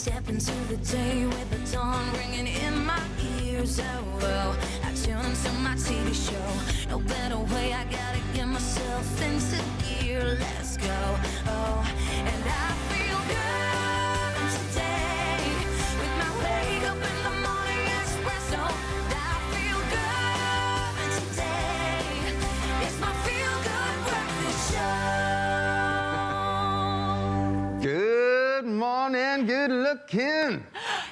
step into the day with the dawn ringing in my ears. Oh, I tune into my TV show. No better way, I gotta get myself into gear. Let's go. Oh, and I feel good today with my wake up in the morning espresso. I feel good today. It's my feel good breakfast show. Good morning, good looking.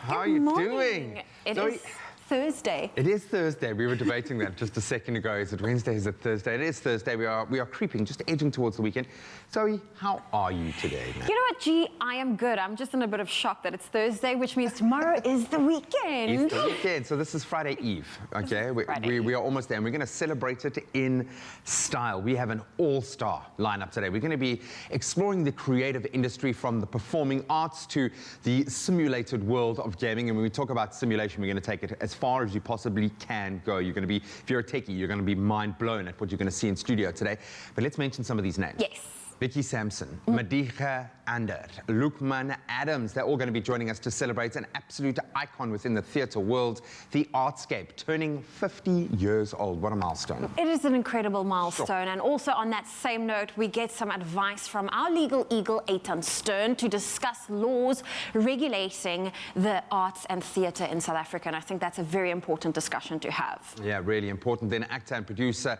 How are you doing? It is Thursday. It is Thursday. We were debating that just a second ago. Is it Wednesday? Is it Thursday? It is Thursday. We are creeping, just edging towards the weekend. Zoe, how are you today, man? You know what, G? I am good. I'm just in a bit of shock that it's Thursday, which means tomorrow is the weekend. It's the weekend. So this is Friday Eve, okay? We are almost there, and we're going to celebrate it in style. We have an all-star lineup today. We're going to be exploring the creative industry from the performing arts to the simulated world of gaming. And when we talk about simulation, we're going to take it as far as you possibly can go. You're going to be, if you're a techie, you're going to be mind blown at what you're going to see in studio today. But let's mention some of these names. Yes. Vicky Sampson, Madiga Ander, Lukman Adams, they're all going to be joining us to celebrate an absolute icon within the theatre world, the Artscape, turning 50 years old. What a milestone. It is an incredible milestone. Sure. And also on that same note, we get some advice from our legal eagle, Eitan Stern, to discuss laws regulating the arts and theatre in South Africa. And I think that's a very important discussion to have. Yeah, really important. Then actor and producer,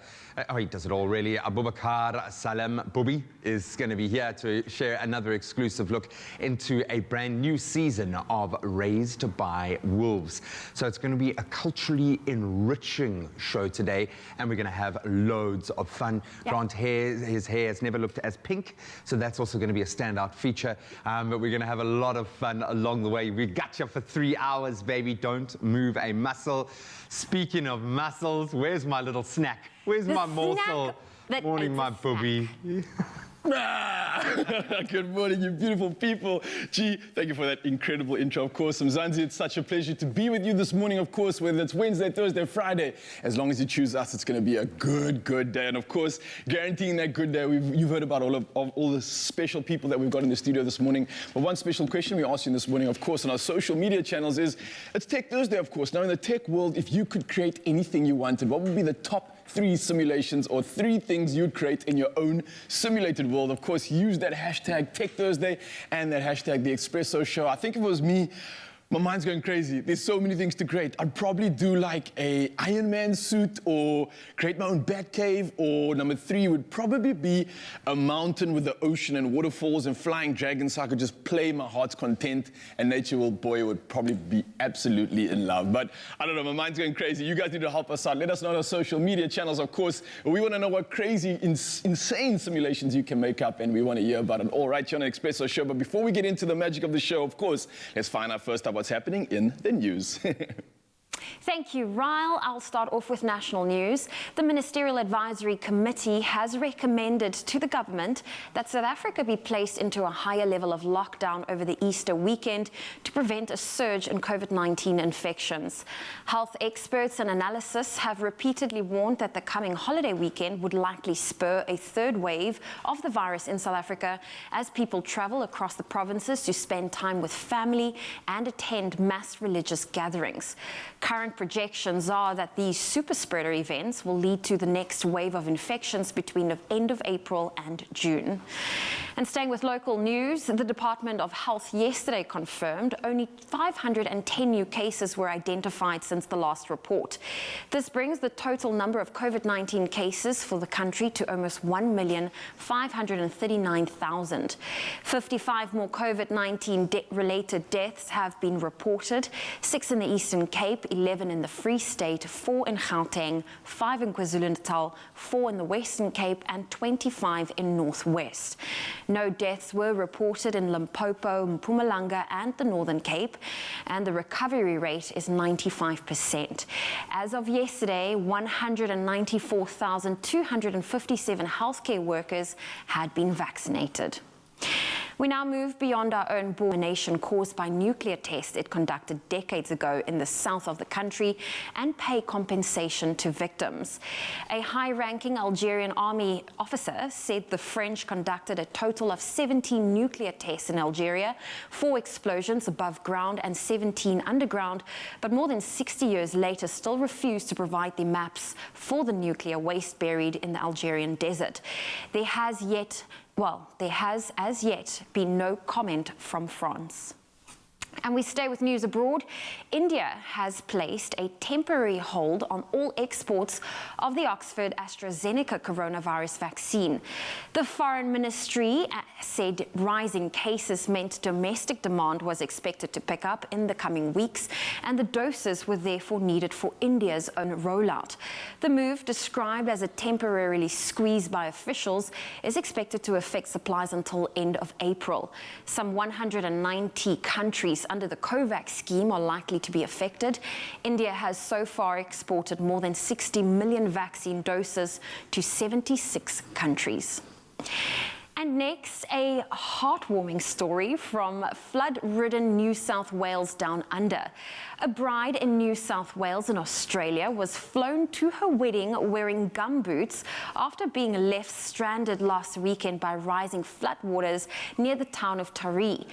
he does it all really, Abubakar Salem Bubi is going to be here to share another exclusive look into a brand new season of Raised by Wolves. So it's going to be a culturally enriching show today, and we're going to have loads of fun. Yep. Grant his hair has never looked as pink, so that's also going to be a standout feature. But we're going to have a lot of fun along the way. We got you for 3 hours, baby. Don't move a muscle. Speaking of muscles, where's my little snack? Where's my morsel? Morning, my booby. Good morning, you beautiful people. Gee, thank you for that incredible intro. Of course, Mzansi, it's such a pleasure to be with you this morning, of course, whether it's Wednesday, Thursday, Friday. As long as you choose us, it's going to be a good day. And of course, guaranteeing that good day, you've heard about all the special people that we've got in the studio this morning. But one special question we asked you this morning, of course, on our social media channels is, it's Tech Thursday, of course. Now, in the tech world, if you could create anything you wanted, what would be the top 3 simulations or 3 things you'd create in your own simulated world? Of course, use that hashtag Tech Thursday and that hashtag The Expresso Show. I think if it was me, my mind's going crazy. There's so many things to create. I'd probably do like a Iron Man suit or create my own bat cave, or number 3 would probably be a mountain with the ocean and waterfalls and flying dragons so I could just play my heart's content, and nature boy would probably be absolutely in love. But I don't know, my mind's going crazy. You guys need to help us out. Let us know on our social media channels, of course. We want to know what crazy, insane simulations you can make up, and we want to hear about it all right here on the Expresso Show. But before we get into the magic of the show, of course, let's find out first what's happening in the news. Thank you, Ryle. I'll start off with national news. The Ministerial Advisory Committee has recommended to the government that South Africa be placed into a higher level of lockdown over the Easter weekend to prevent a surge in COVID-19 infections. Health experts and analysts have repeatedly warned that the coming holiday weekend would likely spur a 3rd wave of the virus in South Africa as people travel across the provinces to spend time with family and attend mass religious gatherings. Current projections are that these super spreader events will lead to the next wave of infections between the end of April and June. And staying with local news, the Department of Health yesterday confirmed only 510 new cases were identified since the last report. This brings the total number of COVID-19 cases for the country to almost 1,539,000. 55 more COVID-19 related deaths have been reported, 6 in the Eastern Cape, 11 in the Free State, 4 in Gauteng, 5 in KwaZulu-Natal, 4 in the Western Cape, and 25 in Northwest. No deaths were reported in Limpopo, Mpumalanga, and the Northern Cape, and the recovery rate is 95%. As of yesterday, 194,257 healthcare workers had been vaccinated. We now move beyond our own border nation caused by nuclear tests it conducted decades ago in the south of the country and pay compensation to victims. A high-ranking Algerian army officer said the French conducted a total of 17 nuclear tests in Algeria, 4 explosions above ground and 17 underground, but more than 60 years later still refused to provide the maps for the nuclear waste buried in the Algerian desert. There has as yet been no comment from France. And we stay with news abroad. India has placed a temporary hold on all exports of the Oxford AstraZeneca coronavirus vaccine. The Foreign Ministry said rising cases meant domestic demand was expected to pick up in the coming weeks, and the doses were therefore needed for India's own rollout. The move, described as a temporarily squeeze by officials, is expected to affect supplies until end of April. Some 190 countries under the COVAX scheme are likely to be affected. India has so far exported more than 60 million vaccine doses to 76 countries. And next, a heartwarming story from flood-ridden New South Wales down under. A bride in New South Wales in Australia was flown to her wedding wearing gumboots after being left stranded last weekend by rising floodwaters near the town of Taree.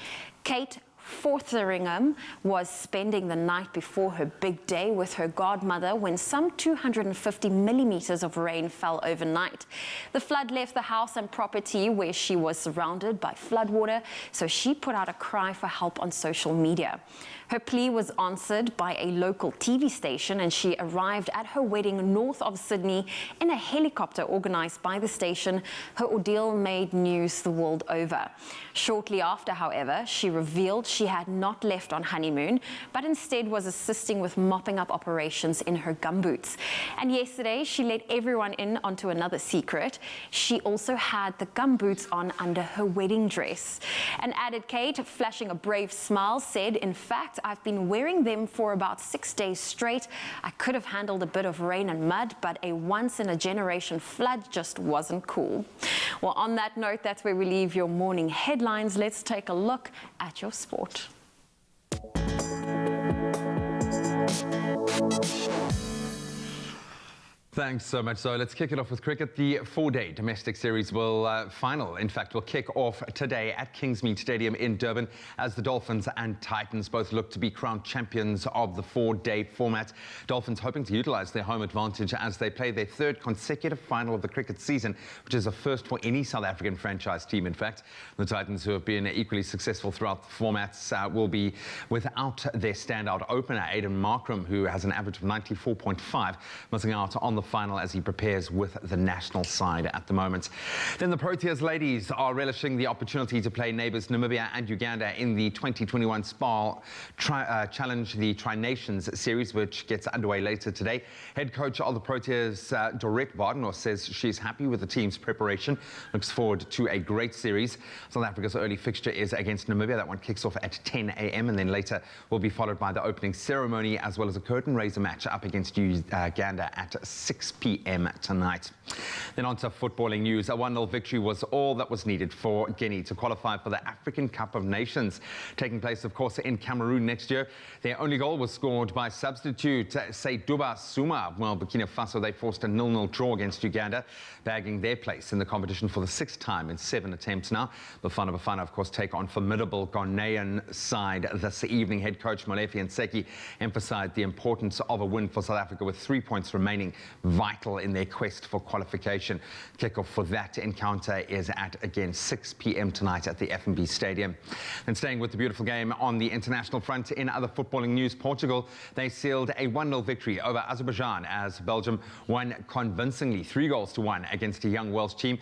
Kate Fotheringham was spending the night before her big day with her godmother when some 250 millimeters of rain fell overnight. The flood left the house and property where she was surrounded by floodwater, so she put out a cry for help on social media. Her plea was answered by a local TV station, and she arrived at her wedding north of Sydney in a helicopter organized by the station. Her ordeal made news the world over. Shortly after, however, she revealed she had not left on honeymoon, but instead was assisting with mopping up operations in her gumboots. And yesterday, she let everyone in onto another secret. She also had the gumboots on under her wedding dress. And added Kate, flashing a brave smile, said, "In fact, I've been wearing them for about 6 days straight. I could have handled a bit of rain and mud, but a once-in-a-generation flood just wasn't cool." Well, on that note, that's where we leave your morning headlines. Let's take a look at your sport. Thanks so much. So let's kick it off with cricket. The 4-day domestic series will kick off today at Kingsmead Stadium in Durban as the Dolphins and Titans both look to be crowned champions of the 4-day format. Dolphins hoping to utilize their home advantage as they play their 3rd consecutive final of the cricket season, which is a first for any South African franchise team. In fact, the Titans, who have been equally successful throughout the formats, will be without their standout opener, Aiden Markram, who has an average of 94.5, missing out on the final as he prepares with the national side at the moment. Then the Proteas ladies are relishing the opportunity to play neighbours Namibia and Uganda in the 2021 SPAR Challenge, the Tri-Nations series, which gets underway later today. Head coach of the Proteas, Dorette Bardenor, says she's happy with the team's preparation, looks forward to a great series. South Africa's early fixture is against Namibia. That one kicks off at 10 a.m. and then later will be followed by the opening ceremony as well as a curtain raiser match up against Uganda at 6 p.m. tonight. Then on to footballing news. A 1-0 victory was all that was needed for Guinea to qualify for the African Cup of Nations, taking place, of course, in Cameroon next year. Their only goal was scored by substitute Seydouba Souma. Well, Burkina Faso, they forced a 0-0 draw against Uganda, bagging their place in the competition for the 6th time in 7 attempts now. Bafana Bafana, of course, take on formidable Ghanaian side this evening. Head coach Molefi Nseki emphasized the importance of a win for South Africa, with 3 points remaining vital in their quest for qualification. Kickoff for that encounter is at, again, 6 p.m. tonight at the F&B Stadium. And staying with the beautiful game on the international front, in other footballing news, Portugal, they sealed a 1-0 victory over Azerbaijan as Belgium won convincingly 3-1 against a young Welsh team.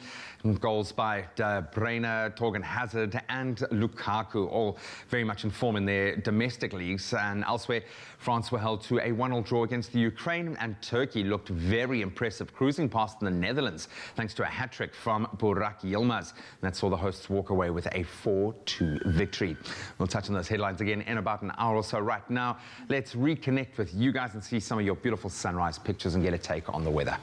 Goals by De Bruyne, Torgan Hazard and Lukaku, all very much in form in their domestic leagues. And elsewhere, France were held to a 1-0 draw against the Ukraine, and Turkey looked very impressive, cruising past the Netherlands thanks to a hat-trick from Burak Yilmaz. That saw the hosts walk away with a 4-2 victory. We'll touch on those headlines again in about an hour or so. Right now, let's reconnect with you guys and see some of your beautiful sunrise pictures and get a take on the weather.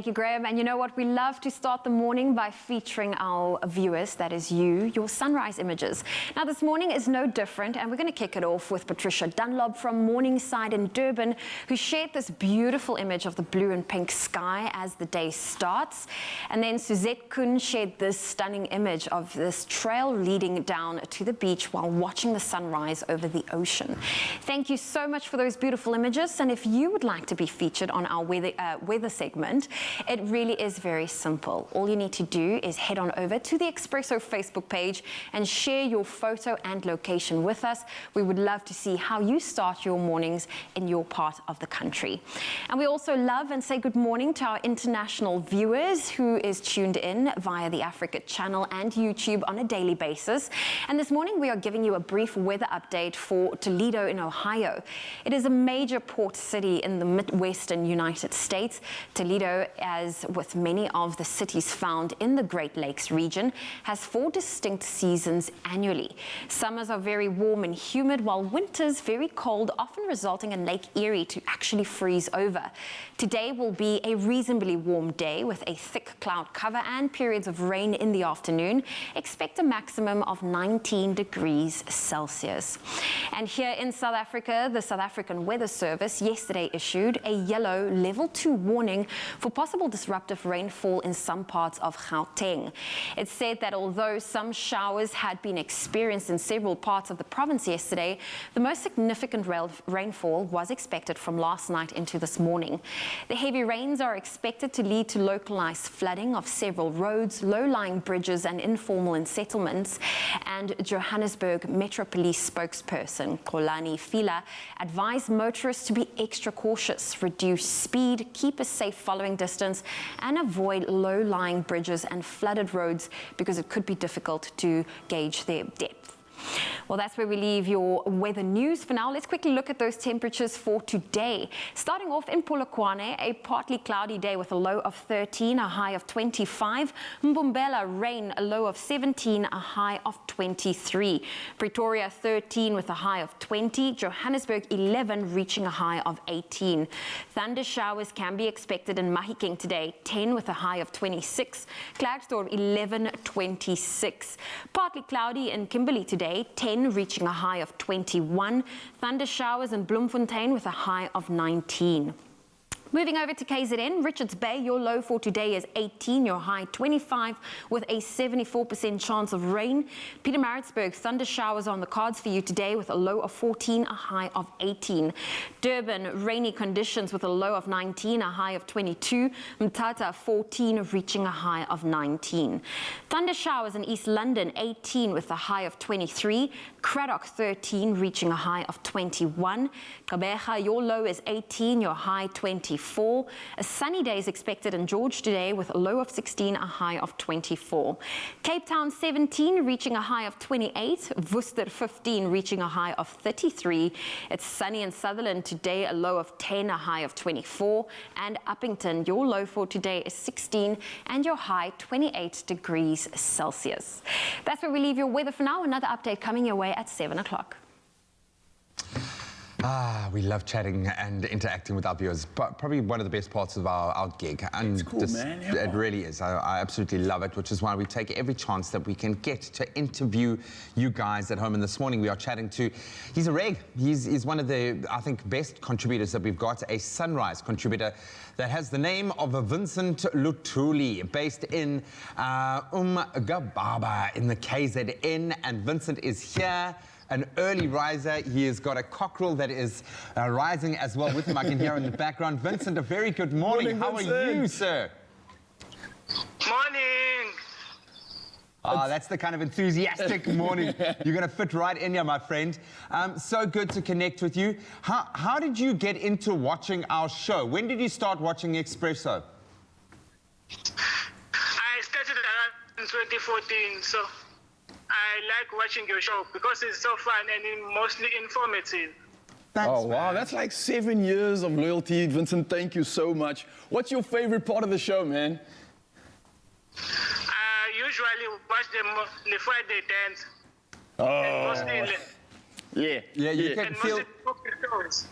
Thank you, Graham. And you know what? We love to start the morning by featuring our viewers, that is you, your sunrise images. Now, this morning is no different, and we're going to kick it off with Patricia Dunlop from Morningside in Durban, who shared this beautiful image of the blue and pink sky as the day starts. And then Suzette Kuhn shared this stunning image of this trail leading down to the beach while watching the sunrise over the ocean. Thank you so much for those beautiful images. And if you would like to be featured on our weather segment, it really is very simple. All you need to do is head on over to the Expresso Facebook page and share your photo and location with us. We would love to see how you start your mornings in your part of the country. And we also love and say good morning to our international viewers who is tuned in via the Africa channel and YouTube on a daily basis. And this morning we are giving you a brief weather update for Toledo in Ohio. It is a major port city in the Midwestern United States. Toledo, as with many of the cities found in the Great Lakes region, has 4 distinct seasons annually. Summers are very warm and humid, while winters very cold, often resulting in Lake Erie to actually freeze over. Today will be a reasonably warm day with a thick cloud cover and periods of rain in the afternoon. Expect a maximum of 19 degrees Celsius. And here in South Africa, the South African Weather Service yesterday issued a yellow level 2 warning for possible disruptive rainfall in some parts of Gauteng. It said that although some showers had been experienced in several parts of the province yesterday, the most significant rainfall was expected from last night into this morning. The heavy rains are expected to lead to localized flooding of several roads, low-lying bridges and informal settlements. And Johannesburg Metro Police spokesperson Kolani Fila advised motorists to be extra cautious, reduce speed, keep a safe following distance, and avoid low-lying bridges and flooded roads because it could be difficult to gauge their depth. Well, that's where we leave your weather news for now. Let's quickly look at those temperatures for today. Starting off in Polokwane, a partly cloudy day with a low of 13, a high of 25. Mbombela, rain, a low of 17, a high of 23. Pretoria, 13 with a high of 20. Johannesburg, 11, reaching a high of 18. Thunder showers can be expected in Mahikeng today, 10 with a high of 26. Klerksdorp, 11, 26. Partly cloudy in Kimberley today, 10 reaching a high of 21. Thunder showers in Bloemfontein with a high of 19. Moving over to KZN, Richards Bay, your low for today is 18, your high 25 with a 74% chance of rain. Pietermaritzburg, thunder showers on the cards for you today with a low of 14, a high of 18. Durban, rainy conditions with a low of 19, a high of 22. Mthatha, 14, reaching a high of 19. Thunder showers in East London, 18 with a high of 23. Cradock, 13, reaching a high of 21. Gqeberha, your low is 18, your high 24. A sunny day is expected in George today with a low of 16, a high of 24. Cape Town 17 reaching a high of 28. Worcester 15 reaching a high of 33. It's sunny in Sutherland today, a low of 10, a high of 24. And Uppington, your low for today is 16 and your high 28 degrees Celsius. That's where we leave your weather for now. Another update coming your way at 7 o'clock. We love chatting and interacting with our viewers. Probably one of the best parts of our gig. And it's cool, man. Yeah. It really is. I absolutely love it, which is why we take every chance that we can get to interview you guys at home. And this morning we are chatting to, he's a reg. He's one of the, I think, best contributors that we've got, a sunrise contributor that has the name of Vincent Luthuli, based in Umgababa in the KZN. And Vincent is here. An early riser. He has got a cockerel that is rising as well with him. I can hear in the background. Vincent, a very good morning. How are you, sir? Morning. That's the kind of enthusiastic morning you're going to fit right in here, my friend. So good to connect with you. How did you get into watching our show? When did you start watching Expresso? I started around in 2014, so I like watching your show because it's so fun and mostly informative. Oh, wow. That's like 7 years of loyalty. Vincent, thank you so much. What's your favorite part of the show, man? I usually watch the Friday dance. Oh, yeah. Yeah, you can and feel... mostly shows.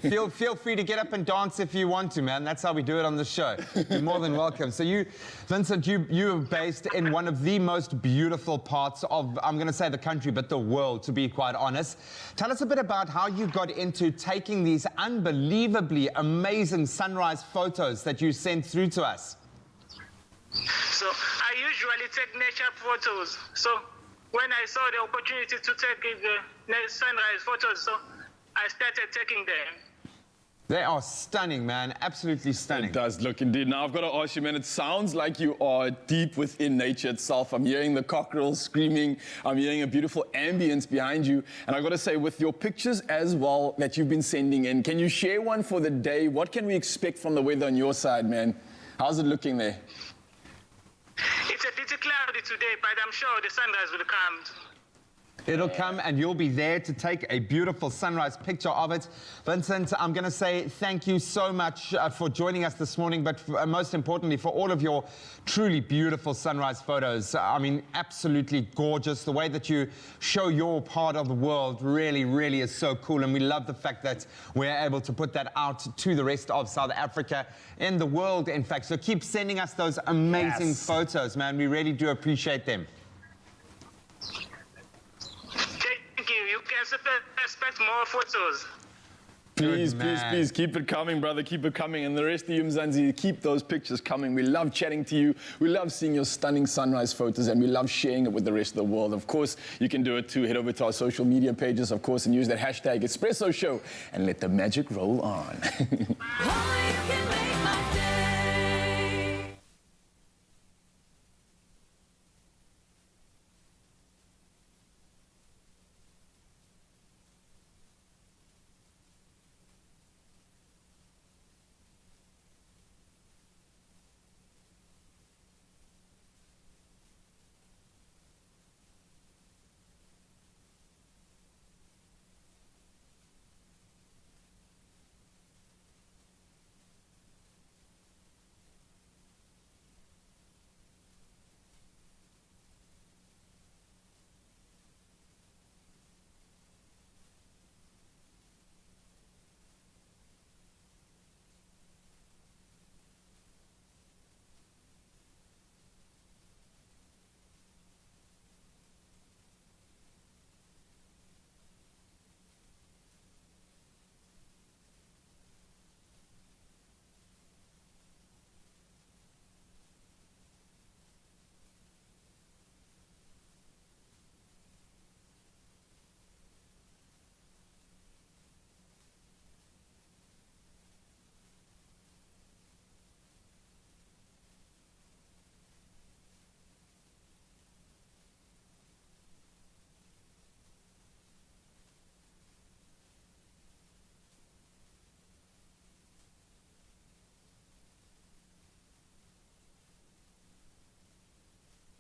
Feel free to get up and dance if you want to, man. That's how we do it on the show. You're more than welcome. So you, Vincent, you are based in one of the most beautiful parts of, I'm going to say the country, but the world, to be quite honest. Tell us a bit about how you got into taking these unbelievably amazing sunrise photos that you sent through to us. So I usually take nature photos. So when I saw the opportunity to take the sunrise photos, so I started taking them. They are stunning, man. Absolutely stunning. It does look indeed. Now, I've got to ask you, man, it sounds like you are deep within nature itself. I'm hearing the cockerels screaming. I'm hearing a beautiful ambience behind you. And I've got to say, with your pictures as well that you've been sending in, can you share one for the day? What can we expect from the weather on your side, man? How's it looking there? It's a bit cloudy today, but I'm sure the sunrise will come. It'll come and you'll be there to take a beautiful sunrise picture of it. Vincent, I'm going to say thank you so much for joining us this morning, but most importantly for all of your truly beautiful sunrise photos. I mean, absolutely gorgeous. The way that you show your part of the world really, really is so cool, and we love the fact that we're able to put that out to the rest of South Africa and the world, in fact. So keep sending us those amazing photos, man. We really do appreciate them. You can expect more photos. Please, keep it coming, brother. Keep it coming. And the rest of you, Mzansi, keep those pictures coming. We love chatting to you. We love seeing your stunning sunrise photos, and we love sharing it with the rest of the world. Of course, you can do it too. Head over to our social media pages, of course, and use that hashtag Expresso Show and let the magic roll on.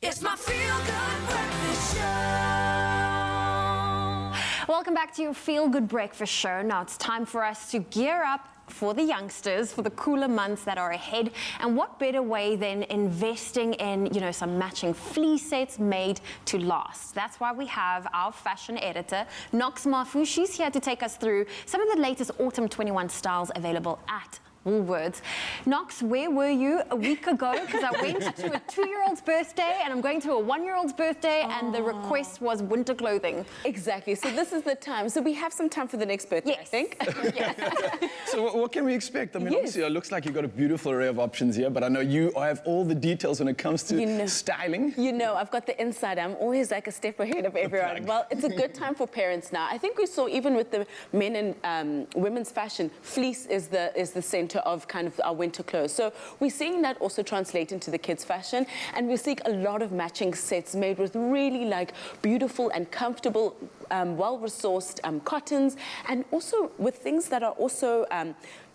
It's my feel-good breakfast show. Welcome back to your Feel Good Breakfast Show. Now it's time for us to gear up for the youngsters, for the cooler months that are ahead. And what better way than investing in, some matching fleece sets made to last? That's why we have our fashion editor, Nox Mafu. She's here to take us through some of the latest Autumn 21 styles available at Woolworths. Nox, where were you a week ago? Because I went to a 2-year-old's birthday and I'm going to a 1-year-old's birthday, and the request was winter clothing. Exactly. So this is the time. So we have some time for the next birthday, I think. So what can we expect? I mean, obviously, it looks like you've got a beautiful array of options here, but I know you have all the details when it comes to styling. I've got the inside. I'm always like a step ahead of everyone. Well, it's a good time for parents now. I think we saw even with the men and women's fashion, fleece is the center of kind of our winter clothes. So we're seeing that also translate into the kids' fashion, and we see a lot of matching sets made with really beautiful and comfortable, well-resourced cottons, and also with things that are also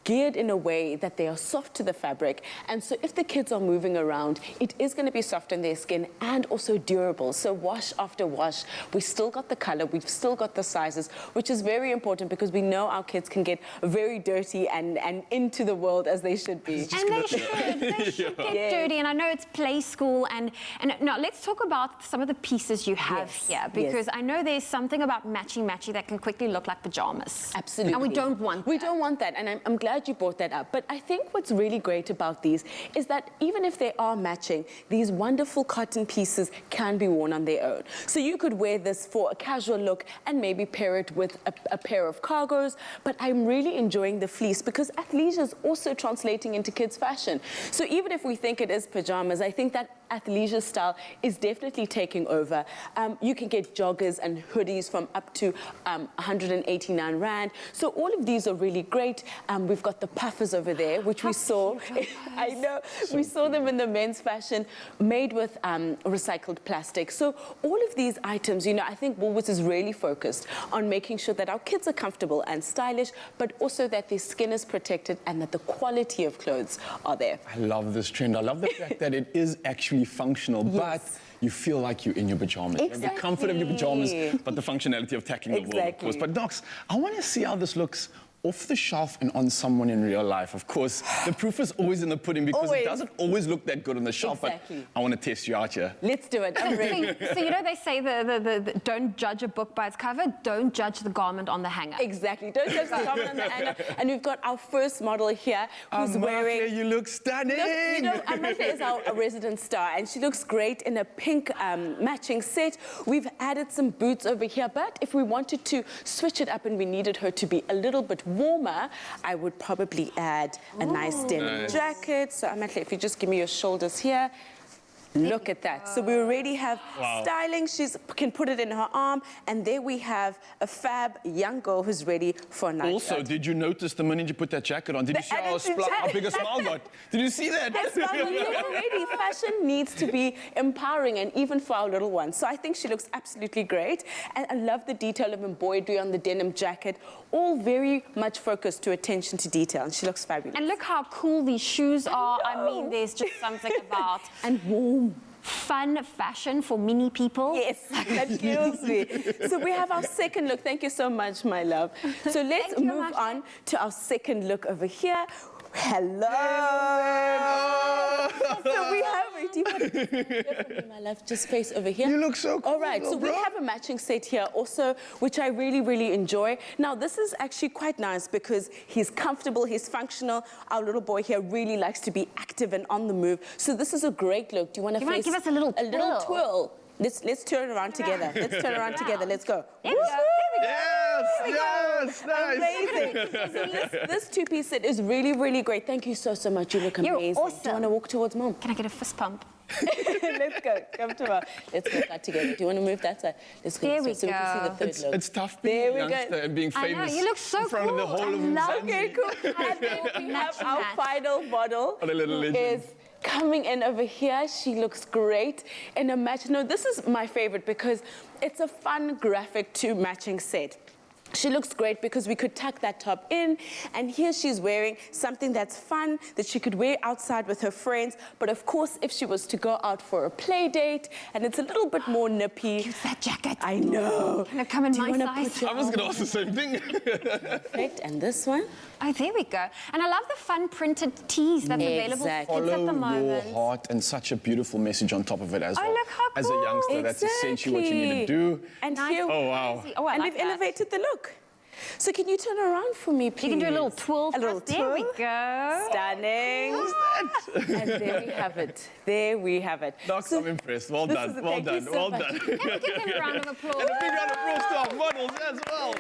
geared in a way that they are soft to the fabric. And so if the kids are moving around, it is going to be soft on their skin and also durable. So wash after wash, we still got the color, we've still got the sizes, which is very important because we know our kids can get very dirty and into the world as they should be. And they should get dirty. And I know it's play school. And now let's talk about some of the pieces you have here, because I know there's something about matchy that can quickly look like pajamas. Absolutely. And we don't want that. We don't want that, and I'm glad you brought that up. But I think what's really great about these is that even if they are matching, these wonderful cotton pieces can be worn on their own. So you could wear this for a casual look and maybe pair it with a pair of cargos. But I'm really enjoying the fleece because athleisure is also translating into kids' fashion. So even if we think it is pajamas, I think that athleisure style is definitely taking over. You can get joggers and hoodies from up to 189 Rand. So all of these are really great. We've got the puffers over there, which we saw. I know. We saw them in the men's fashion, made with recycled plastic. So all of these items, you know, I think Woolworths is really focused on making sure that our kids are comfortable and stylish, but also that their skin is protected and that the quality of clothes are there. I love this trend. I love the fact that it is actually functional, but you feel like you're in your pajamas. Exactly. You have the comfort of your pajamas, but the functionality of tackling the world, of course. But Nox, I want to see how this looks off the shelf and on someone in real life. Of course, the proof is always in the pudding because it doesn't always look that good on the shelf, but I want to test you out here. Let's do it. I'm ready. So you know they say the don't judge a book by its cover, don't judge the garment on the hanger. Exactly. Don't judge the garment on the hanger. And we've got our first model here who's wearing... you look stunning! Look, you know, Amahle is our resident star, and she looks great in a pink matching set. We've added some boots over here, but if we wanted to switch it up and we needed her to be a little bit warmer, I would probably add a nice denim jacket. So Amahle, if you just give me your shoulders here. Look at that. So we already have styling. She can put it in her arm. And there we have a fab young girl who's ready for a night Also, out. did you notice the minute you put that jacket on? Did you see how big a smile got? Did you see that? That's already. Fashion needs to be empowering, and even for our little ones. So I think she looks absolutely great. And I love the detail of embroidery on the denim jacket. All very much focused to attention to detail. And she looks fabulous. And look how cool these shoes are. I mean, there's just something about... And warm. Fun fashion for mini people. Yes, that kills me. So we have our second look. Thank you so much, my love. So let's move on to our second look over here. Hello. So we have it. Do you want to hear from me, my love? Just face over here. You look so cool. All right, so we have a matching set here also, which I really, really enjoy. Now, this is actually quite nice because he's comfortable, he's functional. Our little boy here really likes to be active and on the move. So this is a great look. Do you want to give us a little twirl? A little twirl. Let's turn around together. Let's turn around together. Let's go. There we go. Yes, nice. Amazing. So this two-piece set is really, really great. Thank you so much. You look amazing. You're awesome. Do you want to walk towards Mom? Can I get a fist pump? Let's go. Come to her. Let's work out together. Do you want to move that side? Let's go. There we so we can see the third look. It's tough being a youngster and being I famous know, you look so in front of the cool. whole of love Okay, Mzansi. cool. And then we have our final model. What a little who legend. is coming in over here. She looks great in a match. No, this is my favorite because it's a fun graphic to matching set. She looks great because we could tuck that top in, and here she's wearing something that's fun that she could wear outside with her friends. But of course, if she was to go out for a play date and it's a little bit more nippy. Use that jacket. I know. Can it come in Do you my wanna size? put your I was going to ask the same thing. Perfect. And this one? Oh, there we go. And I love the fun printed tees that's available for kids at the moment. Your heart, and such a beautiful message on top of it as well. look how As a cool. youngster, that's essentially what you need to do. And Nice. here, Oh, wow. Oh, I and like we've that. elevated the look. So can you turn around for me, please? You can do a little twirl. A for little us. There we twirl. go. Stunning. And there we have it. There we have it. Nox, I'm impressed. Well this done. is- Well thank you done. so Well much. done. Can we give them a round of applause? And a big round of applause to our models as well.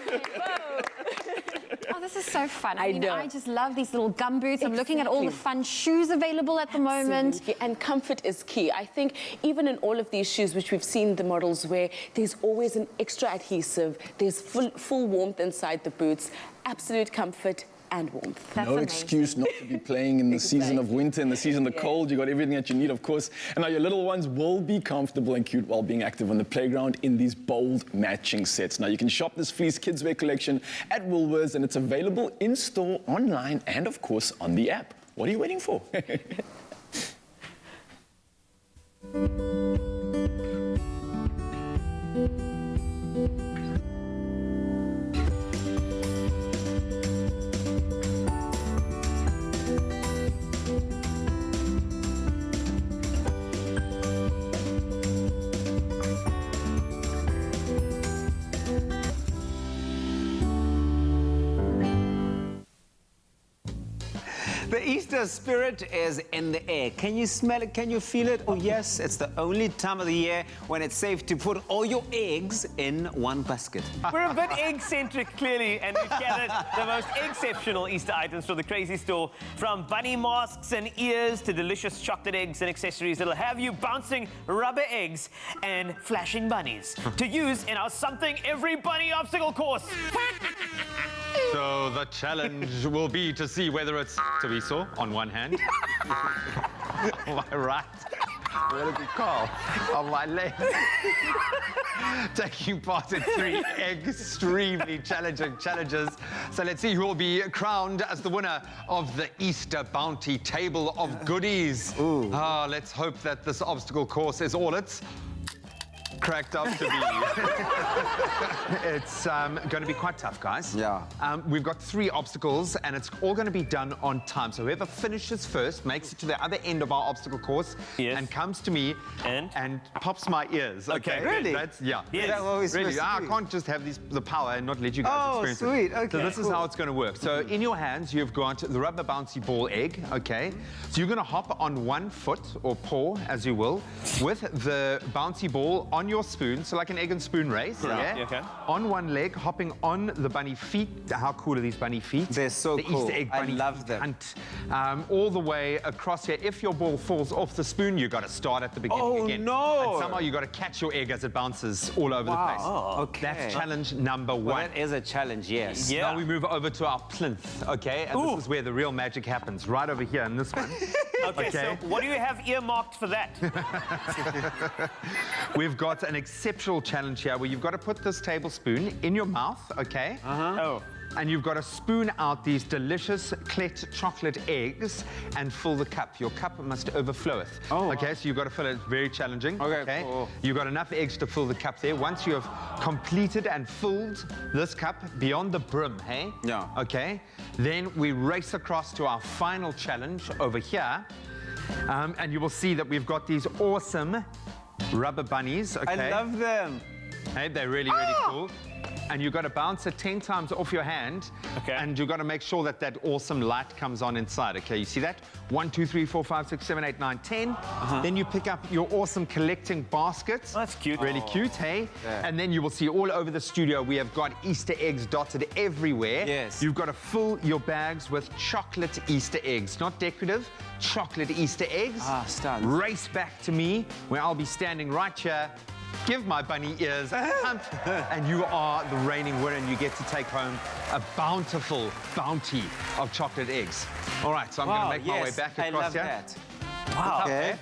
Oh, this is so fun. I mean, know. I just love these little gum boots. I'm looking at all the Exactly. fun shoes available at the moment. Absolutely. And comfort is key. I think even in all of these shoes, which we've seen the models wear, there's always an extra adhesive. There's full warmth inside the boots. Absolute comfort and warmth. That's No amazing. excuse not to be playing in the season of winter, in the season of the cold. You got everything that you need, of course. And now your little ones will be comfortable and cute while being active on the playground in these bold matching sets. Now you can shop this fleece kids wear collection at Woolworths, and it's available in store, online, and of course on the app. What are you waiting for? The Easter spirit is in the air. Can you smell it? Can you feel it? Oh, yes, it's the only time of the year when it's safe to put all your eggs in one basket. We're a bit egg-centric, clearly, and we've gathered the most exceptional Easter items from the Crazy Store, from bunny masks and ears to delicious chocolate eggs and accessories that'll have you bouncing rubber eggs and flashing bunnies to use in our Something Every Bunny obstacle course. So the challenge will be to see whether it's Tabiso on one hand. Am I right? Where did it call? On my left. Taking part in 3 extremely challenging challenges. So let's see who will be crowned as the winner of the Easter Bounty Table of Goodies. Ah, let's hope that this obstacle course is all it's cracked up to be. It's going to be quite tough, guys. Yeah. We've got 3 obstacles, and it's all going to be done on time. So whoever finishes first makes it to the other end of our obstacle course and comes to me and pops my ears. Okay, really? That's, yeah. Yes. That's what we're Really, supposed to I do. can't just have the power and not let you guys Oh, experience sweet. it. Okay, So this is cool. how it's going to work. So in your hands, you've got the rubber bouncy ball egg, okay? So you're going to hop on one foot or paw, as you will, with the bouncy ball on your spoon, so like an egg and spoon race, yeah? Okay. On one leg, hopping on the bunny feet. How cool are these bunny feet? They're so the cool. Easter egg I bunny love them. hunt. All the way across here. If your ball falls off the spoon, you got to start at the beginning Oh, again. no. And somehow you got to catch your egg as it bounces all over the place. Oh, okay. That's challenge number 1. Well, that is a challenge, yes. Yeah. Now we move over to our plinth, okay? And this is where the real magic happens, right over here in this one. Okay, so what do you have earmarked for that? We've got an exceptional challenge here where you've got to put this tablespoon in your mouth, okay? Oh. And you've got to spoon out these delicious Clet chocolate eggs and fill the cup. Your cup must overfloweth. Oh. Okay, so you've got to fill it. It's very challenging. Okay, cool. You've got enough eggs to fill the cup there. Once you have completed and filled this cup beyond the brim, hey? Yeah. Okay, then we race across to our final challenge over here. And you will see that we've got these awesome rubber bunnies, okay? I love them. Hey, they're really, really cool. And you've got to bounce it 10 times off your hand. Okay. And you've got to make sure that that awesome light comes on inside. Okay, you see that? 1, 2, 3, 4, 5, 6, 7, 8, 9, 10. Then you pick up your awesome collecting basket. Oh, that's cute. Really cute, hey? Yeah. And then you will see all over the studio, we have got Easter eggs dotted everywhere. Yes. You've got to fill your bags with chocolate Easter eggs. Not decorative, chocolate Easter eggs. Ah, stunned. Race back to me, where I'll be standing right here. Give my bunny ears a pump, and you are the reigning winner, and you get to take home a bountiful bounty of chocolate eggs. All right, so I'm going to make my way back across I love here. that. Wow. Okay.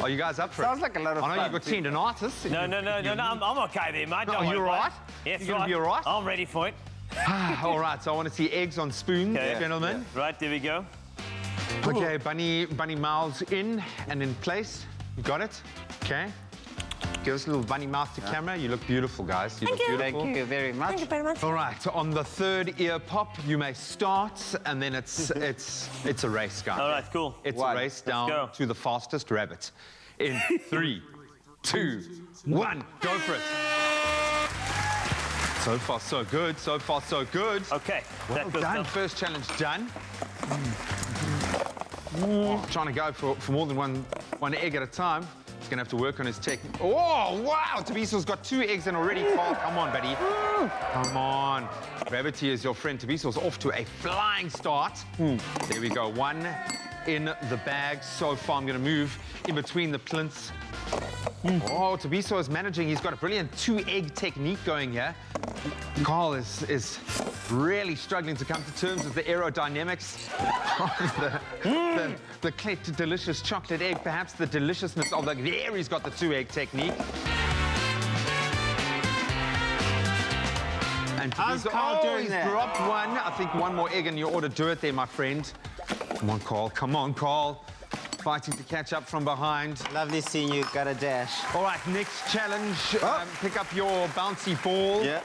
Are you guys up for Sounds it? like a lot of I know fun. you've got tendinitis. No, I'm okay there, mate. Don't Oh, worry you're about right? it. Yes, You're gonna be all right? I'm ready for it. All right, so I want to see eggs on spoons, Okay. gentlemen. Right, there we go. Okay, bunny mouths in and in place. You got it? Okay. Give us a little bunny mouth to camera. You look beautiful, guys. You look beautiful. Thank you very much. Thank you very much. All right, so on the 3rd ear pop, you may start, and then it's a race, guys. All right, cool. It's One. a race go. down to the fastest rabbit. In 3, 2, 1, go for it. So far, so good. So far, so good. Okay. Well good done. stuff. First challenge done. Trying to go for more than one egg at a time. He's going to have to work on his technique. Oh, wow! Tabiso's got 2 eggs and already fall. Come on, buddy. Come on. Gravity is your friend. Tabiso's off to a flying start. There we go. 1 in the bag so far. I'm going to move in between the plinths. Oh, Tabiso is managing. He's got a brilliant 2-egg technique going here. Carl is really struggling to come to terms with the aerodynamics of the Clet delicious chocolate egg, perhaps the deliciousness of there he's got the 2-egg technique. And How's Carl doing he's there? dropped one. I think one more egg in your order. Do it there, my friend. Come on, Carl. Come on, Carl. Fighting to catch up from behind. Lovely seeing you. Got a dash. All right, next challenge. Pick up your bouncy ball. Yeah.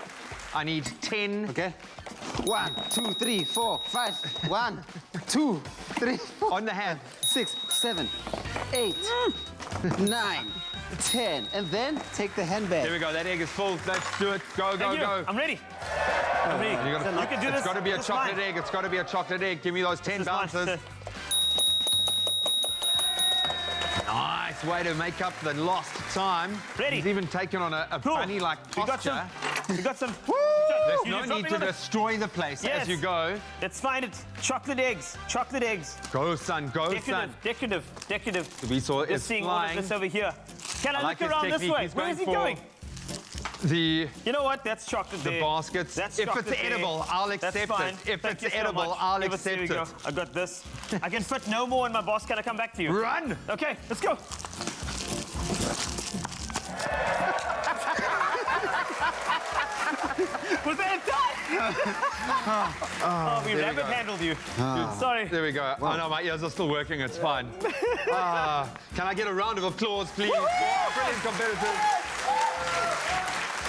I need 10. Okay. 1, 2, 3, 4, 5. 1, 2, 3, 4. On the hand. 6, 7, 8, 9, 10. And then take the handbag. There we go. That egg is full. Let's do it. Go, go, go. I'm ready. I'm ready. You can do this. It's got to be a This is chocolate mine. egg. It's got to be a chocolate egg. Give me those 10 This is mine. bounces. Nice way to make up the lost time. Ready. He's even taken on a Cool. bunny-like posture. We got some. There's You no just need dropping to on it? destroy the place Yes. as you go. Let's find it. Chocolate eggs. Chocolate eggs. Go, son. Go, son. Decorative. Decorative. The weasel Just is seeing all of flying. this over here. Can I like look his around this technique. way? He's Where going is he for going? The You know what? That's chocolate there. baskets. That's If it's chocolate there. edible, I'll That's accept fine. it. If Thank it's you so edible, much. I'll Give us- there accept we go. it. I got this. I can fit no more in my basket. Can I come back to you? Run! Okay, let's go. Was that done? Oh, we rabbit handled you. Sorry. There we go. Oh no, my ears are still working. It's fine. Can I get a round of applause, please? Brilliant competitors.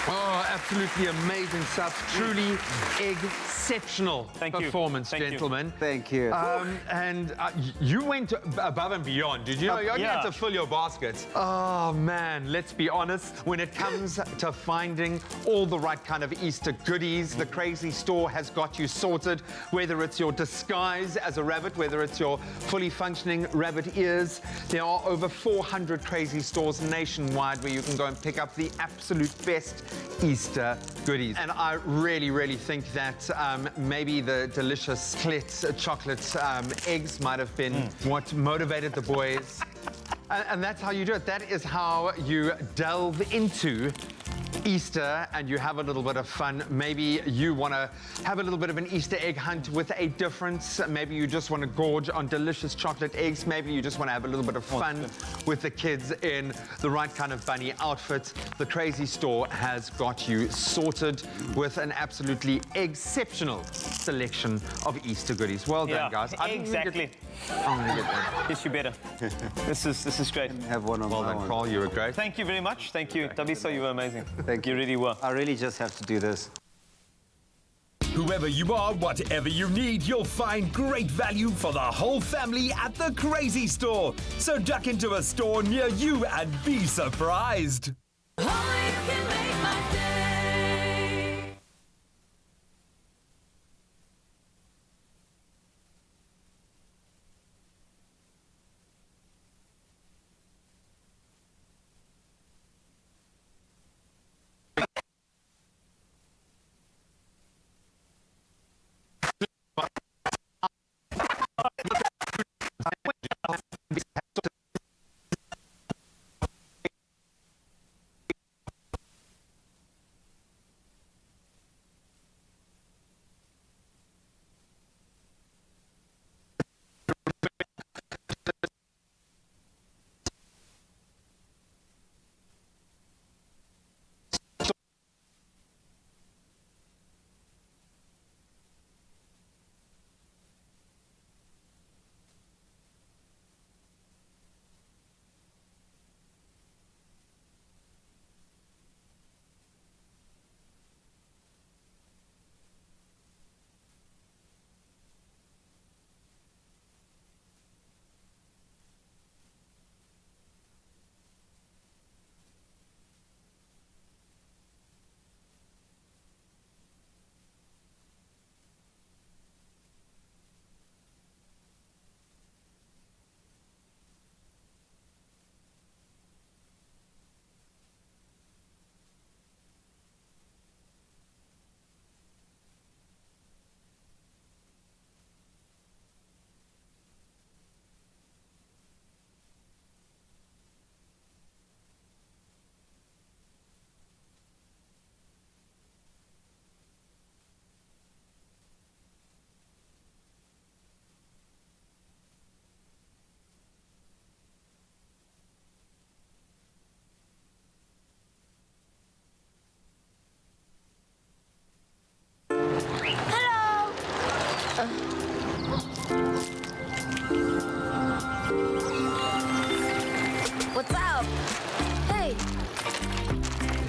Oh, absolutely amazing stuff. Truly exceptional Thank you. performance, Thank you. gentlemen. Thank you. And you went above and beyond, did you? You only yeah. had to fill your basket. Oh, man, let's be honest. When it comes to finding all the right kind of Easter goodies, the Crazy Store has got you sorted. Whether it's your disguise as a rabbit, whether it's your fully functioning rabbit ears, there are over 400 Crazy Stores nationwide where you can go and pick up the absolute best Easter goodies. And I really, really think that maybe the delicious Clet chocolate eggs might have been what motivated the boys. And that's how you do it. That is how you delve into Easter and you have a little bit of fun. Maybe you want to have a little bit of an Easter egg hunt with a difference. Maybe you just want to gorge on delicious chocolate eggs. Maybe you just want to have a little bit of fun with the kids in the right kind of bunny outfit. The Crazy Store has got you sorted with an absolutely exceptional selection of Easter goodies. Well done, guys. Exactly. I'm gonna get one. Yes, you better. This is great. Have one on Well my done, own. Carl. You were great. Thank you very much. Thank you. Tabiso, you were amazing. Thank you. Really were. I really just have to do this. Whoever you are, whatever you need, you'll find great value for the whole family at the Crazy Store. So duck into a store near you and be surprised. Only you can make my day.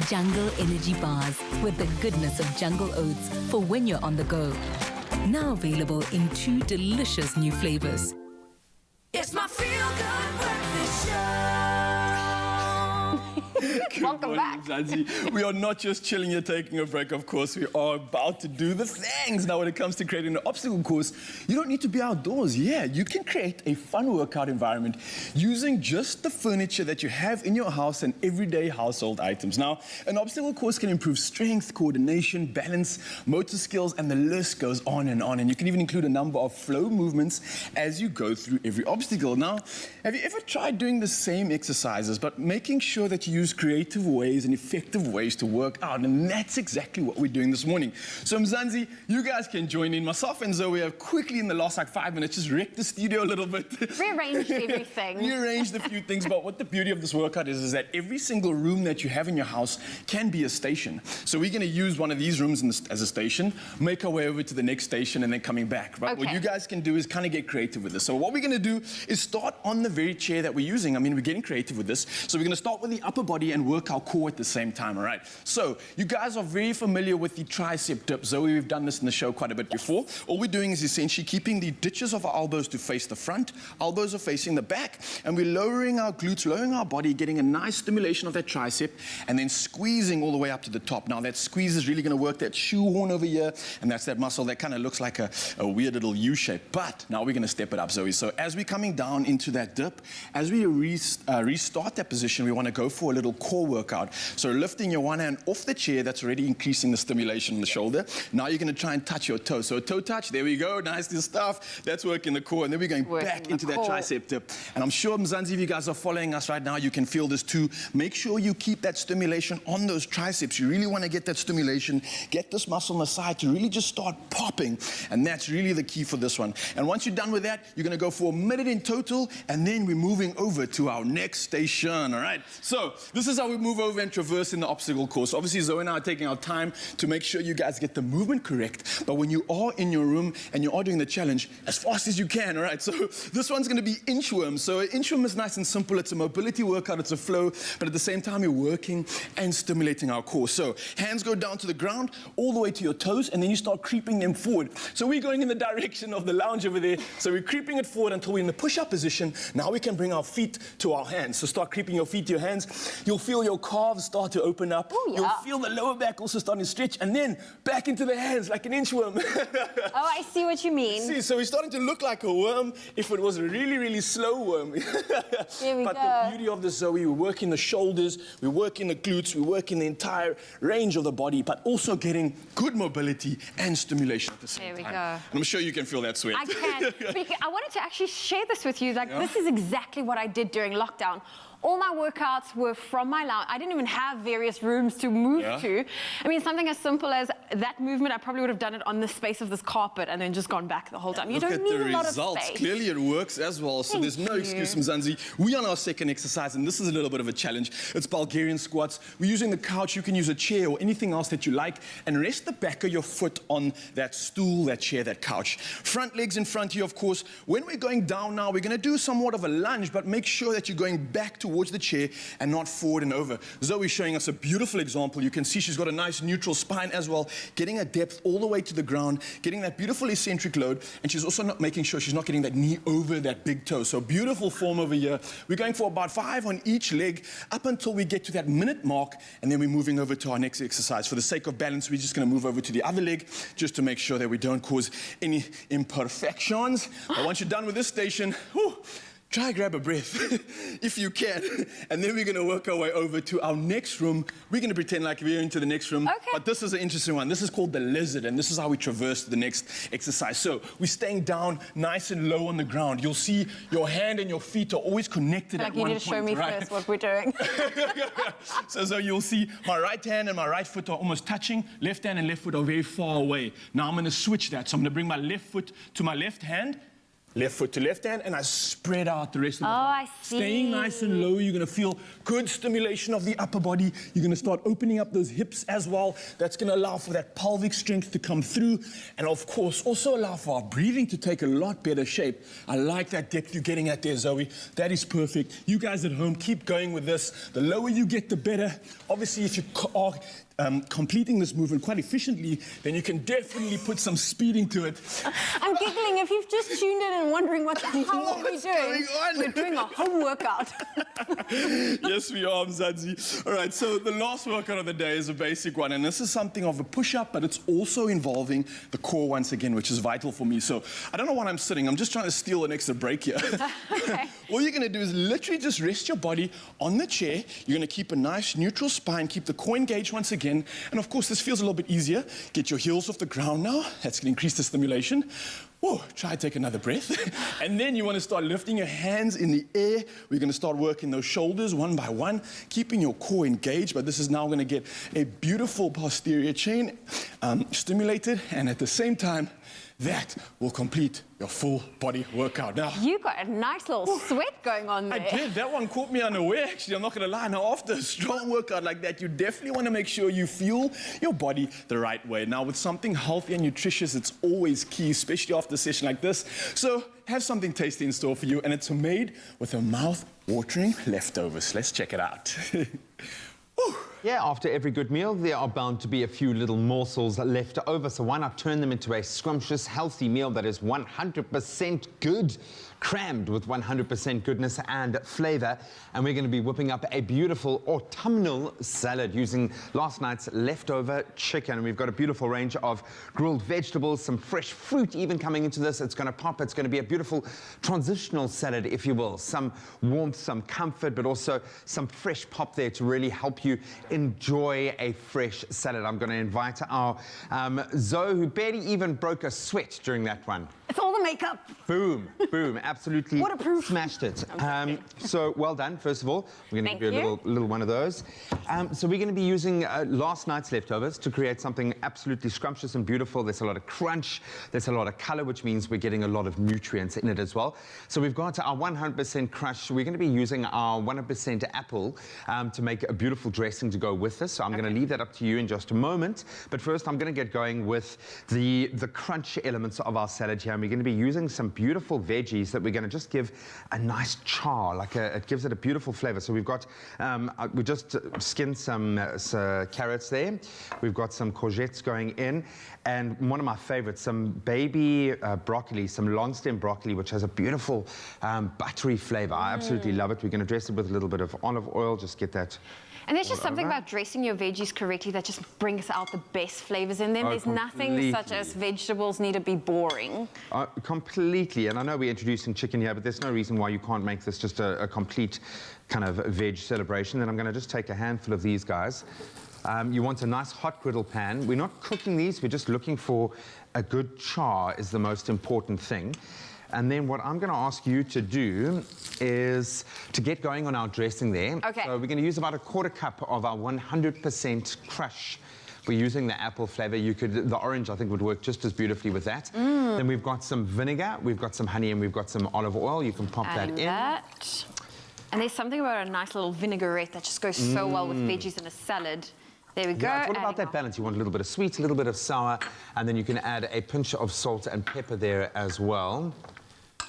Jungle Energy Bars with the goodness of jungle oats for when you're on the go. Now available in 2 delicious new flavors. It's my feel-good breakfast show. Welcome back. Zanzi. We are not just chilling here taking a break, of course. We are about to do the things. Now, when it comes to creating an obstacle course, you don't need to be outdoors. Yeah, you can create a fun workout environment using just the furniture that you have in your house and everyday household items. Now, an obstacle course can improve strength, coordination, balance, motor skills, and the list goes on and on. And you can even include a number of flow movements as you go through every obstacle. Now, have you ever tried doing the same exercises, but making sure that you use creative ways and effective ways to work out? And that's exactly what we're doing this morning. So Mzansi, you guys can join in. Myself and Zoe have quickly in the last 5 minutes just wrecked the studio a little bit. Rearranged everything. Rearranged a few things, but what the beauty of this workout is that every single room that you have in your house can be a station. So we're going to use one of these rooms as a station, make our way over to the next station, and then coming back. But what you guys can do is kind of get creative with this. So what we're going to do is start on the very chair that we're using. I mean, we're getting creative with this. So we're going to start with the upper body and work our core at the same time, all right? So you guys are very familiar with the tricep dip. Zoe, we've done this in the show quite a bit before. All we're doing is essentially keeping the ditches of our elbows to face the front, elbows are facing the back, and we're lowering our glutes, lowering our body, getting a nice stimulation of that tricep, and then squeezing all the way up to the top. Now that squeeze is really going to work that shoehorn over here, and that's that muscle that kind of looks like a weird little U shape. But now we're going to step it up, Zoe. So as we're coming down into that dip, as we restart that position, we want to go for a little core workout. So lifting your one hand off the chair, that's already increasing the stimulation in the shoulder. Now you're going to try and touch your toe. So toe touch, there we go, nice stuff. That's working the core, and then we're going back into that tricep dip. And I'm sure, Mzansi, if you guys are following us right now, you can feel this too. Make sure you keep that stimulation on those triceps. You really want to get that stimulation, get this muscle on the side to really just start popping. And that's really the key for this one. And once you're done with that, you're going to go for a minute in total, and then we're moving over to our next station, all right? So this is how we move over and traverse in the obstacle course. Obviously, Zoe and I are taking our time to make sure you guys get the movement correct. But when you are in your room and you are doing the challenge, as fast as you can, all right? So this one's going to be inchworm. So an inchworm is nice and simple. It's a mobility workout. It's a flow. But at the same time, you're working and stimulating our core. So hands go down to the ground, all the way to your toes, and then you start creeping them forward. So we're going in the direction of the lounge over there. So we're creeping it forward until we're in the push-up position. Now we can bring our feet to our hands. So start creeping your feet to your hands. You'll feel your calves start to open up. Ooh, yeah. You'll feel the lower back also starting to stretch, and then back into the hands like an inchworm. Oh, I see what you mean. See, so we're starting to look like a worm if it was a really, really slow worm. There we but go. The beauty of this, Zoe, we work in the shoulders, we work in the glutes, we work in the entire range of the body, but also getting good mobility and stimulation at the same time. There we go. And I'm sure you can feel that sweat. I can. But I wanted to actually share this with you. Like, this is exactly what I did during lockdown. All my workouts were from my lounge. I didn't even have various rooms to move to. I mean, something as simple as that movement, I probably would have done it on the space of this carpet and then just gone back the whole time. You don't need a lot of space. Clearly it works as well, so there's no excuse, Mzansi. We're on our second exercise, and this is a little bit of a challenge. It's Bulgarian squats. We're using the couch. You can use a chair or anything else that you like, and rest the back of your foot on that stool, that chair, that couch. Front legs in front of you, of course. When we're going down now, we're going to do somewhat of a lunge, but make sure that you're going back towards the chair and not forward and over. Zoe's showing us a beautiful example. You can see she's got a nice neutral spine as well, getting a depth all the way to the ground, getting that beautiful eccentric load, and she's also not making sure she's not getting that knee over that big toe. So beautiful form over here. We're going for about 5 on each leg up until we get to that minute mark, and then we're moving over to our next exercise. For the sake of balance, we're just going to move over to the other leg just to make sure that we don't cause any imperfections. But once you're done with this station, try grab a breath if you can. And then we're going to work our way over to our next room. We're going to pretend like we're into the next room. Okay. But this is an interesting one. This is called the lizard, and this is how we traverse the next exercise. So we're staying down nice and low on the ground. You'll see your hand and your feet are always connected at one point. Like you need to show me first what we're doing. So you'll see my right hand and my right foot are almost touching. Left hand and left foot are very far away. Now I'm going to switch that. So I'm going to bring my left foot to my left hand, left foot to left hand, and I spread out the rest of the I body. see. Staying nice and low, you're going to feel good stimulation of the upper body. You're going to start opening up those hips as well. That's going to allow for that pelvic strength to come through, and of course, also allow for our breathing to take a lot better shape. I like that depth you're getting at there, Zoe. That is perfect. You guys at home, keep going with this. The lower you get, the better. Obviously, if you are completing this movement quite efficiently, then you can definitely put some speed into it. I'm giggling. If you've just tuned in and wondering what the hell are we What's doing, going on? we're doing a home workout. Yes, we are, Mzansi. All right, so the last workout of the day is a basic one, and this is something of a push-up, but it's also involving the core once again, which is vital for me. So I don't know why I'm sitting. I'm just trying to steal an extra break here. Okay. All you're going to do is literally just rest your body on the chair. You're going to keep a nice neutral spine, keep the core engaged once again. And of course, this feels a little bit easier. Get your heels off the ground now. That's going to increase the stimulation. Whoa, try to take another breath. And then you want to start lifting your hands in the air. We're going to start working those shoulders one by one, keeping your core engaged. But this is now going to get a beautiful posterior chain stimulated. And at the same time, that will complete your full body workout. Now, You got a nice little sweat going on there. I did. That one caught me unaware, actually. I'm not going to lie. Now, after a strong workout like that, you definitely want to make sure you fuel your body the right way. Now, with something healthy and nutritious, it's always key, especially after a session like this. So, have something tasty in store for you, and it's made with a mouth-watering leftovers. Let's check it out. Yeah, after every good meal, there are bound to be a few little morsels left over, so why not turn them into a scrumptious, healthy meal that is 100% good, crammed with 100% goodness and flavor. And we're going to be whipping up a beautiful autumnal salad using last night's leftover chicken. We've got a beautiful range of grilled vegetables, some fresh fruit even coming into this. It's going to pop. It's going to be a beautiful transitional salad, if you will. Some warmth, some comfort, but also some fresh pop there to really help you enjoy a fresh salad. I'm going to invite our Zoe, who barely even broke a sweat during that one. It's all the makeup. Boom, boom, absolutely Waterproof. smashed it. So well done, first of all. We're going to Thank give you a you. little one of those. So we're going to be using last night's leftovers to create something absolutely scrumptious and beautiful. There's a lot of crunch, there's a lot of color, which means we're getting a lot of nutrients in it as well. So we've got our 100% crush. We're going to be using our 100% apple to make a beautiful dressing to go with this. So I'm going to leave that up to you in just a moment. But first, I'm going to get going with the crunch elements of our salad here. And we're going to be using some beautiful veggies that we're going to just give a nice char, it gives it a beautiful flavor. So we've got, we just skinned some carrots there. We've got some courgettes going in. And one of my favorites, some baby broccoli, some long stem broccoli, which has a beautiful buttery flavor. I absolutely love it. We're going to dress it with a little bit of olive oil, just get that. And there's just something about dressing your veggies correctly that just brings out the best flavors in them. Oh, There's nothing such as vegetables need to be boring. Completely. And I know we're introducing chicken here, but there's no reason why you can't make this just a complete kind of veg celebration. Then I'm going to just take a handful of these guys. You want a nice hot griddle pan. We're not cooking these. We're just looking for a good char is the most important thing. And then what I'm going to ask you to do is to get going on our dressing there. Okay. So we're going to use about a quarter cup of our 100% crush. We're using the apple flavor. The orange, I think, would work just as beautifully with that. Then we've got some vinegar, we've got some honey, and we've got some olive oil. You can pop that in. And there's something about a nice little vinaigrette that just goes so well with veggies in a salad. There we go. Yeah, it's all about that balance. You want a little bit of sweet, a little bit of sour, and then you can add a pinch of salt and pepper there as well.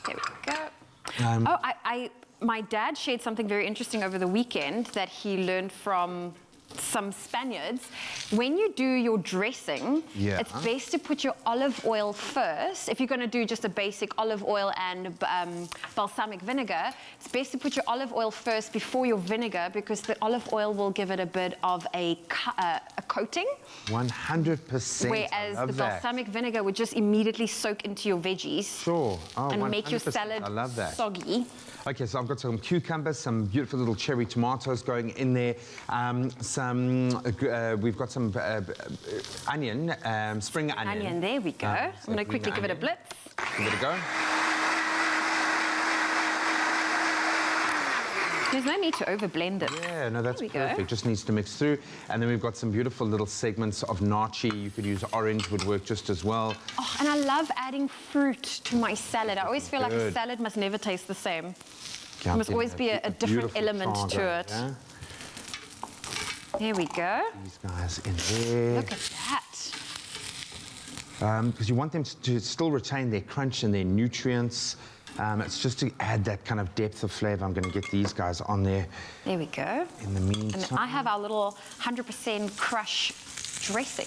There we go. My dad shared something very interesting over the weekend that he learned from some Spaniards. When you do your dressing, it's best to put your olive oil first. If you're going to do just a basic olive oil and balsamic vinegar, it's best to put your olive oil first before your vinegar, because the olive oil will give it a bit of a coating. 100%. Whereas the balsamic vinegar would just immediately soak into your veggies. Sure. Oh, and 100%. make your salad I love that. soggy. Okay, so I've got some cucumbers, some beautiful little cherry tomatoes going in there. We've got some onion, spring onion. There we go. I'm going to quickly give it a blitz. Give it a go. There's no need to overblend it. Yeah, no, that's There we go. perfect. Just needs to mix through. And then we've got some beautiful little segments of nachi. You could use orange, would work just as well. Oh, and I love adding fruit to my salad. I always feel like a Good. salad must never taste the same. Yeah, There must yeah, always be a different beautiful element to chargo, it. yeah? There we go. These guys in there. Look at that. Because you want them to still retain their crunch and their nutrients. It's just to add that kind of depth of flavor. I'm going to get these guys on there There we go. in the And meantime. I have our little 100% crush dressing.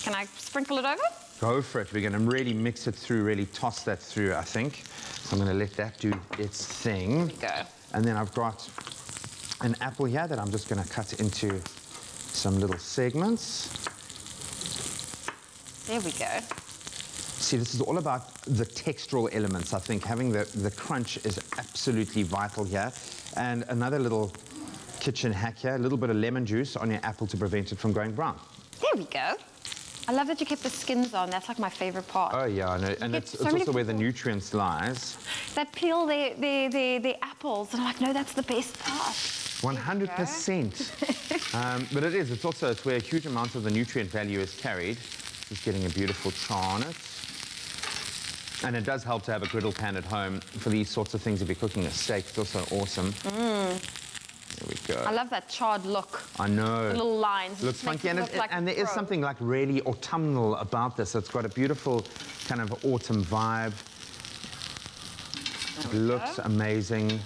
Can I sprinkle it over? Go for it. We're going to really mix it through, really toss that through, I think. So I'm going to let that do its thing. There we go. And then I've got an apple here that I'm just going to cut into some little segments. There we go. See, this is all about the textural elements. I think having the crunch is absolutely vital here. And another little kitchen hack here, a little bit of lemon juice on your apple to prevent it from going brown. There we go. I love that you kept the skins on. That's like my favorite part. Oh, yeah, I know. And get it's so many also where the people- nutrients lies. They peel their apples, and I'm like, no, that's the best part. 100%. But it is. It's also where a huge amount of the nutrient value is carried. Just getting a beautiful char on it. And it does help to have a griddle pan at home for these sorts of things. If you're cooking a steak, it's also awesome. There we go. I love that charred look. I know. The little lines. It Looks just makes funky, it and, look like and there is pro. something like really autumnal about this. It's got a beautiful kind of autumn vibe. It looks amazing.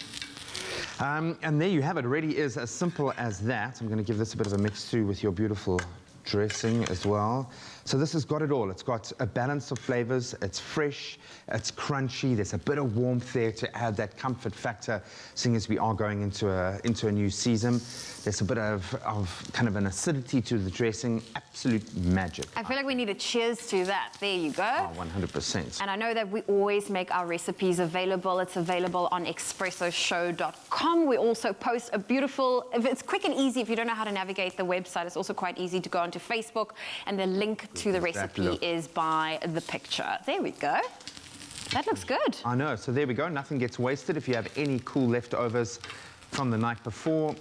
And there you have it. It really is as simple as that. I'm going to give this a bit of a mix through with your beautiful dressing as well. So this has got it all. It's got a balance of flavors. It's fresh. It's crunchy. There's a bit of warmth there to add that comfort factor, seeing as we are going into a new season. There's a bit of kind of an acidity to the dressing. Absolute magic. I feel like we need a cheers to that. There you go. Oh, 100%. And I know that we always make our recipes available. It's available on expressoshow.com. We also post a beautiful, if it's quick and easy, if you don't know how to navigate the website, it's also quite easy to go onto Facebook, and the link to the Does that recipe look? is by the picture. There we go. That looks good. I know. So there we go. Nothing gets wasted. If you have any cool leftovers from the night before,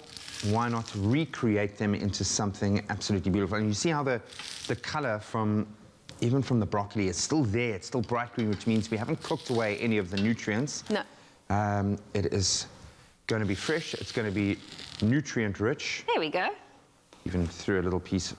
why not recreate them into something absolutely beautiful? And you see how the color even from the broccoli is still there. It's still bright green, which means we haven't cooked away any of the nutrients. No. It is going to be fresh. It's going to be nutrient rich. There we go. Even threw a little piece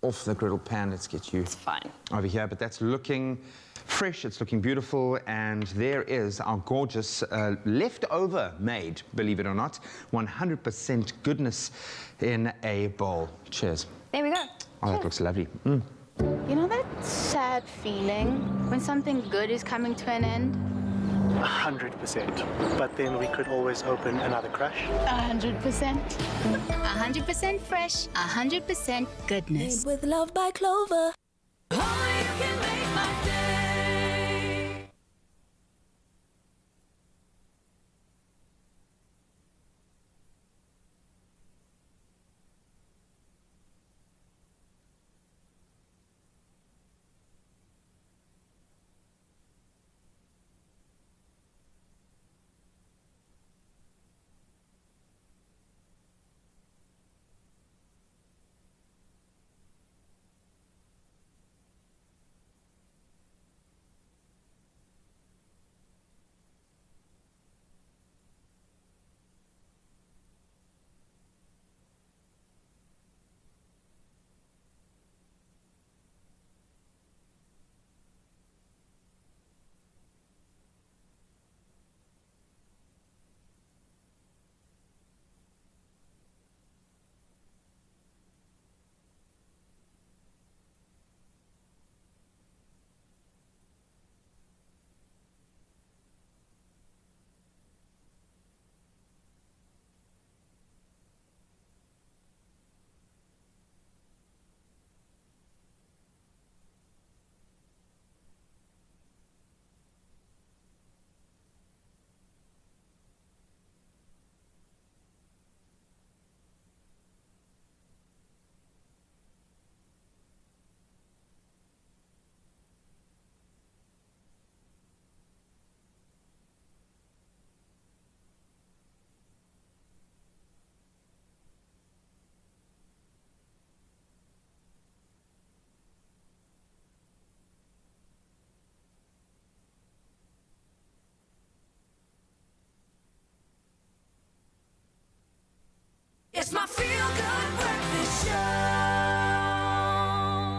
off the griddle pan. Let's get you It's fine. over here. But that's looking fresh. It's looking beautiful. And there is our gorgeous leftover made, believe it or not, 100% goodness in a bowl. Cheers. There we go. Oh, that looks lovely. You know that sad feeling when something good is coming to an end? 100%. But then we could always open another crush. 100%. 100% fresh, 100% goodness. With love by Clover.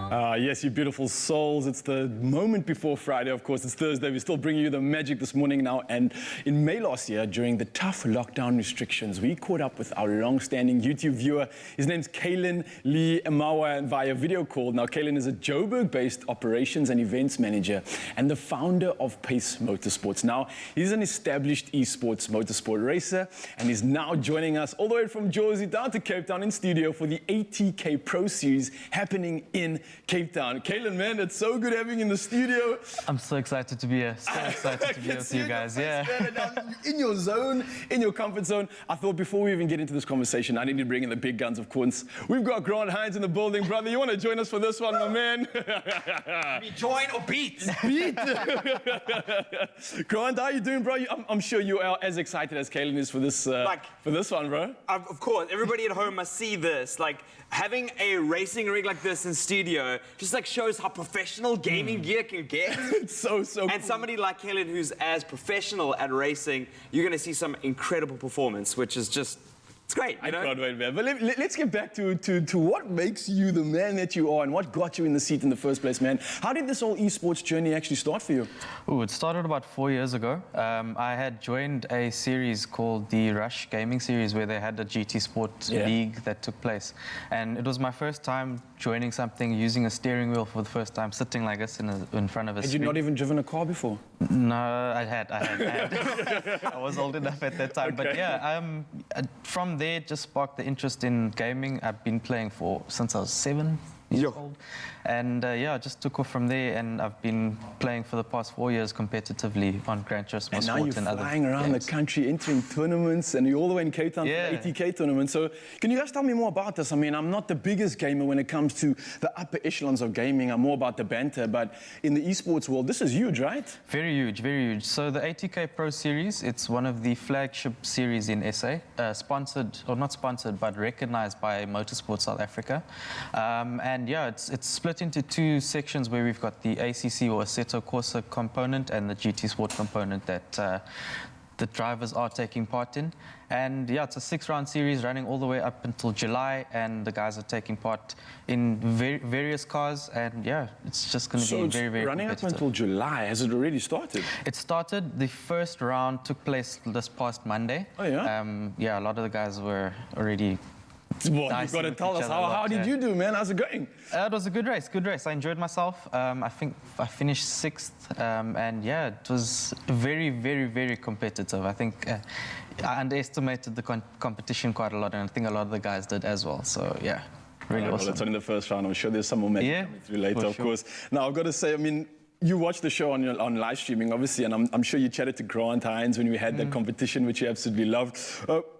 Yes, you beautiful souls. It's the moment before Friday, of course. It's Thursday. We're still bringing you the magic this morning now. And in May last year, during the tough lockdown restrictions, we caught up with our long-standing YouTube viewer. His name's Kalen Lee Amawa via video call. Now, Kalen is a Joburg-based operations and events manager and the founder of Pace Motorsports. Now, he's an established esports motorsport racer and he's now joining us all the way from Jersey down to Cape Town in studio for the ATK Pro Series happening in Cape Town. Kalen, man, it's so good having you in the studio. I'm so excited to be here. So excited to be here with you guys. Yeah. In your zone, in your comfort zone. I thought before we even get into this conversation, I need to bring in the big guns, of course. We've got Grant Hines in the building, brother. You want to join us for this one, my man? Join or beat? Beat. Grant, how you doing, bro? I'm sure you are as excited as Kalen is for this one, bro. Of course, everybody at home must see this. Like, having a racing rig like this in studio just like shows how professional gaming gear can get. It's so cool. And somebody like Kellen who's as professional at racing, you're going to see some incredible performance, which is just, it's great, you know? I can't wait, man. But let's get back to what makes you the man that you are and what got you in the seat in the first place, man. How did this whole esports journey actually start for you? Oh, it started about 4 years ago. I had joined a series called the Rush Gaming Series where they had a GT Sport League that took place. And it was my first time joining something, using a steering wheel for the first time, sitting like this in front of a screen. Had you not even driven a car before? No, I had. I was old enough at that time. Okay. But yeah, from there it just sparked the interest in gaming. I've been playing since I was 7 years old. And yeah, I just took off from there, and I've been playing for the past 4 years competitively on Gran Turismo Sport and other games. And now you're flying around the country, entering tournaments, and you're all the way in Cape Town for the ATK tournament. So can you guys tell me more about this? I mean, I'm not the biggest gamer when it comes to the upper echelons of gaming. I'm more about the banter, but in the esports world, this is huge, right? Very huge, very huge. So the ATK Pro Series, it's one of the flagship series in SA, sponsored, or not sponsored, but recognized by Motorsport South Africa. And yeah, it's split into two sections where we've got the ACC or Assetto Corsa component and the GT Sport component that the drivers are taking part in. And yeah, it's a 6-round series running all the way up until July, and the guys are taking part in various cars, and yeah, it's just going to be very, very running competitive. up until July. Has it already started? It started. The first round took place this past Monday. Oh yeah? Yeah, a lot of the guys were already... Well, you've got to tell us, how did you do, man? How's it going? It was a good race, I enjoyed myself. I think I finished 6th, and yeah, it was very, very, very competitive. I think I underestimated the competition quite a lot, and I think a lot of the guys did as well. So yeah, really awesome. Well, it's only the first round. I'm sure there's some more coming through later, of course. Now, I've got to say, I mean, you watched the show on live streaming, obviously, and I'm sure you chatted to Grant Hines when we had that competition, which you absolutely loved.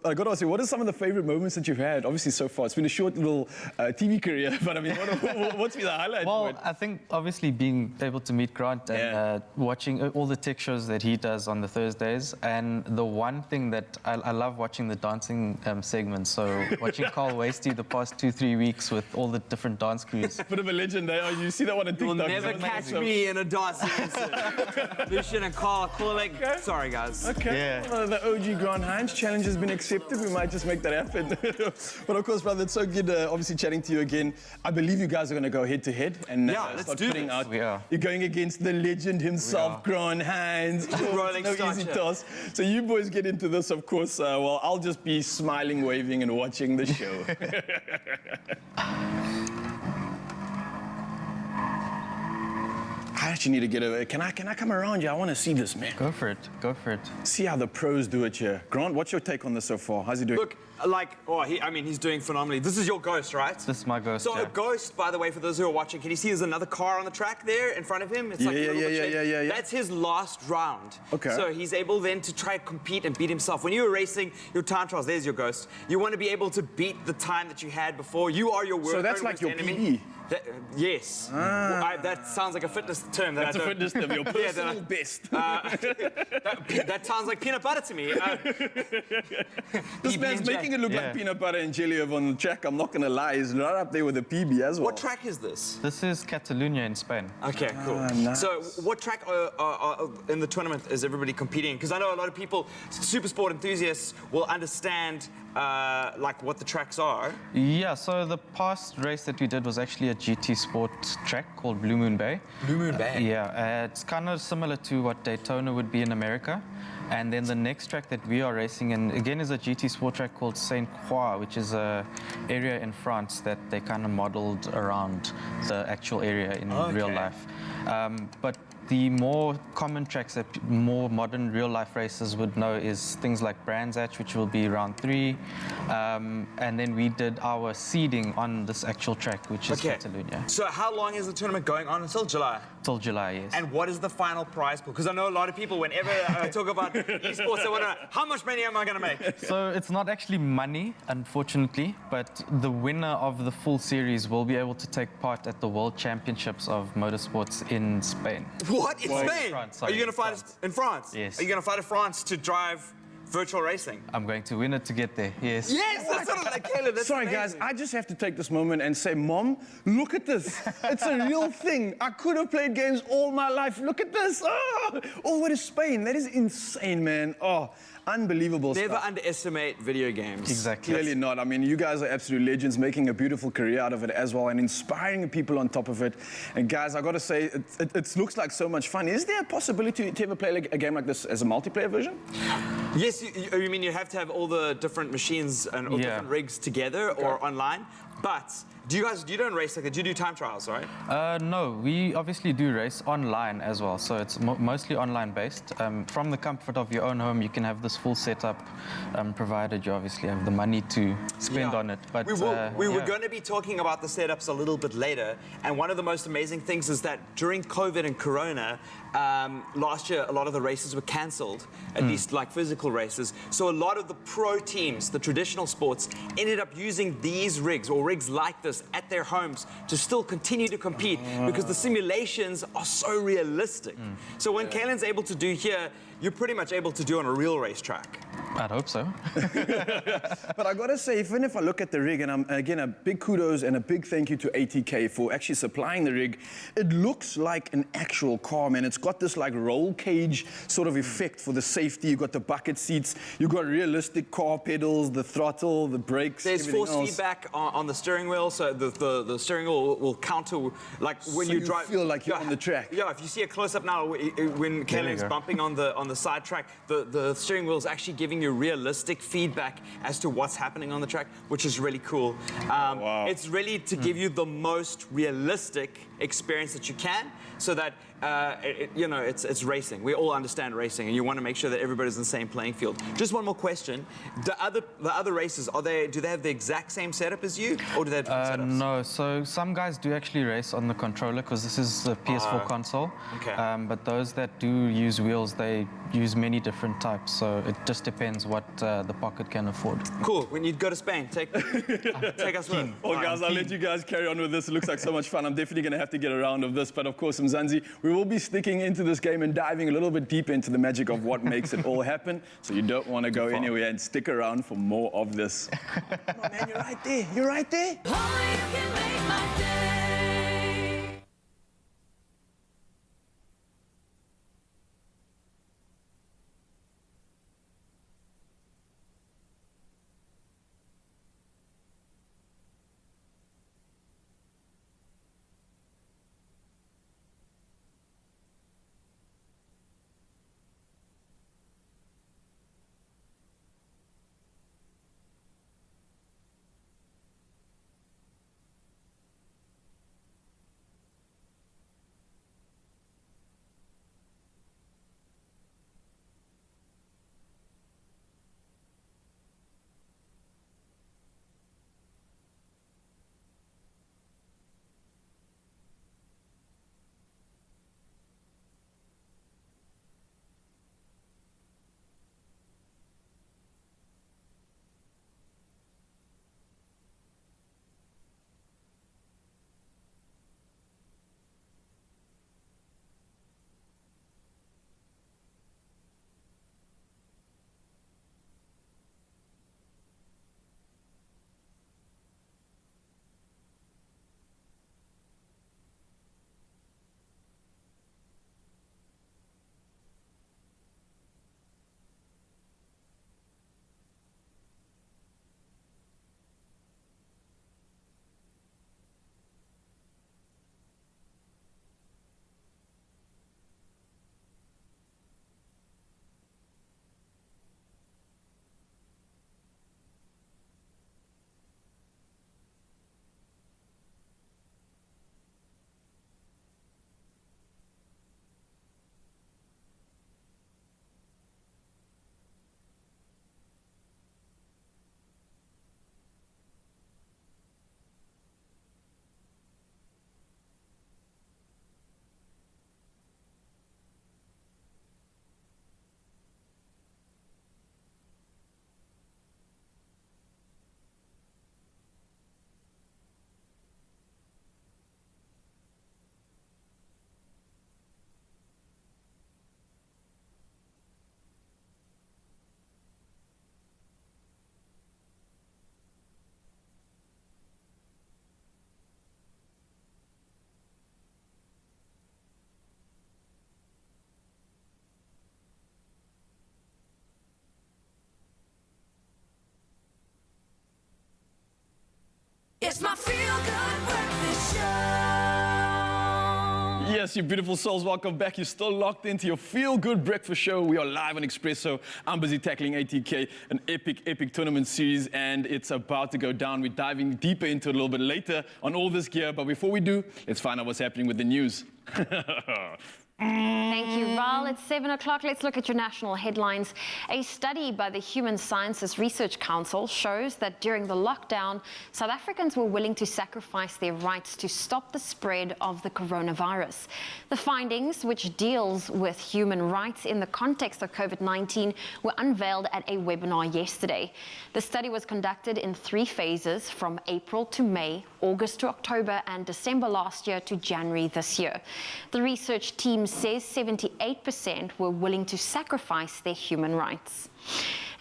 I got to ask you, what are some of the favorite moments that you've had, obviously, so far? It's been a short little TV career, but I mean, what's been the highlight? Well, I think, obviously, being able to meet Grant and watching all the tech shows that he does on the Thursdays, and the one thing that I love watching the dancing segments, so watching Carl Wasty the past 2-3 weeks with all the different dance crews. Bit of a legend there. You see that one on TikTok? You'll never catch me in a dancing incident. Lucian and Carl calling. Okay. Sorry, guys. Okay. Yeah. The OG Grant Hines challenge has been accepted. We might just make that happen. But of course, brother, it's so good obviously chatting to you again. I believe you guys are going to go head to head and start putting out. We are. You're going against the legend himself, Grant Hines. Rolling no easy task. So you boys get into this, of course. Well, I'll just be smiling, waving, and watching the show. I actually need to get a... Can I come around you? I want to see this, man. Go for it. Go for it. See how the pros do it here. Grant, what's your take on this so far? How's he doing? Look, I mean, he's doing phenomenally. This is your Ghost, right? This is my Ghost, So a Ghost, by the way, for those who are watching, can you see there's another car on the track there in front of him? It's yeah. That's his last round. Okay. So he's able then to try and compete and beat himself. When you were racing your time trials, there's your Ghost. You want to be able to beat the time that you had before. You are your worst enemy. So that's like your PE? Yes. That sounds like a fitness term. That's a fitness term, your personal best. That sounds like peanut butter to me. This man's making it look like peanut butter and jelly over on the track. I'm not going to lie. He's right up there with the PB as well. What track is this? This is Catalonia in Spain. Okay, cool. Nice. So what track in the tournament is everybody competing? Because I know a lot of people, super sport enthusiasts, will understand like what the tracks are? Yeah, so the past race that we did was actually a GT Sport track called Blue Moon Bay. Blue Moon Bay? Yeah, it's kind of similar to what Daytona would be in America. And then the next track that we are racing in, again, is a GT Sport track called Saint Croix, which is a area in France that they kind of modeled around the actual area in real life. But the more common tracks that more modern real-life racers would know is things like Brands Hatch, which will be round 3. And then we did our seeding on this actual track, which is Catalonia. So how long is the tournament going on? Until July? Till July, yes. And what is the final prize pool? Because I know a lot of people, whenever I talk about esports, they want to know, how much money am I going to make? So it's not actually money, unfortunately, but the winner of the full series will be able to take part at the World Championships of Motorsports in Spain. What? In Spain? France, Are you going to fight in France? Yes. Are you going to fight in France to drive virtual racing? I'm going to win it to get there, yes. Yes, that's sort of like Caleb. That's Sorry, amazing. guys, I just have to take this moment and say, Mom, look at this. It's a real thing. I could have played games all my life. Look at this. Oh, all the way to Spain. That is insane, man. Oh, unbelievable Never stuff. underestimate video games. Exactly. Clearly not. I mean, you guys are absolute legends, making a beautiful career out of it as well and inspiring people on top of it. And guys, I got to say, it looks like so much fun. Is there a possibility to ever play a game like this as a multiplayer version? Yes, you mean you have to have all the different machines and all different rigs together or online, but you don't race like that, you do time trials, right? No, we obviously do race online as well, so it's mostly online based. From the comfort of your own home, you can have this full setup, provided you obviously have the money to spend on it. But we were going to be talking about the setups a little bit later, and one of the most amazing things is that during COVID and Corona, last year a lot of the races were cancelled, at least like physical races. So a lot of the pro teams, the traditional sports, ended up using these rigs or rigs like this at their homes to still continue to compete because the simulations are so realistic. So when Kaelin's able to do here, you're pretty much able to do on a real racetrack. I'd hope so. But I gotta say, even if I look at the rig, and again, a big kudos and a big thank you to ATK for actually supplying the rig, it looks like an actual car, man. It's got this like roll cage sort of effect for the safety. You've got the bucket seats, you've got realistic car pedals, the throttle, the brakes, There's force feedback on the steering wheel, so the steering wheel will counter, like when So you you drive. feel like you're on the track. Yeah, if you see a close-up now, when Kaelin's bumping on the side track, the steering wheel is actually giving you realistic feedback as to what's happening on the track, which is really cool. It's really to give you the most realistic experience that you can, so that it's racing. We all understand racing, and you want to make sure that everybody's in the same playing field. Just one more question: the other races, do they have the exact same setup as you, or do they have different setups? No, so some guys do actually race on the controller because this is the PS4 console. Okay. But those that do use wheels, they use many different types. So it just depends what the pocket can afford. Cool. When you go to Spain, take us with. Well, guys, I'll let you guys carry on with this. It looks like so much fun. I'm definitely going to have to get a round of this. But of course, Mzansi, we will be sticking into this game and diving a little bit deeper into the magic of what makes it all happen. So you don't want to go anywhere and stick around for more of this. Come on, man, you're right there. You're right there. Only you can make my day. Yes, you beautiful souls, welcome back. You're still locked into your feel-good breakfast show. We are live on Expresso. I'm busy tackling ATK, an epic tournament series, and it's about to go down. We're diving deeper into it a little bit later on all this gear, but before we do, let's find out what's happening with the news. Thank you, Ral. It's 7 o'clock. Let's look at your national headlines. A study by the Human Sciences Research Council shows that during the lockdown, South Africans were willing to sacrifice their rights to stop the spread of the coronavirus. The findings, which deals with human rights in the context of COVID-19, were unveiled at a webinar yesterday. The study was conducted in 3 phases from April to May, August to October, and December last year to January this year. The research team says 78% were willing to sacrifice their human rights.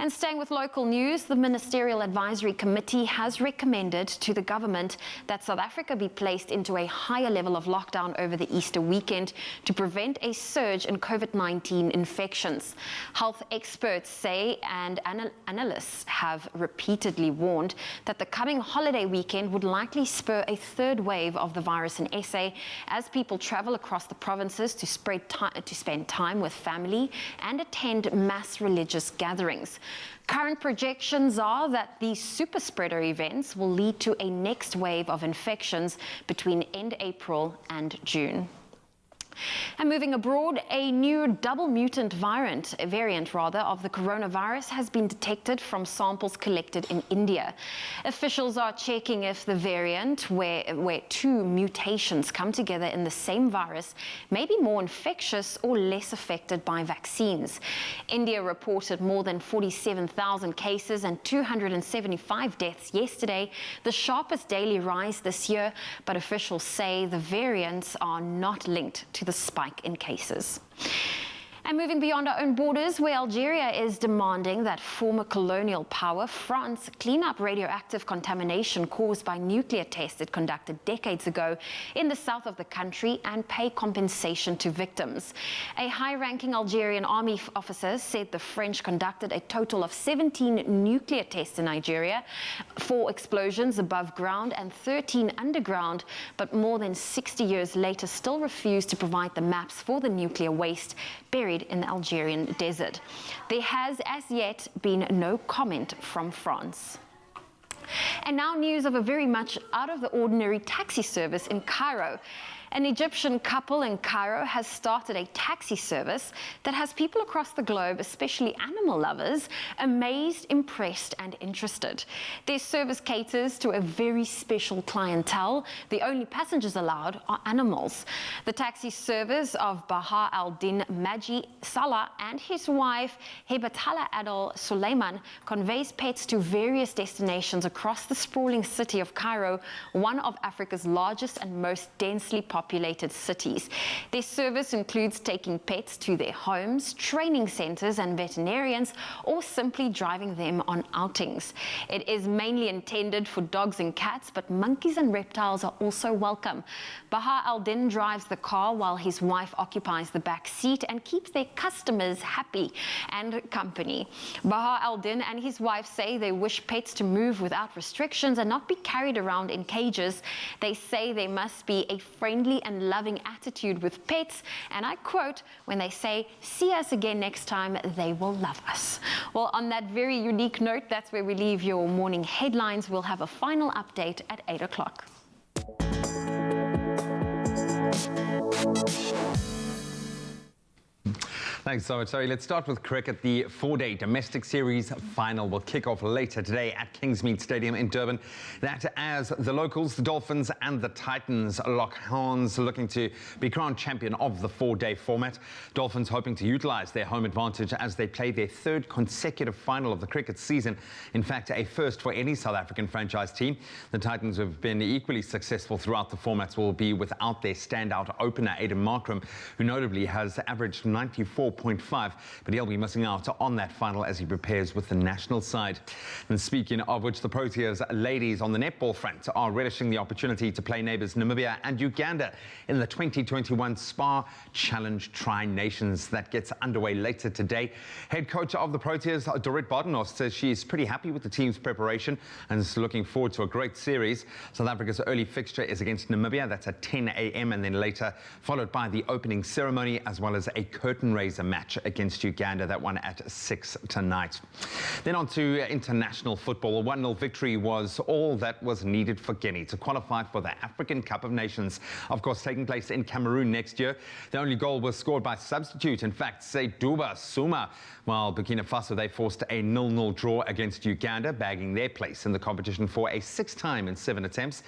And staying with local news, the Ministerial Advisory Committee has recommended to the government that South Africa be placed into a higher level of lockdown over the Easter weekend to prevent a surge in COVID-19 infections. Health experts say and analysts have repeatedly warned that the coming holiday weekend would likely spur a third wave of the virus in SA as people travel across the provinces to spend time with family and attend mass religious gatherings. Current projections are that these super spreader events will lead to a next wave of infections between end April and June. And moving abroad, a new double mutant variant of the coronavirus has been detected from samples collected in India. Officials are checking if the variant, where 2 mutations come together in the same virus, may be more infectious or less affected by vaccines. India reported more than 47,000 cases and 275 deaths yesterday, the sharpest daily rise this year, but officials say the variants are not linked to the spike in cases. And moving beyond our own borders, where Algeria is demanding that former colonial power France clean up radioactive contamination caused by nuclear tests it conducted decades ago in the south of the country and pay compensation to victims. A high-ranking Algerian army officer said the French conducted a total of 17 nuclear tests in Nigeria, 4 explosions above ground and 13 underground, but more than 60 years later still refused to provide the maps for the nuclear waste buried in the Algerian desert. There has as yet been no comment from France. And now news of a very much out of the ordinary taxi service in Cairo. An Egyptian couple in Cairo has started a taxi service that has people across the globe, especially animal lovers, amazed, impressed, and interested. Their service caters to a very special clientele. The only passengers allowed are animals. The taxi service of Baha al-Din Maji Salah and his wife Hebatala Adol Suleiman conveys pets to various destinations across the sprawling city of Cairo, one of Africa's largest and most densely populated cities. Their service includes taking pets to their homes, training centers and veterinarians, or simply driving them on outings. It is mainly intended for dogs and cats, but monkeys and reptiles are also welcome. Baha al-Din drives the car while his wife occupies the back seat and keeps their customers happy and company. Baha al-Din and his wife say they wish pets to move without restrictions and not be carried around in cages. They say there must be a friendly and loving attitude with pets, and I quote, when they say, "See us again next time, they will love us." Well, on that very unique note, that's where we leave your morning headlines. We'll have a final update at 8 o'clock. Thanks so much. Sorry, let's start with cricket. The 4-day domestic series final will kick off later today at Kingsmead Stadium in Durban. That as the locals, the Dolphins and the Titans lock horns, looking to be crowned champion of the 4-day format. Dolphins hoping to utilize their home advantage as they play their 3rd consecutive final of the cricket season. In fact, a first for any South African franchise team. The Titans, who have been equally successful throughout the formats, will be without their standout opener, Aiden Markram, who notably has averaged 94 4.5, but he'll be missing out on that final as he prepares with the national side. And speaking of which, the Proteas ladies on the netball front are relishing the opportunity to play neighbours Namibia and Uganda in the 2021 Spa Challenge Tri-Nations that gets underway later today. Head coach of the Proteas, Dorrit Badenhorst, says she's pretty happy with the team's preparation and is looking forward to a great series. South Africa's early fixture is against Namibia. That's at 10 a.m. and then later followed by the opening ceremony as well as a curtain raiser match against Uganda, that one at 6 tonight. Then on to international football. A 1-0 victory was all that was needed for Guinea to qualify for the African Cup of Nations, of course taking place in Cameroon next year. The only goal was scored by substitute, in fact, Seydouba Souma, while Burkina Faso, they forced a 0-0 draw against Uganda, bagging their place in the competition for a 6th time in 7 attempts.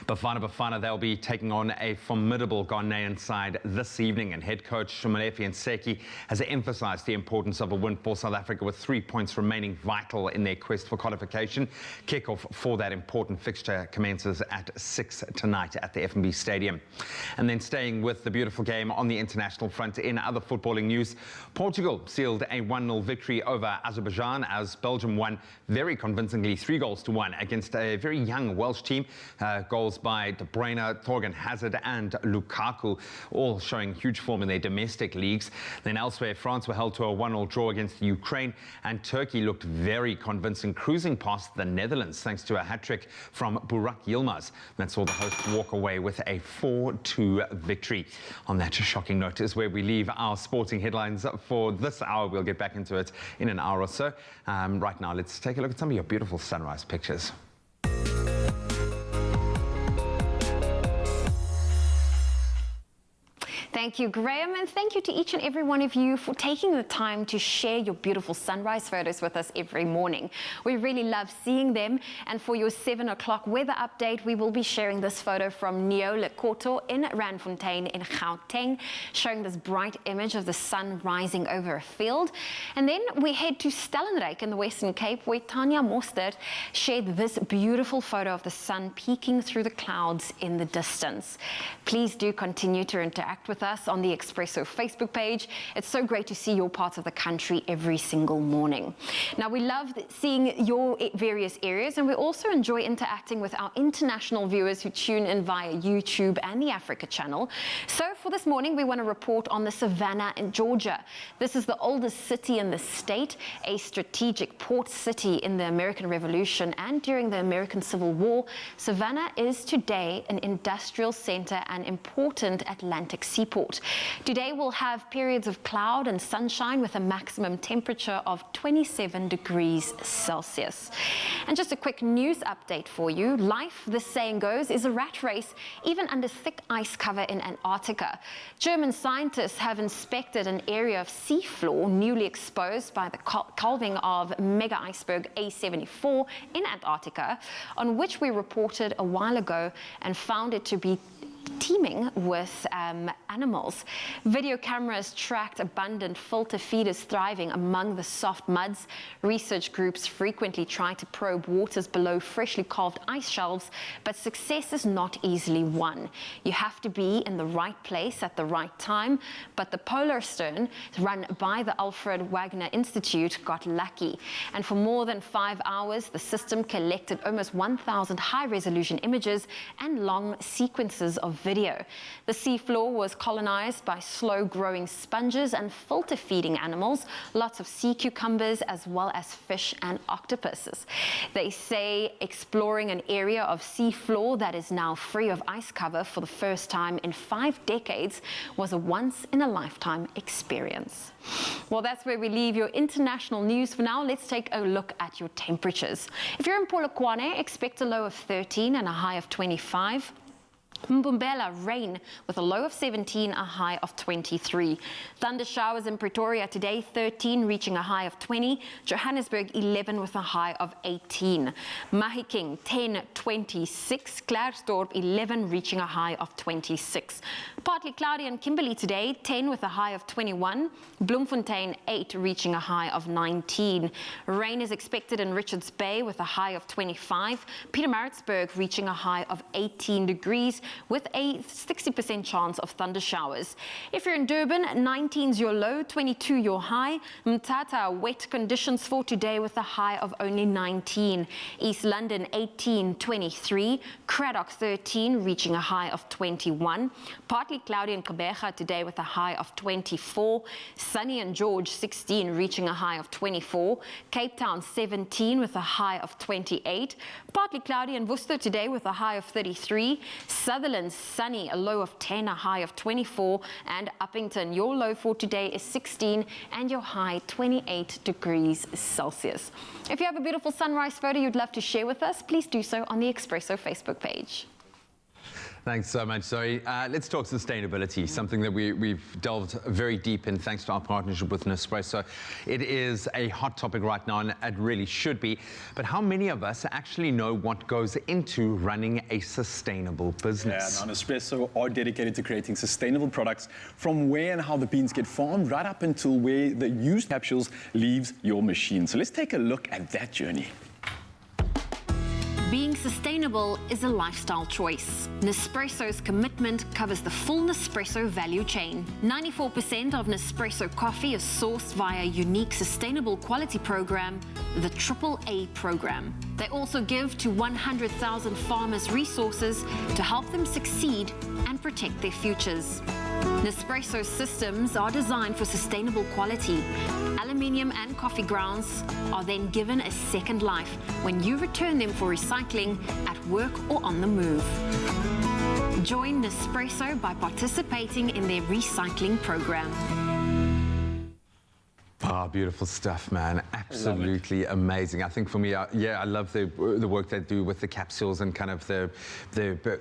Bafana, they'll be taking on a formidable Ghanaian side this evening, and head coach Shumalefi Nseki has emphasized the importance of a win for South Africa, with 3 points remaining vital in their quest for qualification. Kickoff for that important fixture commences at 6 tonight at the FNB Stadium. And then staying with the beautiful game on the international front, in other footballing news, Portugal sealed a 1-0 victory over Azerbaijan as Belgium won very convincingly 3-1 against a very young Welsh team. Goals by De Bruyne, Thorgan Hazard and Lukaku, all showing huge form in their domestic leagues. Then elsewhere, France were held to a 1-1 draw against Ukraine, and Turkey looked very convincing, cruising past the Netherlands thanks to a hat-trick from Burak Yilmaz. That saw the hosts walk away with a 4-2 victory. On that shocking note is where we leave our sporting headlines for this hour. We'll get back into it in an hour or so. Right now, let's take a look at some of your beautiful sunrise pictures. Thank you, Graham, and thank you to each and every one of you for taking the time to share your beautiful sunrise photos with us every morning. We really love seeing them, and for your 7 o'clock weather update, we will be sharing this photo from Neo Lekoto in Randfontein in Gauteng, showing this bright image of the sun rising over a field. And then we head to Stellenrijk in the Western Cape, where Tanya Mostert shared this beautiful photo of the sun peeking through the clouds in the distance. Please do continue to interact with us on the Expresso Facebook page. It's so great to see your parts of the country every single morning. Now, we love seeing your various areas, and we also enjoy interacting with our international viewers who tune in via YouTube and the Africa channel. So for this morning, we want to report on the Savannah in Georgia. This is the oldest city in the state, a strategic port city in the American Revolution and during the American Civil War. Savannah is today an industrial center and important Atlantic seaport. Today we'll have periods of cloud and sunshine with a maximum temperature of 27 degrees Celsius. And just a quick news update for you. Life, the saying goes, is a rat race, even under thick ice cover in Antarctica. German scientists have inspected an area of seafloor newly exposed by the calving of mega iceberg A74 in Antarctica, on which we reported a while ago and found it to be teeming with animals. Video cameras tracked abundant filter feeders thriving among the soft muds. Research groups frequently try to probe waters below freshly carved ice shelves, but success is not easily won. You have to be in the right place at the right time, but the Polar Stern, run by the Alfred Wegener Institute, got lucky. And for more than 5 hours, the system collected almost 1,000 high-resolution images and long sequences of video. The seafloor was colonized by slow-growing sponges and filter-feeding animals, lots of sea cucumbers, as well as fish and octopuses. They say exploring an area of seafloor that is now free of ice cover for the first time in 5 decades was a once-in-a-lifetime experience. Well, that's where we leave your international news for now. Let's take a look at your temperatures. If you're in Polokwane, expect a low of 13 and a high of 25. Mbumbela, rain with a low of 17, a high of 23. Thunder showers in Pretoria today, 13, reaching a high of 20. Johannesburg, 11 with a high of 18. Mahikeng, 10, 26. Klerksdorp, 11, reaching a high of 26. Partly cloudy in Kimberley today, 10 with a high of 21. Bloemfontein, 8, reaching a high of 19. Rain is expected in Richards Bay with a high of 25. Pietermaritzburg reaching a high of 18 degrees. with a 60% chance of thunder showers. If you're in Durban, 19's your low, 22 your high. Mthatha, wet conditions for today with a high of only 19. East London, 18, 23. Cradock, 13, reaching a high of 21. Partly cloudy in Gqeberha today with a high of 24. Sunny in George, 16, reaching a high of 24. Cape Town, 17, with a high of 28. Partly cloudy in Worcester today with a high of 33. Sutherland, sunny, a low of 10, a high of 24. And Uppington, your low for today is 16 and your high 28 degrees Celsius. If you have a beautiful sunrise photo you'd love to share with us, please do so on the Expresso Facebook page. Thanks so much, Zoe. Let's talk sustainability, something that we've delved very deep in thanks to our partnership with Nespresso. It is a hot topic right now, and it really should be. But how many of us actually know what goes into running a sustainable business? Yeah, now Nespresso are dedicated to creating sustainable products from where and how the beans get farmed right up until where the used capsules leaves your machine. So let's take a look at that journey. Being sustainable is a lifestyle choice. Nespresso's commitment covers the full Nespresso value chain. 94% of Nespresso coffee is sourced via a unique sustainable quality program, the AAA program. They also give to 100,000 farmers resources to help them succeed and protect their futures. Nespresso systems are designed for sustainable quality. Aluminium and coffee grounds are then given a second life when you return them for recycling at work or on the move. Join Nespresso by participating in their recycling program. Ah, beautiful stuff, man. Absolutely amazing. I think for me, I love the work they do with the capsules and kind of the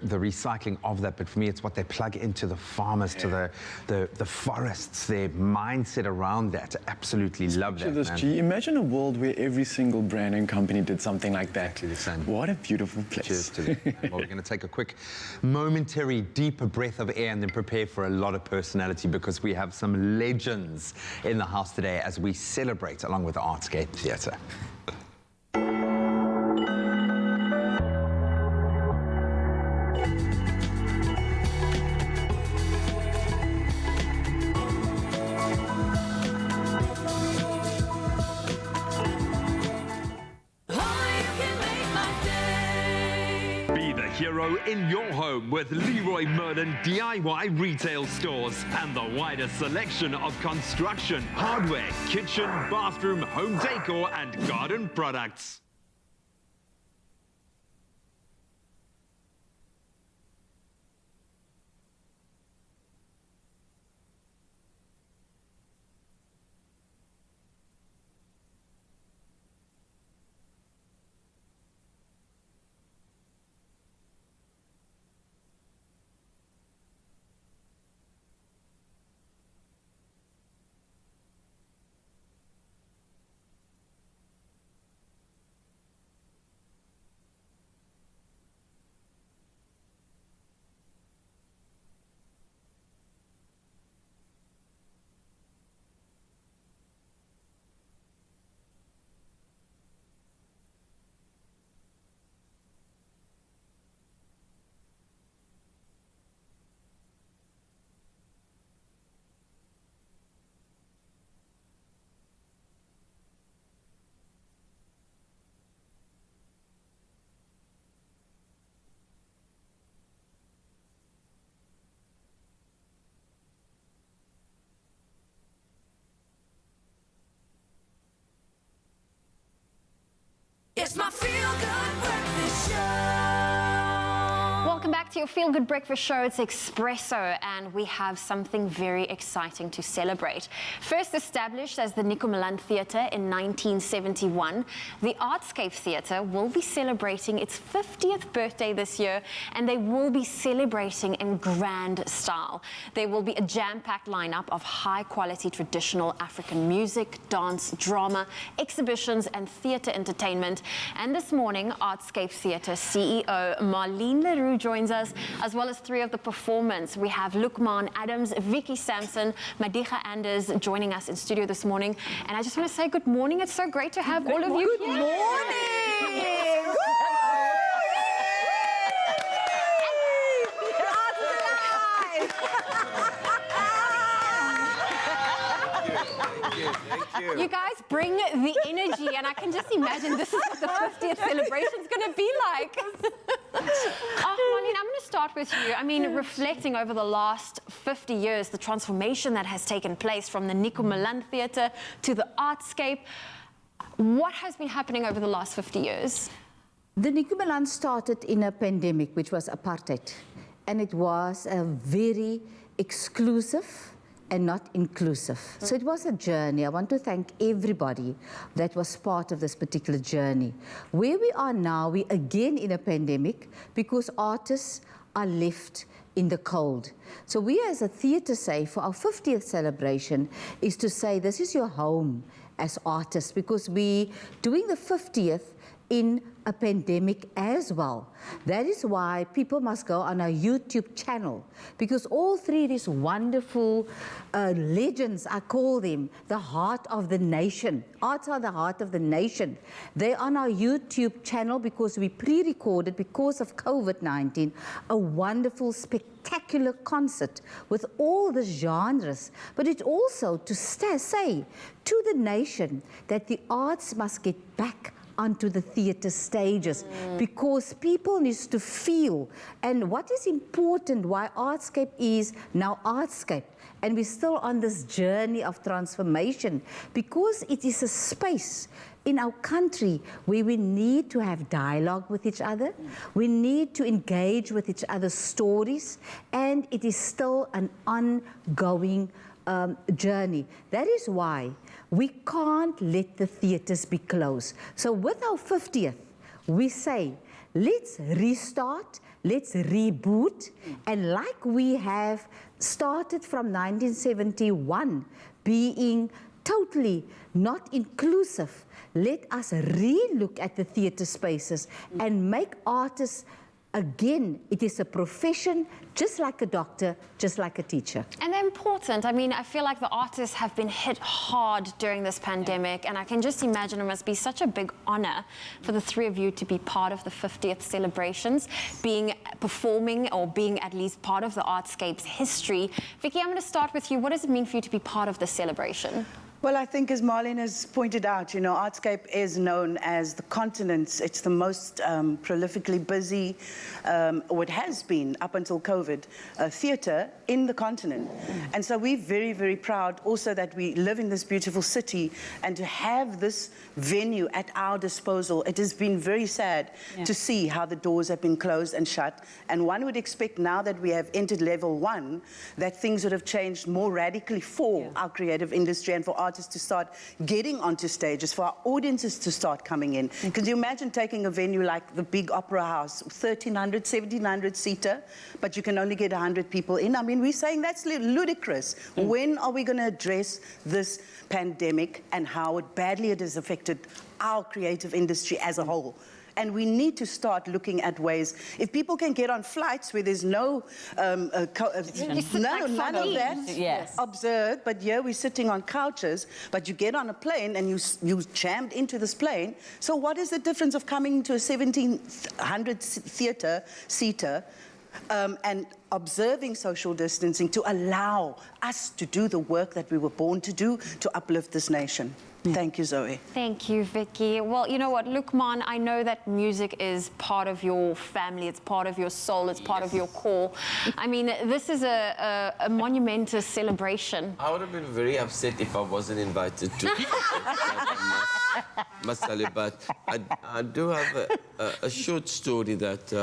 recycling of that. But for me, it's what they plug into the farmers, to the forests, their mindset around that. Absolutely love that, This, man. G. Imagine a world where every single brand and company did something like that. Exactly the same. What a beautiful place. Cheers to them. Well, we're going to take a quick momentary deeper breath of air and then prepare for a lot of personality, because we have some legends in the house today as we celebrate along with the Artscape Theatre. Hero in your home with Leroy Merlin DIY retail stores and the widest selection of construction, hardware, kitchen, bathroom, home decor and garden products. It's my feel-good breakfast show. Welcome back to your Feel Good Breakfast Show. It's Expresso, and we have something very exciting to celebrate. First established as the Nico Milan Theatre in 1971, the Artscape Theatre will be celebrating its 50th birthday this year, and they will be celebrating in grand style. There will be a jam-packed lineup of high-quality traditional African music, dance, drama, exhibitions, and theatre entertainment. And this morning, Artscape Theatre CEO Marlene Leroux joins us, as well as three of the performers. We have Lukman Adams, Vicky Sampson, Madiga Anders joining us in studio this morning. And I just want to say good morning. It's so great to have all of you here. Good morning. You guys bring the energy, and I can just imagine this is what the 50th celebration is going to be like. Marlene, I'm going to start with you. I mean, reflecting over the last 50 years, the transformation that has taken place from the Nico Milan Theatre to the Artscape, what has been happening over the last 50 years? The Nico Milan started in a pandemic, which was apartheid, and it was a very exclusive and not inclusive. So it was a journey. I want to thank everybody that was part of this particular journey. Where we are now, we again in a pandemic because artists are left in the cold. So we as a theatre say for our 50th celebration is to say this is your home as artists, because we doing the 50th in a pandemic as well. That is why people must go on our YouTube channel, because all three of these wonderful legends, I call them, the heart of the nation. Arts are the heart of the nation. They're on our YouTube channel because we pre-recorded, because of COVID-19, a wonderful, spectacular concert with all the genres. But it's also to say to the nation that the arts must get back onto the theatre stages, because people need to feel. And what is important, why Artscape is now Artscape, and we're still on this journey of transformation, because it is a space in our country where we need to have dialogue with each other, we need to engage with each other's stories, and it is still an ongoing journey. That is why we can't let the theatres be closed. So with our 50th, we say, let's restart, let's reboot, and like we have started from 1971, being totally not inclusive, let us re-look at the theatre spaces and make artists. Again, it is a profession, just like a doctor, just like a teacher. And they're important. I mean, I feel like the artists have been hit hard during this pandemic, and I can just imagine it must be such a big honor for the three of you to be part of the 50th celebrations, performing or being at least part of the Artscape's history. Vicky, I'm going to start with you. What does it mean for you to be part of this celebration? Well, I think as Marlene has pointed out, you know, Artscape is known as the continent's, it's the most prolifically busy, or it has been up until COVID, theatre in the continent. And so we're very, very proud also that we live in this beautiful city, and to have this venue at our disposal. It has been very sad to see how the doors have been closed and shut. And one would expect now that we have entered level 1, that things would have changed more radically for our creative industry and for artists to start getting onto stages, for our audiences to start coming in. Can you imagine taking a venue like the big Opera House, 1,300, 1,700 seater, but you can only get 100 people in? I mean, we're saying that's ludicrous. When are we going to address this pandemic and how badly it has affected our creative industry as a whole? And we need to start looking at ways. If people can get on flights where there's none of that observed, but yeah, we're sitting on couches, but you get on a plane and you jammed into this plane. So what is the difference of coming to a 1,700 theatre seater and observing social distancing to allow us to do the work that we were born to do, to uplift this nation? Thank you, Zoe. Thank you, Vicky. Well, you know what, Lukman, I know that music is part of your family, it's part of your soul, it's part of your core. I mean, this is a monumentous celebration. I would have been very upset if I wasn't invited to Masale, but I do have a short story that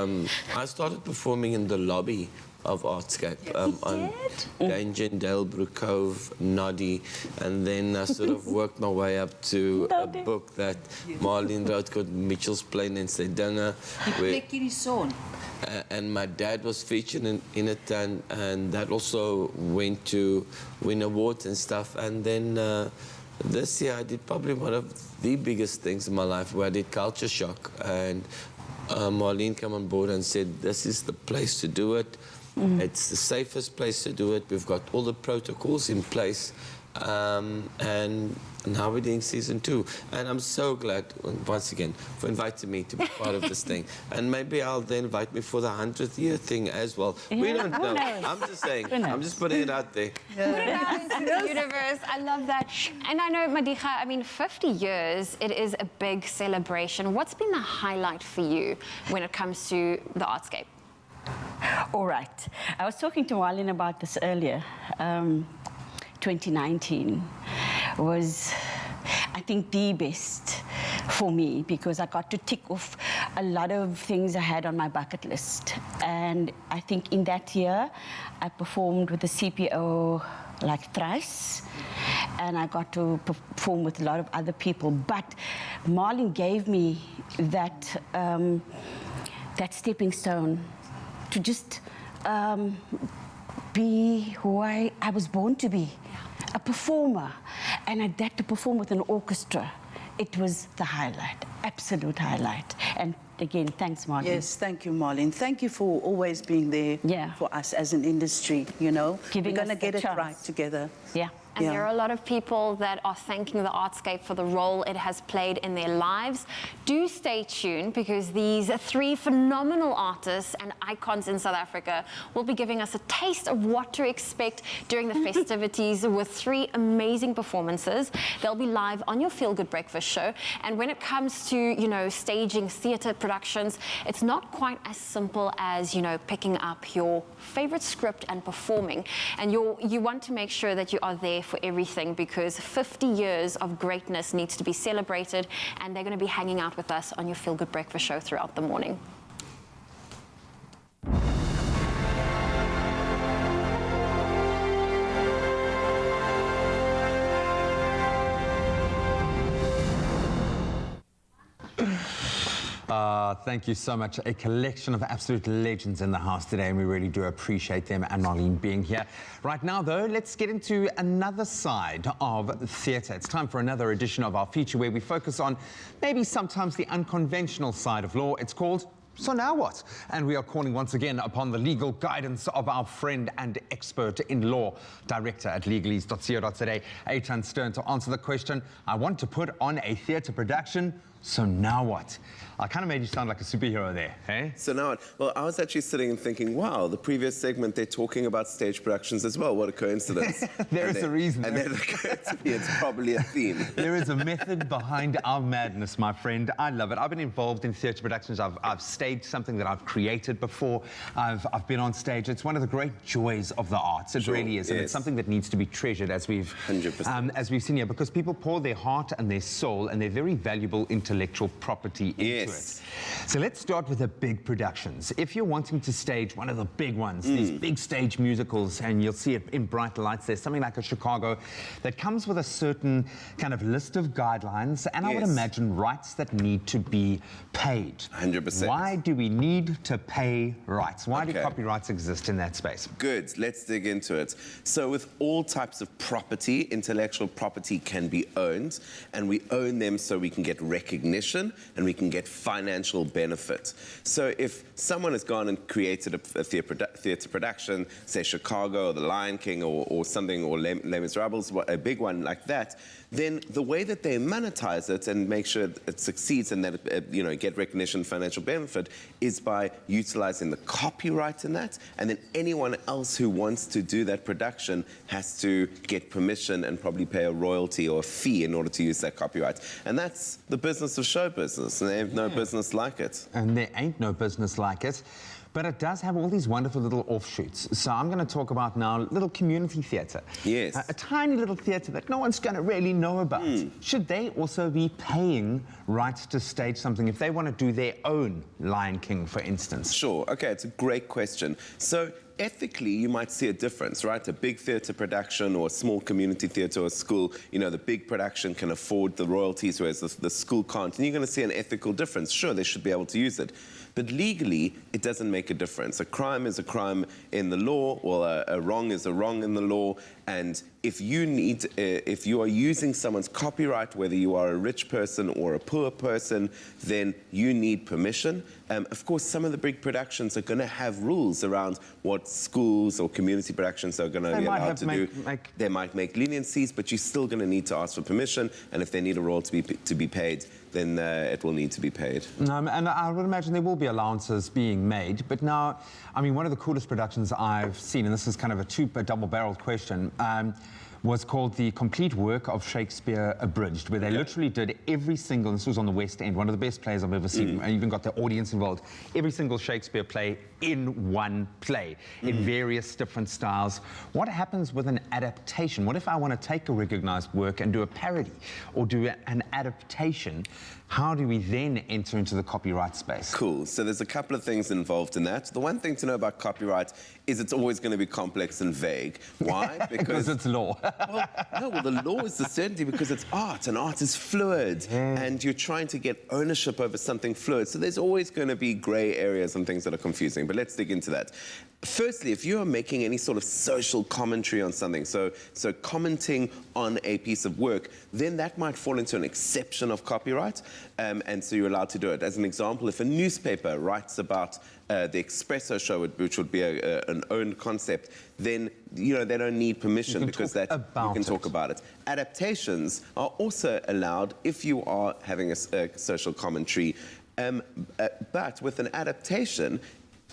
I started performing in the lobby of Artscape on Gangen, Delbrook Cove, Noddy, and then I sort of worked my way up to a book that Marlene wrote called Mitchell's Plain and Sedana. And my dad was featured in it, and that also went to win awards and stuff. And then this year I did probably one of the biggest things in my life, where I did Culture Shock, and Marlene came on board and said, this is the place to do it. It's the safest place to do it. We've got all the protocols in place. And now we're doing season 2. And I'm so glad, once again, for inviting me to be part of this thing. And maybe I'll then invite me for the 100th year thing as well. We don't know. I'm just saying. I'm just putting it out there. Put it out into the universe. I love that. And I know, Madiga, I mean, 50 years, it is a big celebration. What's been the highlight for you when it comes to the Artscape? All right. I was talking to Marlene about this earlier. 2019 was, I think, the best for me because I got to tick off a lot of things I had on my bucket list. And I think in that year, I performed with the CPO like thrice, and I got to perform with a lot of other people. But Marlene gave me that, that stepping stone to just be who I was born to be, a performer. And I had to perform with an orchestra. It was the highlight, absolute highlight. And again, thanks, Marlene. Yes, thank you, Marlene. Thank you for always being there for us as an industry, you know. Giving We're going to us get the it chance. right together. Yeah. And there are a lot of people that are thanking the Artscape for the role it has played in their lives. Do stay tuned because these 3 phenomenal artists and icons in South Africa will be giving us a taste of what to expect during the festivities with 3 amazing performances. They'll be live on your Feel Good Breakfast show. And when it comes to, you know, staging theatre productions, it's not quite as simple as, you know, picking up your favorite script and performing. And you want to make sure that you are there for everything because 50 years of greatness needs to be celebrated, and they're going to be hanging out with us on your Feel Good Breakfast show throughout the morning. Thank you so much. A collection of absolute legends in the house today, and we really do appreciate them and Marlene being here. Right now, though, let's get into another side of theatre. It's time for another edition of our feature where we focus on maybe sometimes the unconventional side of law. It's called So Now What? And we are calling once again upon the legal guidance of our friend and expert in law, director at legalese.co.za, Adrian Stern, to answer the question, I want to put on a theatre production, so now what? I kind of made you sound like a superhero there, eh? So now, well, I was actually sitting and thinking, wow, the previous segment, they're talking about stage productions as well. What a coincidence. There is a reason. And then it's probably a theme. There is a method behind our madness, my friend. I love it. I've been involved in theatre productions. I've staged something that I've created before. I've been on stage. It's one of the great joys of the arts. It really is. And it's something that needs to be treasured, as we've 100%. As we've seen here, because people pour their heart and their soul and their very valuable intellectual property into it. So let's start with the big productions. If you're wanting to stage one of the big ones, these big stage musicals, and you'll see it in bright lights, there's something like a Chicago that comes with a certain kind of list of guidelines, and I would imagine rights that need to be paid. 100%. Why do we need to pay rights? Why do copyrights exist in that space? Good, let's dig into it. So with all types of property, intellectual property can be owned, and we own them so we can get recognition and we can get financial benefit. So if someone has gone and created a theatre production, say Chicago or The Lion King or something, or Les Miserables, a big one like that, then the way that they monetize it and make sure it succeeds and that it, get recognition, financial benefit, is by utilizing the copyright in that, and then anyone else who wants to do that production has to get permission and probably pay a royalty or a fee in order to use that copyright. And that's the business of show business, and they have no business like it. And there ain't no business like it. But it does have all these wonderful little offshoots. So I'm going to talk about now little community theatre. Yes. A tiny little theatre that no one's going to really know about. Should they also be paying rights to stage something if they want to do their own Lion King, for instance? Sure. Okay, it's a great question. So ethically, you might see a difference, right? A big theatre production or a small community theatre or school, the big production can afford the royalties, whereas the school can't. And you're going to see an ethical difference. Sure, they should be able to use it. But legally, it doesn't make a difference. A crime is a crime in the law, or a wrong is a wrong in the law, and if you are using someone's copyright, whether you are a rich person or a poor person, then you need permission. Of course, some of the big productions are going to have rules around what schools or community productions are going to be allowed to do. They might make leniencies, but you're still going to need to ask for permission, and if they need a royalty to be paid, then it will need to be paid. And I would imagine there will be allowances being made. But now, I mean, one of the coolest productions I've seen, and this is kind of a double-barreled question, was called The Complete Work of Shakespeare Abridged, where they literally did every single, this was on the West End, one of the best plays I've ever seen, and even got the audience involved, every single Shakespeare play in one play, in various different styles. What happens with an adaptation? What if I want to take a recognized work and do a parody or do an adaptation? How do we then enter into the copyright space? Cool. So there's a couple of things involved in that. The one thing to know about copyright is it's always going to be complex and vague. Why? Because it's law. well, the law is the certainty because it's art, and art is fluid, and you're trying to get ownership over something fluid. So there's always going to be grey areas and things that are confusing, but let's dig into that. Firstly, if you are making any sort of social commentary on something, so commenting on a piece of work, then that might fall into an exception of copyright, and so you're allowed to do it. As an example, if a newspaper writes about the Expresso show, which would be an owned concept, then they don't need permission because you can talk about it. Adaptations are also allowed if you are having a social commentary, but with an adaptation,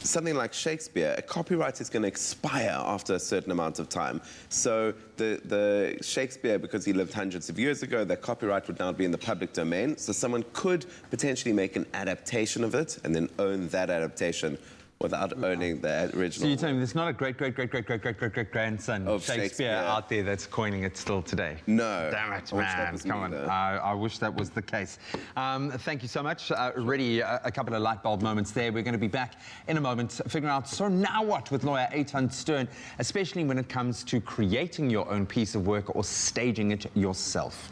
something like Shakespeare, a copyright is going to expire after a certain amount of time. So the Shakespeare, because he lived hundreds of years ago, that copyright would now be in the public domain. So someone could potentially make an adaptation of it and then own that adaptation without owning the original. So you're telling me there's not a great-great-great-great-great-great-great-grandson of Shakespeare out there that's coining it still today? No. Damn it, man. Come on. I wish that was the case. Thank you so much. Really, a couple of light bulb moments there. We're going to be back in a moment figuring out, so now what, with lawyer Eitan Stern, especially when it comes to creating your own piece of work or staging it yourself.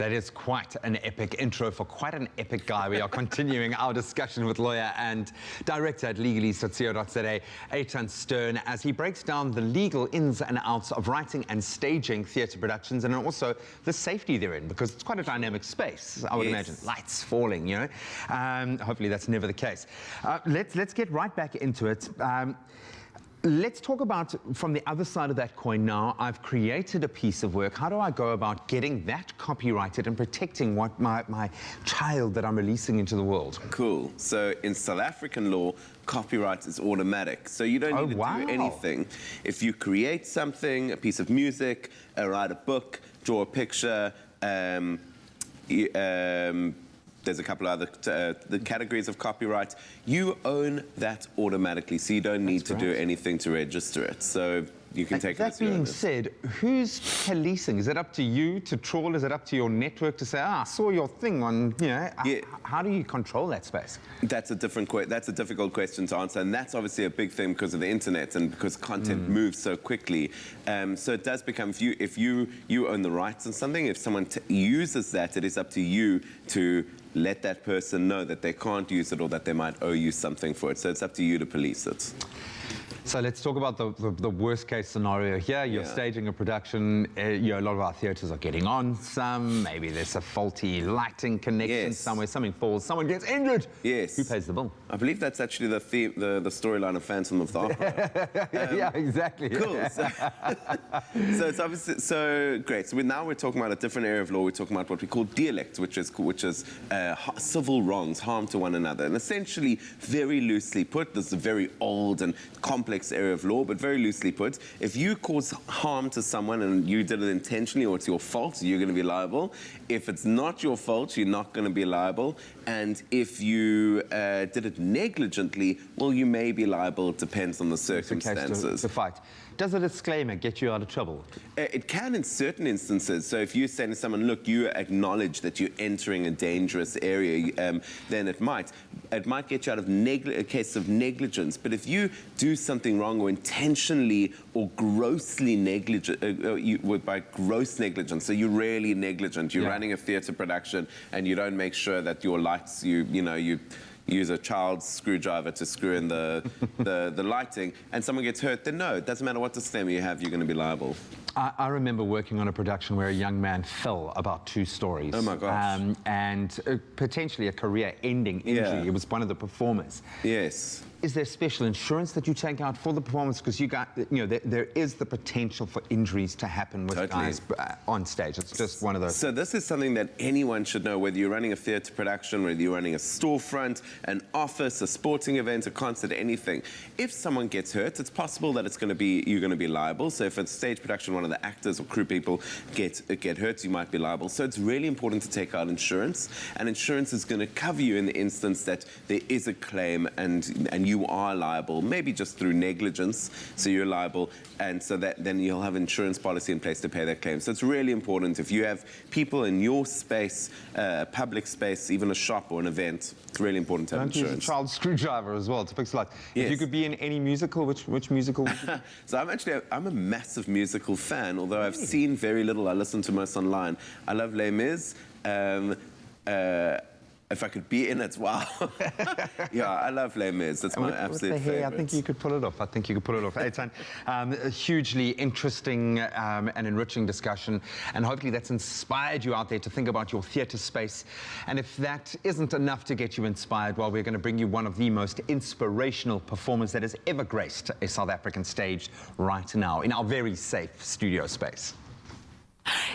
That is quite an epic intro for quite an epic guy. We are continuing our discussion with lawyer and director at legalese.co.za, Eitan Stern, as he breaks down the legal ins and outs of writing and staging theatre productions, and also the safety they're in, because it's quite a dynamic space, I would imagine. Lights falling, you know. Hopefully that's never the case. Let's get right back into it. Let's talk about, from the other side of that coin now, I've created a piece of work. How do I go about getting that copyrighted and protecting what my child that I'm releasing into the world? Cool. So in South African law, copyright is automatic. So you don't need to do anything. If you create something, a piece of music, write a book, draw a picture, there's a couple of other the categories of copyright. You own that automatically, so you don't need to do anything to register it. So you can take it as your own. That being said, who's policing? Is it up to you to trawl? Is it up to your network to say, I saw your thing on, you know, how do you control that space? That's a difficult question to answer, and that's obviously a big thing because of the internet and because content moves so quickly. So it does become, if you own the rights on something, if someone uses that, it is up to you to let that person know that they can't use it or that they might owe you something for it. So it's up to you to police it. So let's talk about the worst case scenario here. You're staging a production. You know, a lot of our theatres are getting on some. Maybe there's a faulty lighting connection somewhere. Something falls. Someone gets injured. Yes. Who pays the bill? I believe that's actually the storyline of Phantom of the Opera. Yeah, exactly. Cool. So it's obviously great. So now we're talking about a different area of law. We're talking about what we call dialect, which is civil wrongs, harm to one another, and essentially, very loosely put, this is a very old and complex area of law, but very loosely put, if you cause harm to someone and you did it intentionally or it's your fault, you're going to be liable. If it's not your fault, you're not going to be liable. And if you did it negligently, well, you may be liable. It depends on the circumstances. To fight. Does a disclaimer get you out of trouble? It can in certain instances. So if you say to someone, look, you acknowledge that you're entering a dangerous area, then it might get you out of a case of negligence. But if you do something wrong or intentionally or grossly negligent, by gross negligence, so you're really negligent, you're running a theatre production and you don't make sure that your lights, you use a child's screwdriver to screw in the lighting, and someone gets hurt, then no, it doesn't matter what disclaimer you have, you're going to be liable. I remember working on a production where a young man fell about 2 stories. Oh my gosh. And potentially a career-ending injury. It was one of the performers. Yes. Is there special insurance that you take out for the performance? Because there is the potential for injuries to happen with guys on stage. It's just one of those. So this is something that anyone should know, whether you're running a theatre production, whether you're running a storefront, an office, a sporting event, a concert, anything. If someone gets hurt, it's possible that you're going to be liable. So if it's stage production, one of the actors or crew people get hurt, you might be liable. So it's really important to take out insurance, and insurance is going to cover you in the instance that there is a claim and you are liable, maybe just through negligence, so you're liable, and so that then you'll have insurance policy in place to pay that claim. So it's really important if you have people in your space, public space, even a shop or an event, it's really important to have insurance. Don't use a child's screwdriver as well to fix the light. Yes. If you could be in any musical, which musical would you be? So I'm a massive musical fan, although I've seen very little. I listen to most online. I love Les Mis. If I could be in it, wow. Yeah, I love Les Mis. That's my absolute favorite. I think you could pull it off. Eitan, a hugely interesting and enriching discussion, and hopefully that's inspired you out there to think about your theatre space. And if that isn't enough to get you inspired, well, we're going to bring you one of the most inspirational performers that has ever graced a South African stage right now in our very safe studio space.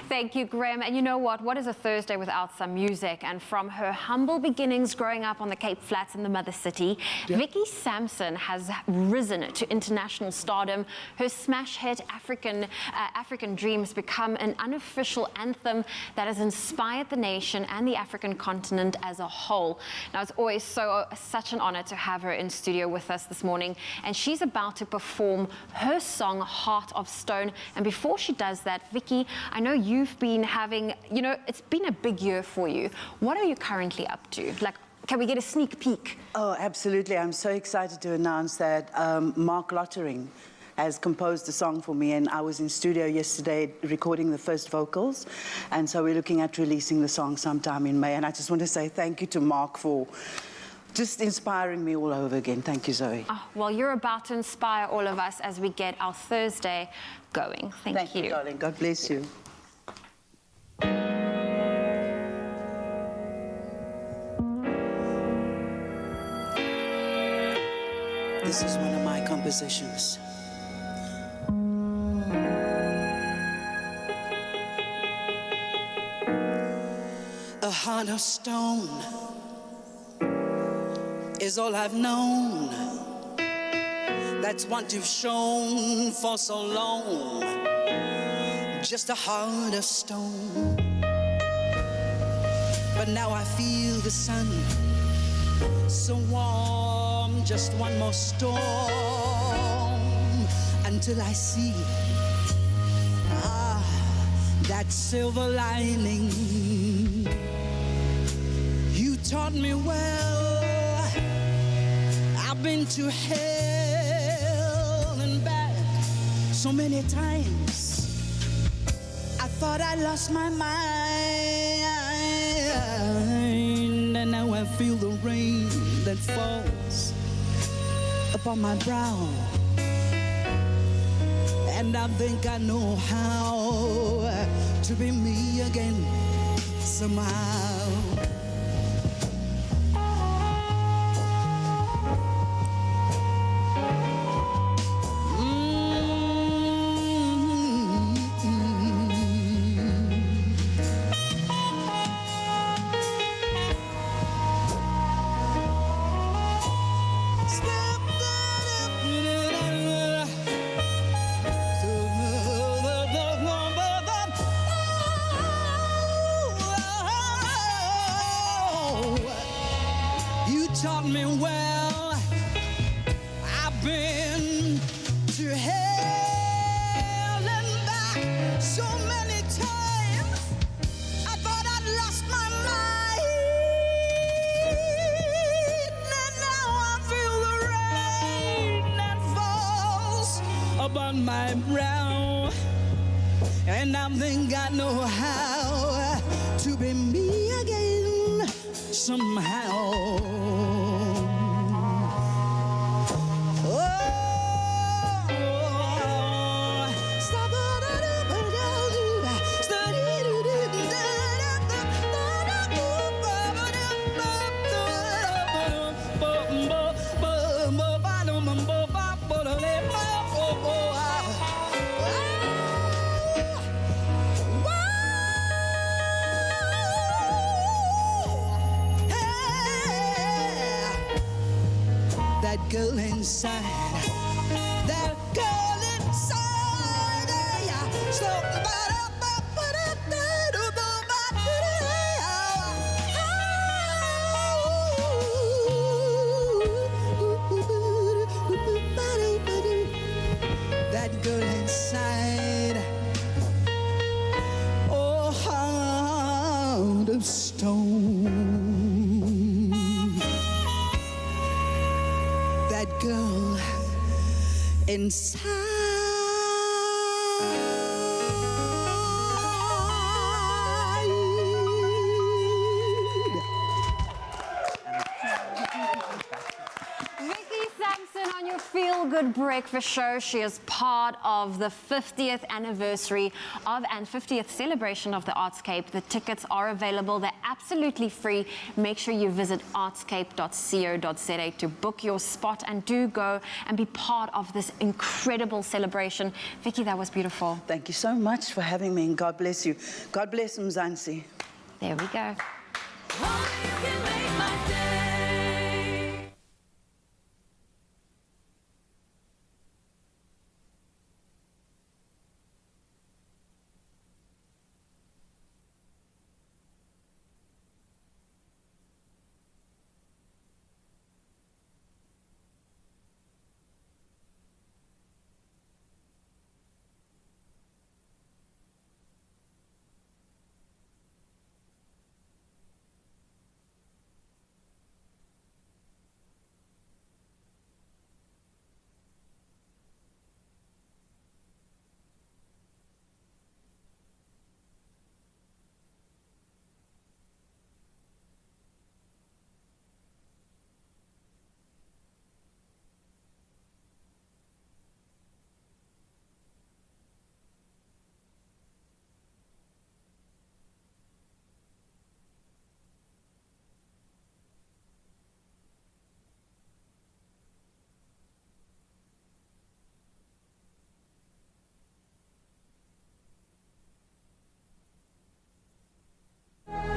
Thank you, Graham. And you know what? What is a Thursday without some music? And from her humble beginnings growing up on the Cape Flats in the mother city, Vicky Sampson has risen to international stardom. Her smash hit African Dreams become an unofficial anthem that has inspired the nation and the African continent as a whole. Now, it's always such an honor to have her in studio with us this morning. And she's about to perform her song, Heart of Stone. And before she does that, Vicky, I know you've been having, it's been a big year for you. What are you currently up to? Like, can we get a sneak peek? Oh, absolutely. I'm so excited to announce that Mark Lottering has composed a song for me, and I was in studio yesterday recording the first vocals, and so we're looking at releasing the song sometime in May. And I just want to say thank you to Mark for just inspiring me all over again. Thank you, Zoe. Oh, well, you're about to inspire all of us as we get our Thursday going. Thank you. Darling. God bless you. This is one of my compositions. A heart of stone is all I've known. That's what you've shown for so long. Just a heart of stone. But now I feel the sun so warm. Just one more storm until I see that silver lining. You taught me well. I've been to hell and back so many times. I thought I lost my mind, and now I feel the rain that falls upon my brow, and I think I know how to be me again somehow. Taught me well. I've been to hell and back so many times. I thought I'd lost my mind, and now I feel the rain that falls upon my brow, and I think I know how to be me again somehow. That girl inside, that girl inside, yeah. So, that girl inside, oh, heart of stone. That girl inside. Vicky Sampson on your Feel Good Breakfast Show. She is part of the 50th anniversary of and 50th celebration of the Artscape. The tickets are available. They're absolutely free. Make sure you visit artscape.co.za to book your spot, and do go and be part of this incredible celebration. Vicky, that was beautiful. Thank you so much for having me, and God bless you. God bless Mzansi. There we go.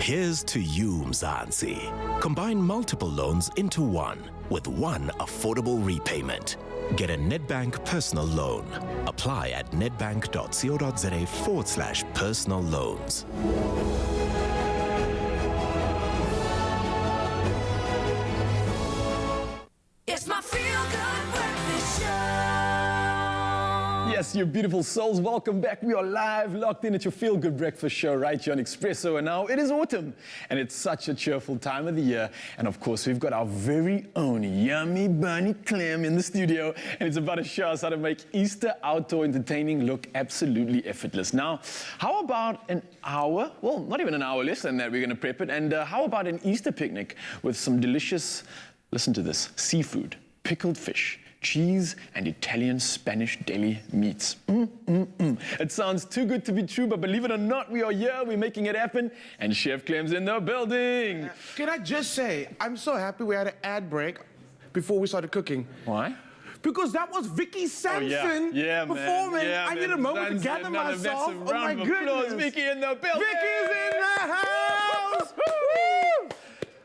Here's to you, Mzansi. Combine multiple loans into one with one affordable repayment. Get a Nedbank personal loan. Apply at nedbank.co.za/personal loans. It's my feel-good breakfast show. Yes, you beautiful souls, welcome back. We are live, locked in at your feel-good breakfast show right here on Expresso. And now it is autumn, and it's such a cheerful time of the year. And of course, we've got our very own yummy bunny Clem in the studio, and it's about to show us how to make Easter outdoor entertaining look absolutely effortless. Now, how about an hour? Well, not even an hour, less than that, we're going to prep it. And how about an Easter picnic with some delicious, listen to this, seafood, pickled fish, cheese, and Italian Spanish deli meats. It sounds too good to be true, but believe it or not, we are here, we're making it happen, and Chef Clem's in the building. Can I just say, I'm so happy we had an ad break before we started cooking. Why? Because that was Vicky Sampson performing. I need a moment to gather myself. Oh my goodness. Vicky in the building. Vicky's in the house.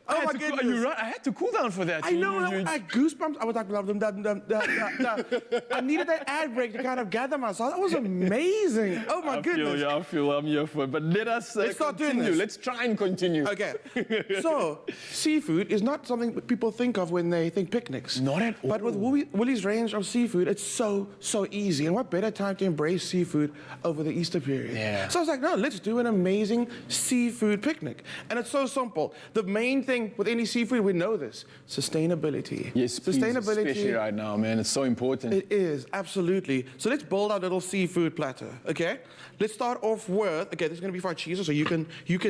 Oh my goodness. Are you right? I had to cool down for that. I know, I had goosebumps. I was like, I needed that ad break to kind of gather myself. That was amazing. Oh my goodness. I feel I'm here for it. But let's start doing continue. this. Let's try and continue. Okay. So, seafood is not something people think of when they think picnics. Not at all. But with Woolie's range of seafood, it's so easy. And what better time to embrace seafood over the Easter period? Yeah. So I was like, no, let's do an amazing seafood picnic. And it's so simple. The main thing with any seafood, we know this, sustainability. Yes, please, sustainability. especially right now, man. It's so important. It is, absolutely. So let's build our little seafood platter, okay? Let's start off with, okay, this is gonna be for our cheese, so you can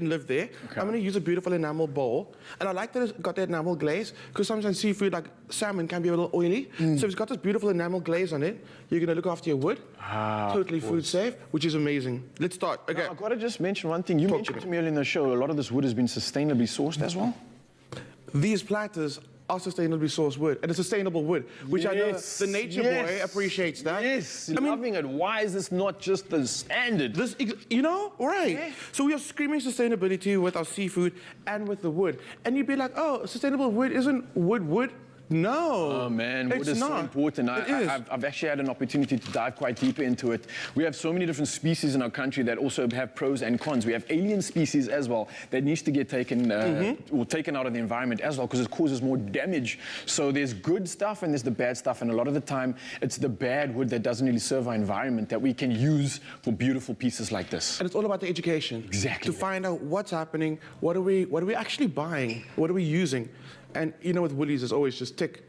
live there. Okay. I'm gonna use a beautiful enamel bowl. And I like that it's got that enamel glaze, because sometimes seafood, like salmon, can be a little oily. So it's got this beautiful enamel glaze on it. You're gonna look after your wood. Totally food safe, which is amazing. Let's start, okay? Now, I've gotta just mention one thing. You mentioned to me earlier in the show, a lot of this wood has been sustainably sourced as well. These platters are sustainably sourced wood, and it's sustainable wood, which I know the nature boy appreciates that. Yes, loving it. Why is this not just the standard? This, you know, right. Yeah. So we are screaming sustainability with our seafood and with the wood. And you'd be like, oh, sustainable wood isn't wood? No. Oh man, wood is so important. I've actually had an opportunity to dive quite deeper into it. We have so many different species in our country that also have pros and cons. We have alien species as well that needs to get taken or taken out of the environment as well, because it causes more damage. So there's good stuff and there's the bad stuff, and a lot of the time it's the bad wood that doesn't really serve our environment that we can use for beautiful pieces like this. And it's all about the education. Exactly. To find out what's happening, what are we actually buying, what are we using. And you know, with Woolies, it's always just tick.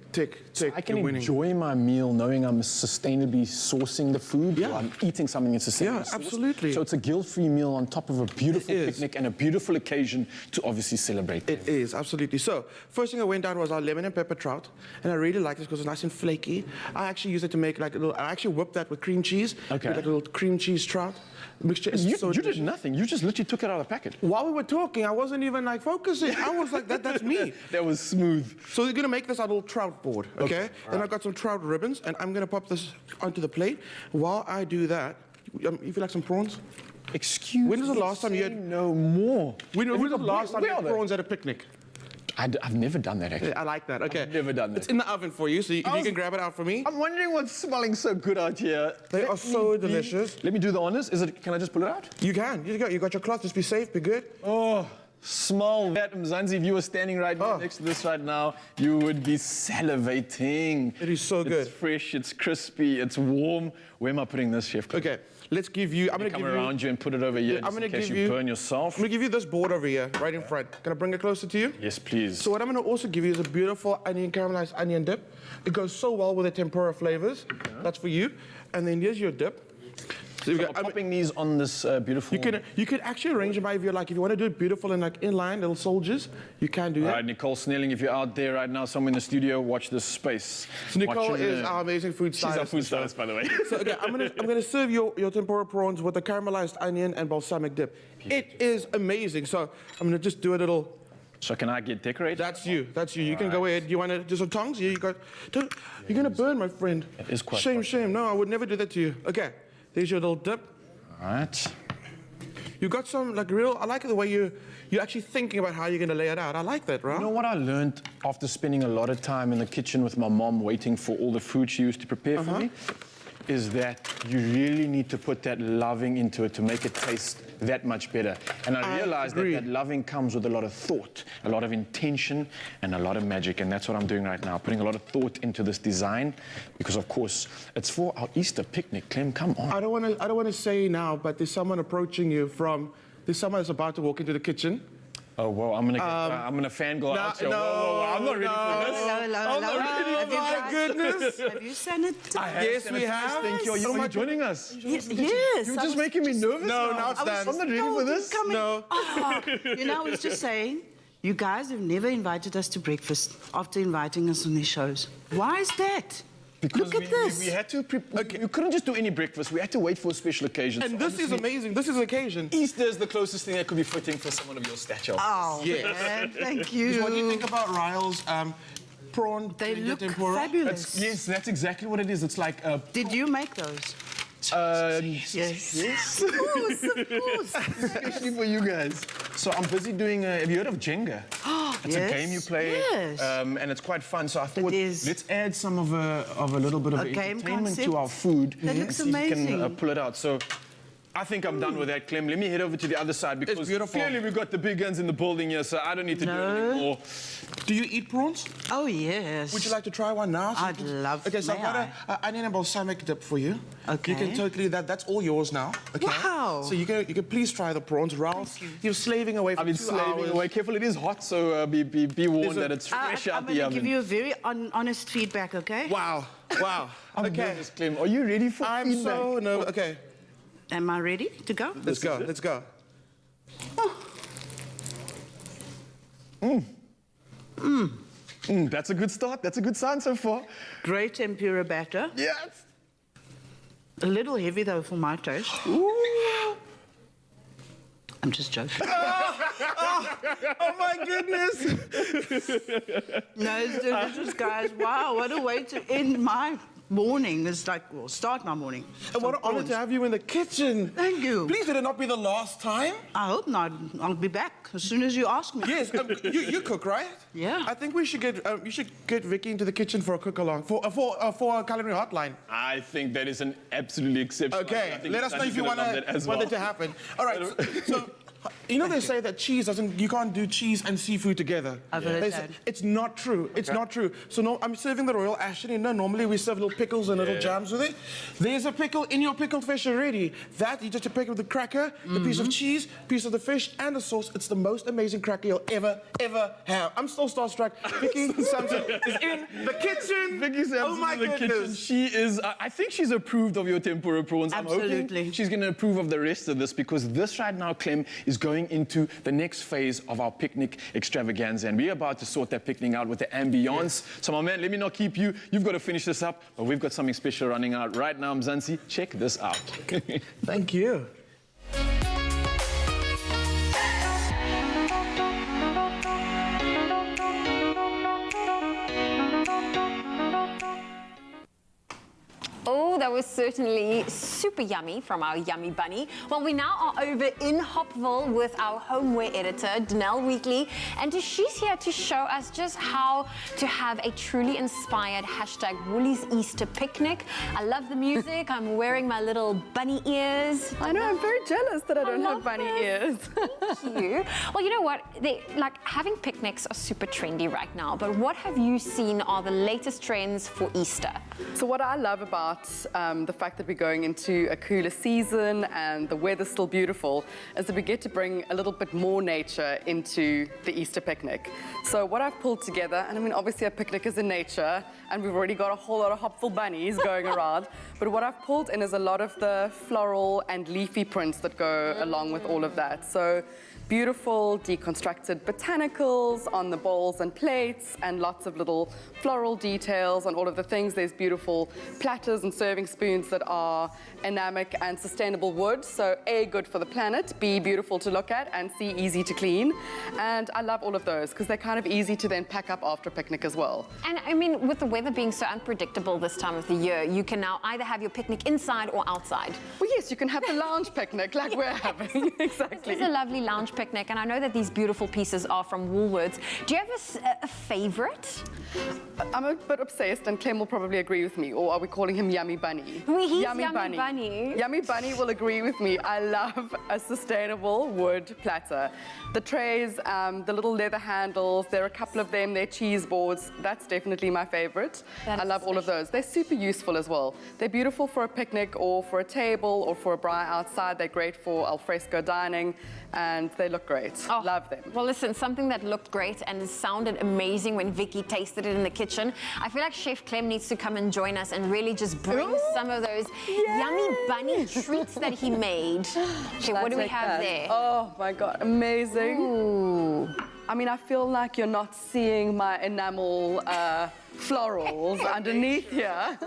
So I can enjoy my meal knowing I'm sustainably sourcing the food, or I'm eating something that's sustainably sourced. Absolutely. So it's a guilt-free meal on top of a beautiful picnic and a beautiful occasion to obviously celebrate. It is, absolutely. So, first thing I went down was our lemon and pepper trout, and I really like this because it's nice and flaky. I actually use it to make like a little, I actually whipped that with cream cheese. Okay. Like a little cream cheese trout mixture. You did nothing. You just literally took it out of the packet. While we were talking, I wasn't even like focusing. I was like, that's me. That was smooth. So we're gonna make this our little trout board, okay? Then I've got some trout ribbons, and I'm gonna pop this onto the plate. While I do that, you feel like some prawns? Excuse me. When was the last time you had no more? When was the last time you had prawns at a picnic? I've never done that, actually. I like that. Okay. I've never done that. It's in the oven for you, so you can grab it out for me. I'm wondering what's smelling so good out here. They are so delicious. Let me do the honors. Can I just pull it out? You can. You got your cloth. Just be safe. Be good. Oh. Small that, Mzansi, if you were standing right next to this right now, you would be salivating. It is so good. It's fresh, it's crispy, it's warm. Where am I putting this, Chef? Okay, let's give you... I'm going to come around you and put it over here in case you burn yourself. I'm going to give you this board over here, right in front. Can I bring it closer to you? Yes, please. So what I'm going to also give you is a beautiful caramelized onion dip. It goes so well with the tempura flavors. Okay. That's for you. And then here's your dip. So I'm popping these on this beautiful... You can actually arrange them if you like. If you want to do it beautiful and like inline, little soldiers, you can do that. All right, Nicole Snelling, if you're out there right now, somewhere in the studio, watch this space. So Nicole is our amazing food stylist. She's our food stylist, by the way. So okay, I'm gonna serve your tempura prawns with the caramelized onion and balsamic dip. It is amazing. So I'm gonna just do a little... So can I get decorated? That's you. You can go ahead. You want to do some tongs? You're going to burn, my friend. It is quite Shame. No, I would never do that to you. Okay. There's your little dip. All right. You got some like real. I like the way you're actually thinking about how you're going to lay it out. I like that, right? You know what I learned after spending a lot of time in the kitchen with my mom waiting for all the food she used to prepare for me? Is that you really need to put that loving into it to make it taste that much better. And I realized that loving comes with a lot of thought, a lot of intention, and a lot of magic. And that's what I'm doing right now, putting a lot of thought into this design, because of course it's for our Easter picnic. Clem, come on. I don't want to say now, but there's someone approaching you there's someone that's about to walk into the kitchen. Oh, well, I'm gonna fangirl out here. Whoa, I'm not ready for this. I'm not ready. Oh, my goodness. Have you sanitized? Yes, we have. Thank you. Are you joining us? Yes. You're just making me nervous. No, now it's done. I'm not ready for this. No. Oh, you know, I was just saying, you guys have never invited us to breakfast after inviting us on these shows. Why is that? Because Look at this. We had to you couldn't just do any breakfast. We had to wait for a special occasion. And this is amazing. This is an occasion. Easter is the closest thing that could be fitting for someone of your stature. Oh, man, thank you. What do you think about Ryle's prawn? They look tempura? fabulous. Yes, that's exactly what it is. It's like Did you make those? Yes. Of course. Especially for you guys. So I'm busy doing, have you heard of Jenga? It's a game you play, and it's quite fun. So I thought, let's add some of a little bit of entertainment to our food. That looks and see if we amazing. can pull it out. So I think I'm done with that, Clem. Let me head over to the other side because clearly we've got the big guns in the building here, so I don't need to do it anymore. Do you eat prawns? Oh, yes. Would you like to try one now? I'd love to. Okay, so I've got an onion and balsamic dip for you. Okay. You can totally, that's all yours now. Okay? Wow. So you can please try the prawns. Ralph, you're slaving away for I've been 2 slaving hours. away. Careful, it is hot, so be warned that it's fresh out the I'm going oven. to give you a very honest feedback, okay? Wow. I'm nervous, Clem. Are you ready for I'm feedback? so nervous. Okay. Am I ready to go? Let's go. That's a good start. That's a good sign so far. Great tempura batter. Yes. A little heavy, though, for my taste. I'm just joking. Oh my goodness. No, it's delicious, guys. Wow, what a way to end my morning. It's like, well, start my morning. And what an honor to have you in the kitchen. Thank you. Please, let it not be the last time. I hope not. I'll be back as soon as you ask me. Yes, you cook, right? Yeah. I think we should get Vicky into the kitchen for a cook along for a culinary hotline. I think that is an absolutely exceptional. Okay, let us know if you want it to happen. All right, so you know they say that you can't do cheese and seafood together. I've heard that. It's not true. It's not true. So no, I'm serving the Royal Ashton. You know, normally we serve little pickles and little jams with it. There's a pickle in your pickled fish already. That you just pick with the cracker, the piece of cheese, piece of the fish, and the sauce. It's the most amazing cracker you'll ever have. I'm still starstruck. Vicky Sampson is in the kitchen. Vicky Sampson oh my in the goodness. kitchen. She is. I think she's approved of your tempura prawns. Absolutely. I'm hoping she's going to approve of the rest of this because this right now, Clem, is going into the next phase of our picnic extravaganza, and we're about to sort that picnic out with the ambience. So, my man, let me not keep you. You've got to finish this up, but we've got something special running out right now, Mzansi. Check this out. Thank you. Oh, that was certainly super yummy from our yummy bunny. Well, we now are over in Hopville with our homeware editor, Danelle Wheatley, and she's here to show us just how to have a truly inspired #Woolies Easter picnic. I love the music. I'm wearing my little bunny ears. I know, I'm very jealous that I don't have bunny ears. Thank you. Well, you know what? Having picnics are super trendy right now, but what have you seen are the latest trends for Easter? So what I love about the fact that we're going into a cooler season and the weather's still beautiful is that we get to bring a little bit more nature into the Easter picnic. So what I've pulled together, and I mean obviously a picnic is in nature and we've already got a whole lot of Hopville bunnies going around, but what I've pulled in is a lot of the floral and leafy prints that go along with all of that. So beautiful deconstructed botanicals on the bowls and plates, and lots of little floral details on all of the things. There's beautiful platters and serving spoons that are enamic and sustainable wood. So A, good for the planet, B, beautiful to look at, and C, easy to clean. And I love all of those because they're kind of easy to then pack up after a picnic as well. And I mean, with the weather being so unpredictable this time of the year, you can now either have your picnic inside or outside. Well, yes, you can have the lounge picnic like we're having. Exactly. This is a lovely lounge picnic, and I know that these beautiful pieces are from Woolworths. Do you have a favorite? I'm a bit obsessed, and Clem will probably agree with me. Or are we calling him Yummy Bunny? He's Yummy Bunny. Yummy Bunny will agree with me. I love a sustainable wood platter. The trays, the little leather handles, there are a couple of them, they're cheese boards. That's definitely my favorite. I love all of those. They're super useful as well. They're beautiful for a picnic or for a table or for a braai outside. They're great for alfresco dining, and they look great. Oh, love them. Well, listen, something that looked great and sounded amazing when Vicky tasted it in the kitchen. I feel like Chef Clem needs to come and join us and really just bring some of those Yummy Bunny treats that he made. Okay, what do we have there? Oh my God, amazing. Ooh. I mean, I feel like you're not seeing my enamel florals underneath here.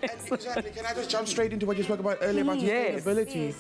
Exactly. Can I just jump straight into what you spoke about earlier about sustainability? Yes.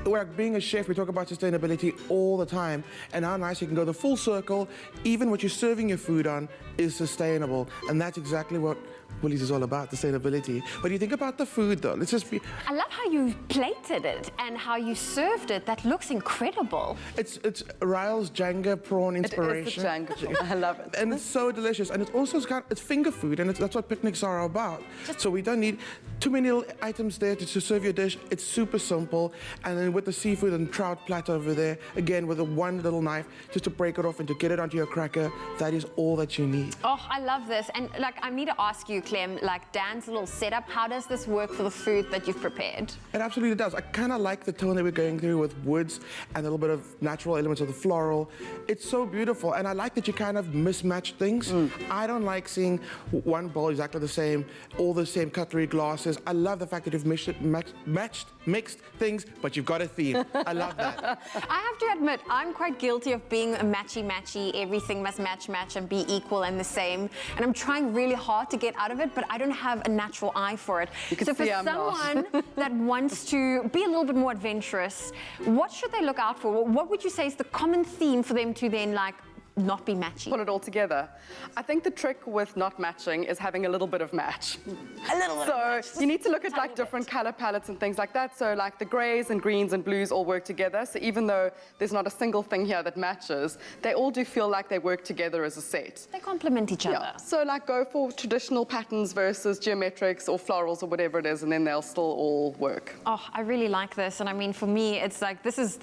Where being a chef, we talk about sustainability all the time, and how nice you can go the full circle. Even what you're serving your food on is sustainable, and that's exactly what Woolies is all about, sustainability. But you think about the food, though. Let's just be. I love how you plated it and how you served it. That looks incredible. It's Ryle's Jenga prawn inspiration. It is the Jenga. I love it. And it's so delicious. And it's also it's finger food, and that's what picnics are about. So we don't need too many little items there to serve your dish. It's super simple. And then with the seafood and trout platter over there, again with one little knife, just to break it off and to get it onto your cracker, that is all that you need. Oh, I love this. And like, I need to ask you, Clem, like Dan's little setup, how does this work for the food that you've prepared? It absolutely does. I kind of like the tone that we're going through with woods and a little bit of natural elements of the floral. It's so beautiful, and I like that you kind of mismatch things. I don't like seeing one bowl exactly the same, all the same cutlery, glasses. I love the fact that you've mixed things, but you've got a theme. I love that. I have to admit, I'm quite guilty of being a matchy-matchy, everything must match and be equal and the same. And I'm trying really hard to get out of it, but I don't have a natural eye for it. So for someone that wants to be a little bit more adventurous, what should they look out for? What would you say is the common theme for them to then like not be matchy? Put it all together. I think the trick with not matching is having a little bit of match. A little bit of match. So you need to look at like different color palettes and things like that. So like the grays and greens and blues all work together. So even though there's not a single thing here that matches, they all do feel like they work together as a set. They complement each other. So like go for traditional patterns versus geometrics or florals or whatever it is, and then they'll still all work. Oh, I really like this. And I mean, for me, it's like, this is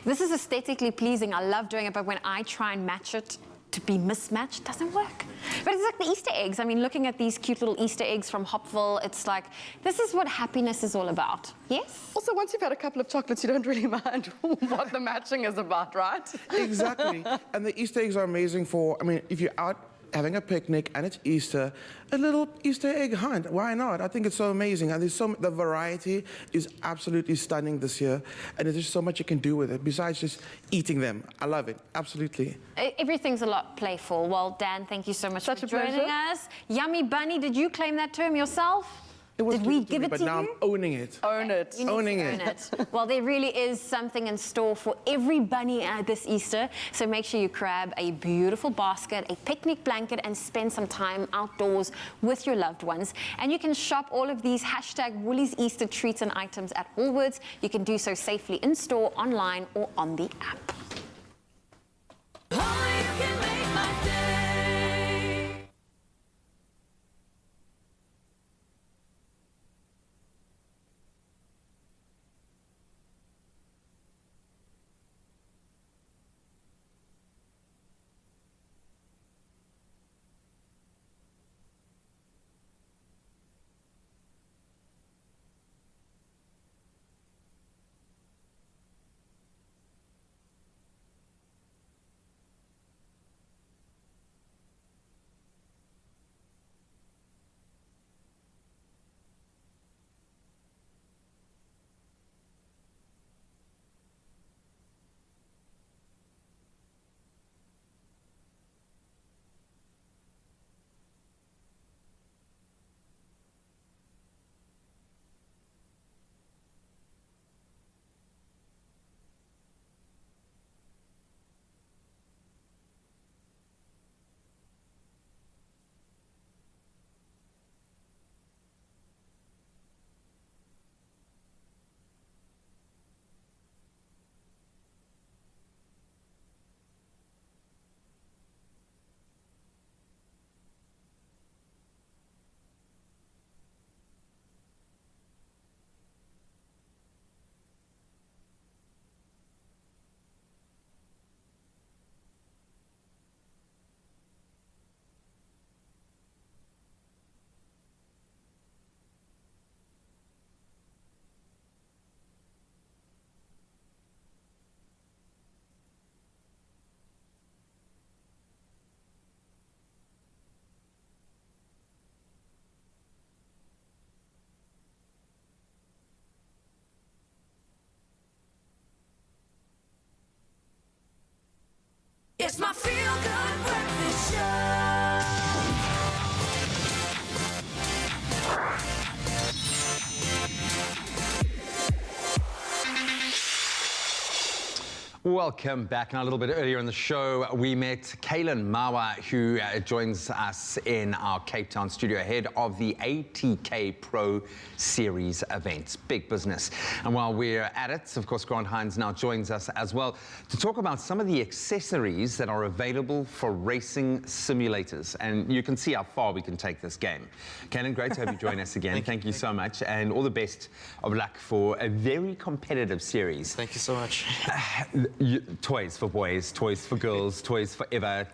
aesthetically pleasing. I love doing it, but when I try and match it to be mismatched, it doesn't work. But it's like the Easter eggs. I mean, looking at these cute little Easter eggs from Hopville, it's like, this is what happiness is all about. Yes? Also, once you've had a couple of chocolates, you don't really mind what the matching is about, right? Exactly. And the Easter eggs are amazing for, I mean, if you're out having a picnic and it's Easter, a little Easter egg hunt. Why not? I think it's so amazing. And the variety is absolutely stunning this year. And there's just so much you can do with it besides just eating them. I love it. Absolutely. Everything's a lot playful. Well, Dan, thank you so much for joining pleasure. us. Yummy Bunny, did you claim that term yourself? Did we give it but to now you? I'm owning it. Own it. You need Owning to it. own it. Well, there really is something in store for every bunny this Easter. So make sure you grab a beautiful basket, a picnic blanket, and spend some time outdoors with your loved ones. And you can shop all of these #Woolies Easter treats and items at Woolworths. You can do so safely in store, online, or on the app. Welcome back. Now, a little bit earlier in the show, we met Kaylin Mawa, who joins us in our Cape Town studio ahead of the ATK Pro Series event. Big business. And while we're at it, of course, Grant Hines now joins us as well to talk about some of the accessories that are available for racing simulators. And you can see how far we can take this game. Kaylin, great to have you join us again. Thank you so much. And all the best of luck for a very competitive series. Thank you so much. Toys for boys, toys for girls, toys forever.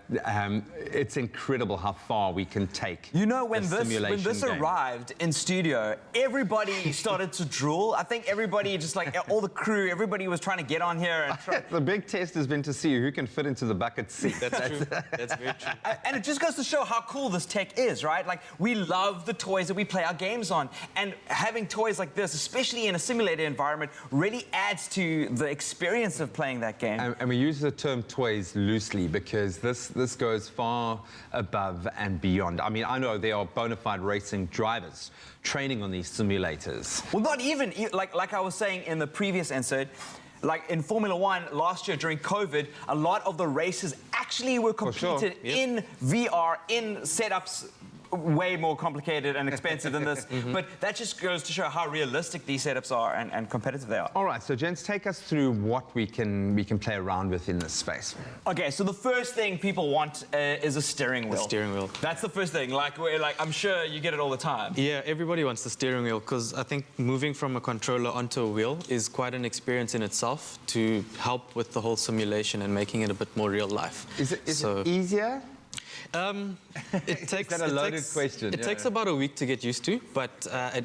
It's incredible how far we can take. You know, when this game. arrived in studio, everybody started to drool. I think everybody, just like all the crew, everybody was trying to get on here. And the big test has been to see who can fit into the bucket seat. That's true. That's very true. And it just goes to show how cool this tech is, right? Like, we love the toys that we play our games on. And having toys like this, especially in a simulator environment, really adds to the experience of playing that game. And we use the term toys loosely because this goes far above and beyond. I mean, I know there are bona fide racing drivers training on these simulators. Well, not even, like I was saying in the previous insert, like in Formula One last year during COVID, a lot of the races actually were competed in VR, in setups way more complicated and expensive than this. But that just goes to show how realistic these setups are and competitive they are. All right, so gents, take us through what we can play around with in this space. Okay, so the first thing people want is a steering wheel. The steering wheel. That's the first thing. Like I'm sure you get it all the time. Yeah, everybody wants the steering wheel because I think moving from a controller onto a wheel is quite an experience in itself to help with the whole simulation and making it a bit more real life. Is it easier? It takes Is that a loaded question? It takes about a week to get used to, but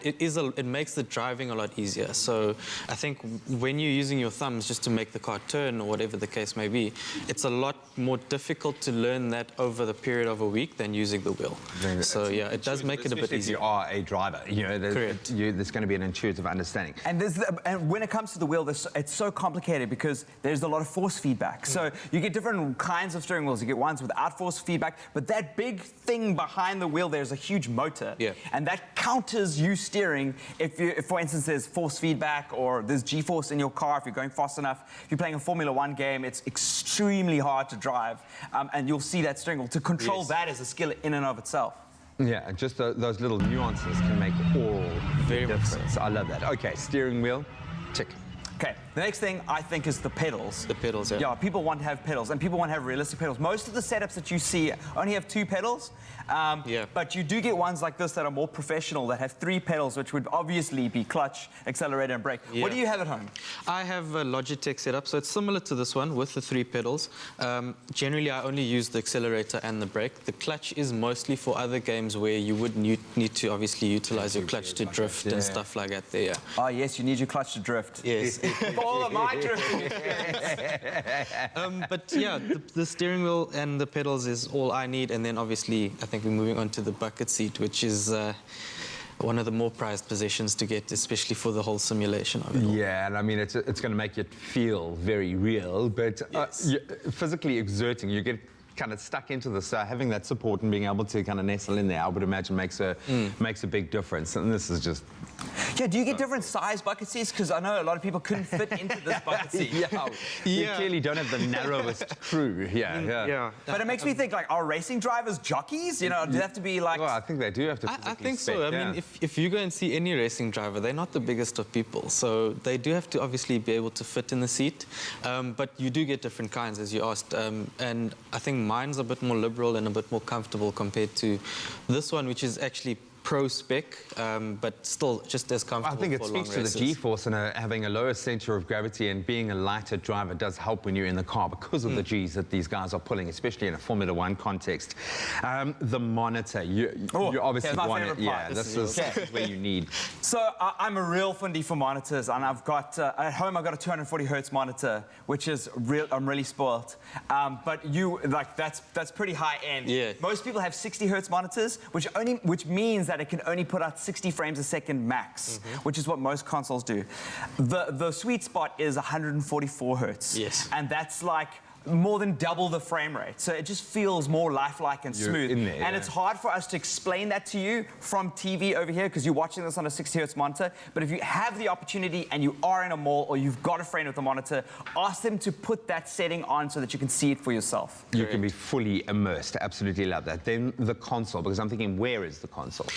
it makes the driving a lot easier. So I think when you're using your thumbs just to make the car turn or whatever the case may be, it's a lot more difficult to learn that over the period of a week than using the wheel. So yeah, it does make it a bit easier. If you are a driver, you know, there's going to be an intuitive understanding. And when it comes to the wheel, it's so complicated because there's a lot of force feedback. So you get different kinds of steering wheels. You get ones without force feedback, but that big thing behind the wheel, there's a huge motor. Yeah. And that counters you steering if, for instance, there's force feedback or there's G-force in your car if you're going fast enough. If you're playing a Formula One game, it's extremely hard to drive. And you'll see that steering wheel. To control that is a skill in and of itself. Yeah, just those little nuances can make all the difference. I love that. Okay, steering wheel, tick. Okay, the next thing I think is the pedals. The pedals, yeah. Yeah, people want to have pedals, and people want to have realistic pedals. Most of the setups that you see only have 2 pedals, but you do get ones like this that are more professional, that have 3 pedals, which would obviously be clutch, accelerator, and brake. Yeah. What do you have at home? I have a Logitech setup, so it's similar to this one with the 3 pedals. Generally, I only use the accelerator and the brake. The clutch is mostly for other games where you would need to obviously utilize your clutch to drift and stuff like that there, yeah. Oh, yes, you need your clutch to drift. Yes. For all of my drifting. But yeah, the steering wheel and the pedals is all I need, and then obviously I think we're moving on to the bucket seat, which is one of the more prized possessions to get, especially for the whole simulation of it all. Yeah, and I mean, it's going to make it feel very real, but physically exerting, you get kind of stuck into this, having that support and being able to kind of nestle in there, I would imagine makes a big difference. And this is just... Yeah, do you get different size bucket seats? Because I know a lot of people couldn't fit into this bucket seat. You clearly don't have the narrowest crew. Yeah. But it makes me think, like, are racing drivers jockeys? You know, do they have to be like... Well, I think they do have to I think so. I mean, if you go and see any racing driver, they're not the biggest of people. So they do have to obviously be able to fit in the seat. But you do get different kinds, as you asked. And I think mine's a bit more liberal and a bit more comfortable compared to this one, which is actually pro spec, but still just as comfortable. I think it for speaks long to races. the G-force and having a lower center of gravity, and being a lighter driver does help when you're in the car because of the G's that these guys are pulling, especially in a Formula One context. The monitor, you obviously want it. Yeah, this is where you need. So I'm a real fundy for monitors, and I've got at home I've got a 240 hertz monitor, which is real. I'm really spoiled. But that's pretty high end. Yeah. Most people have 60 hertz monitors, which means that it can only put out 60 frames a second max, which is what most consoles do. The sweet spot is 144 hertz. Yes. And that's like more than double the frame rate. So it just feels more lifelike and You're smooth. in there, and yeah. it's hard for us to explain that to you from TV over here because you're watching this on a 60 hertz monitor. But if you have the opportunity and you are in a mall or you've got a friend with a monitor, ask them to put that setting on so that you can see it for yourself. You can be fully immersed. Absolutely love that. Then the console, because I'm thinking, where is the console?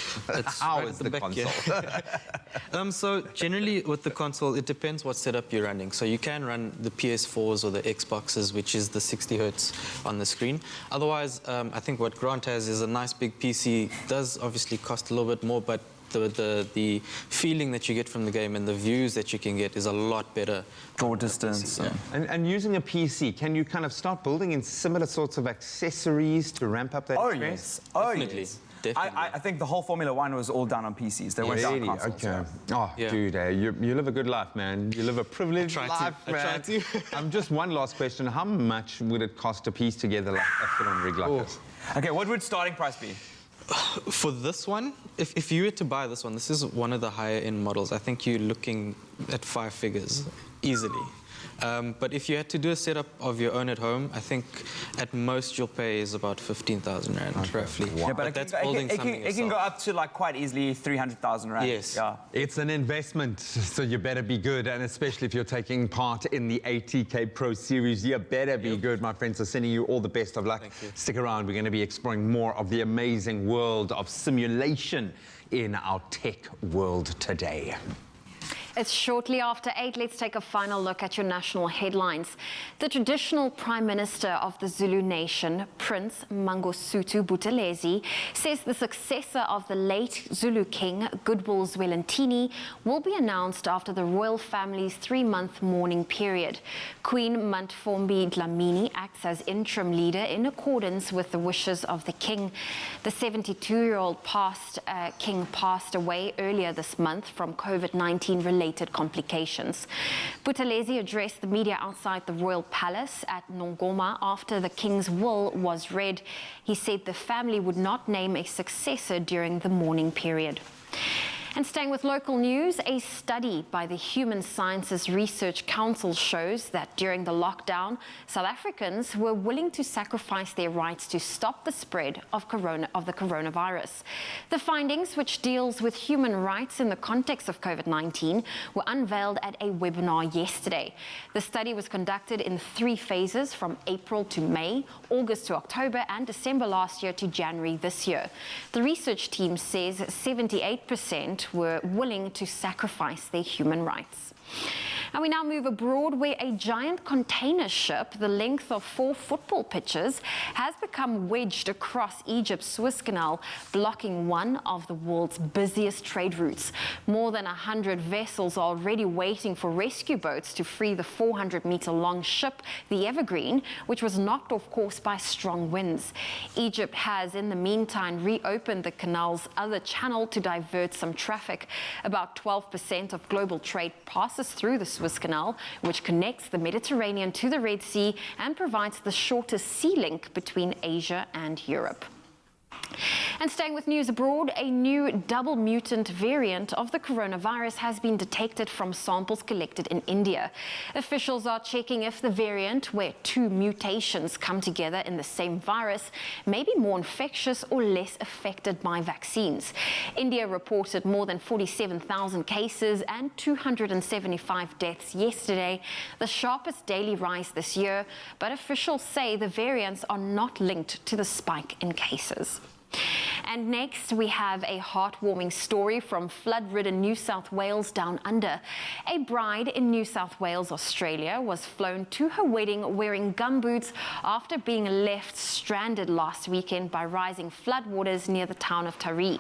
How is the console? So generally with the console, it depends what setup you're running. So you can run the PS4s or the Xboxes, which is the 60 hertz on the screen. Otherwise, I think what Grant has is a nice big PC. Does obviously cost a little bit more, but the feeling that you get from the game and the views that you can get is a lot better. Draw distance. Yeah. And using a PC, can you kind of start building in similar sorts of accessories to ramp up that experience? Yes. Oh, Definitely. yes. Definitely. I think the whole Formula One was all done on PCs. They weren't done on consoles. Okay. Oh, dude, you live a good life, man. You live a privileged life, man. I try to. Just one last question. How much would it cost to piece together like a film rig like this? Okay, what would starting price be? For this one, if you were to buy this one, this is one of the higher end models. I think you're looking at 5 figures easily. But if you had to do a setup of your own at home, I think at most you'll pay is about 15,000 rand, roughly. Yeah, but that's building something it can go up to like quite easily 300,000 rand. Yes. Yeah. It's an investment, so you better be good, and especially if you're taking part in the ATK Pro Series, you better be good, my friends. So sending you all the best of luck. Stick around, we're going to be exploring more of the amazing world of simulation in our tech world today. It's shortly after 8. Let's take a final look at your national headlines. The traditional Prime Minister of the Zulu nation, Prince Mangosuthu Buthelezi, says the successor of the late Zulu king, Goodwill Zwelithini, will be announced after the royal family's 3-month mourning period. Queen Mantfombi Dlamini acts as interim leader in accordance with the wishes of the king. The 72-year-old king passed away earlier this month from COVID-19 related complications. Buthelezi addressed the media outside the royal palace at Nongoma after the king's will was read. He said the family would not name a successor during the mourning period. And staying with local news, a study by the Human Sciences Research Council shows that during the lockdown, South Africans were willing to sacrifice their rights to stop the spread of the coronavirus. The findings, which deals with human rights in the context of COVID-19, were unveiled at a webinar yesterday. The study was conducted in 3 phases from April to May, August to October, and December last year to January this year. The research team says 78% were willing to sacrifice their human rights. And we now move abroad, where a giant container ship, the length of 4 football pitches, has become wedged across Egypt's Suez Canal, blocking one of the world's busiest trade routes. More than 100 vessels are already waiting for rescue boats to free the 400-meter-long ship, the Evergreen, which was knocked off course by strong winds. Egypt has, in the meantime, reopened the canal's other channel to divert some traffic. About 12% of global trade passes through the Suez Canal, which connects the Mediterranean to the Red Sea and provides the shortest sea link between Asia and Europe. And staying with news abroad, a new double mutant variant of the coronavirus has been detected from samples collected in India. Officials are checking if the variant, where 2 mutations come together in the same virus, may be more infectious or less affected by vaccines. India reported more than 47,000 cases and 275 deaths yesterday, the sharpest daily rise this year, but officials say the variants are not linked to the spike in cases. And next, we have a heartwarming story from flood-ridden New South Wales down under. A bride in New South Wales, Australia, was flown to her wedding wearing gumboots after being left stranded last weekend by rising floodwaters near the town of Taree.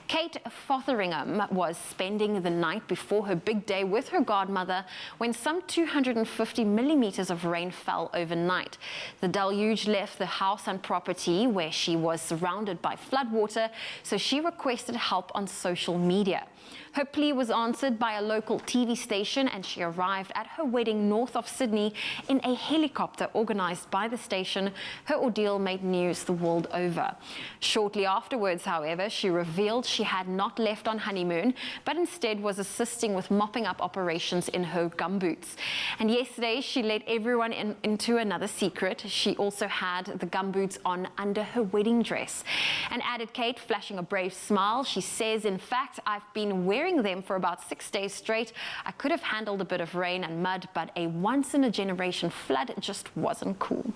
Kate Fotheringham was spending the night before her big day with her godmother when some 250 millimeters of rain fell overnight. The deluge left the house and property, where she was surrounded by floodwater, so she requested help on social media. Her plea was answered by a local TV station, and she arrived at her wedding north of Sydney in a helicopter organized by the station. Her ordeal made news the world over. Shortly afterwards, however, she revealed she had not left on honeymoon, but instead was assisting with mopping up operations in her gumboots. And yesterday, she let everyone into another secret. She also had the gumboots on under her wedding dress. And added Kate, flashing a brave smile, she says, "In fact, I've been wearing them for about 6 days straight. I could have handled a bit of rain and mud, but a once-in-a-generation flood just wasn't cool."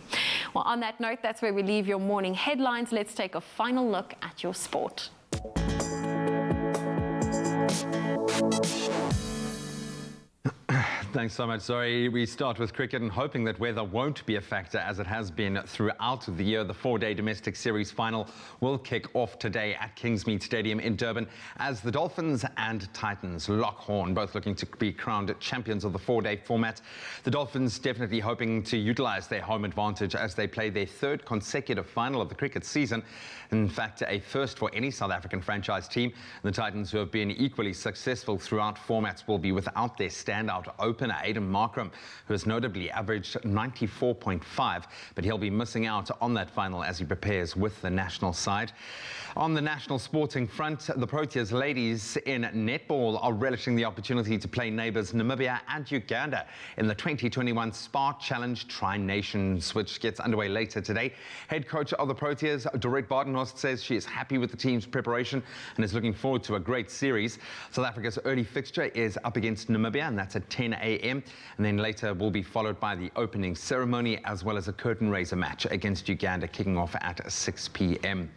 Well, on that note, that's where we leave your morning headlines. Let's take a final look at your sport. Thanks so much. Sorry, we start with cricket and hoping that weather won't be a factor as it has been throughout the year. The 4-day domestic series final will kick off today at Kingsmead Stadium in Durban as the Dolphins and Titans lock horn, both looking to be crowned champions of the 4-day format. The Dolphins definitely hoping to utilize their home advantage as they play their 3rd consecutive final of the cricket season. In fact, a first for any South African franchise team. The Titans, who have been equally successful throughout formats, will be without their standout opener, Aiden Markram, who has notably averaged 94.5, but he'll be missing out on that final as he prepares with the national side. On the national sporting front, the Proteas ladies in netball are relishing the opportunity to play neighbours Namibia and Uganda in the 2021 Spa Challenge Tri-Nations, which gets underway later today. Head coach of the Proteas, Dorette Badenhorst, says she is happy with the team's preparation and is looking forward to a great series. South Africa's early fixture is up against Namibia, and that's at 10 a.m. And then later will be followed by the opening ceremony as well as a curtain raiser match against Uganda kicking off at 6 p.m.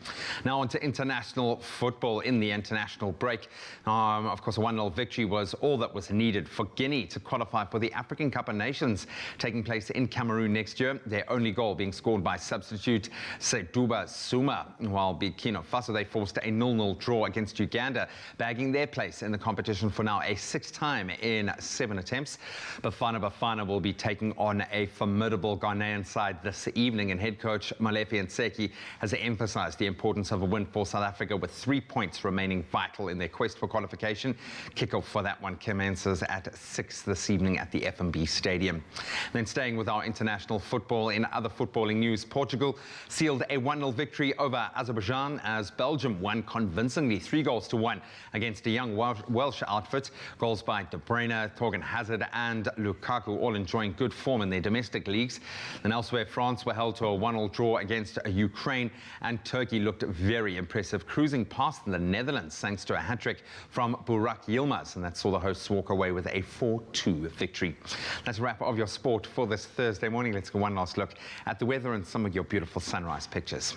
Now on to international football in the international break. Of course, a 1-0 victory was all that was needed for Guinea to qualify for the African Cup of Nations taking place in Cameroon next year. Their only goal being scored by substitute Seduba Suma, while Burkina Faso, they forced a 0-0 draw against Uganda, bagging their place in the competition for now a 6th time in 7 attempts. Bafana Bafana will be taking on a formidable Ghanaian side this evening, and head coach Malefi Nseki has emphasized the importance of a win for South Africa, with 3 points remaining vital in their quest for qualification. Kickoff for that one commences at 6 this evening at the F&B Stadium. Then staying with our international football, in other footballing news, Portugal sealed a 1-0 victory over Azerbaijan as Belgium won convincingly 3-1 against a young Welsh outfit. Goals by De Bruyne, Thorgan Hazard and Lukaku all enjoying good form in their domestic leagues. And elsewhere, France were held to a 1-1 draw against Ukraine, and Turkey looked very impressive, cruising past the Netherlands thanks to a hat-trick from Burak Yilmaz, and that saw the hosts walk away with a 4-2 victory. That's a wrap of your sport for this Thursday morning. Let's go one last look at the weather and some of your beautiful sunrise pictures.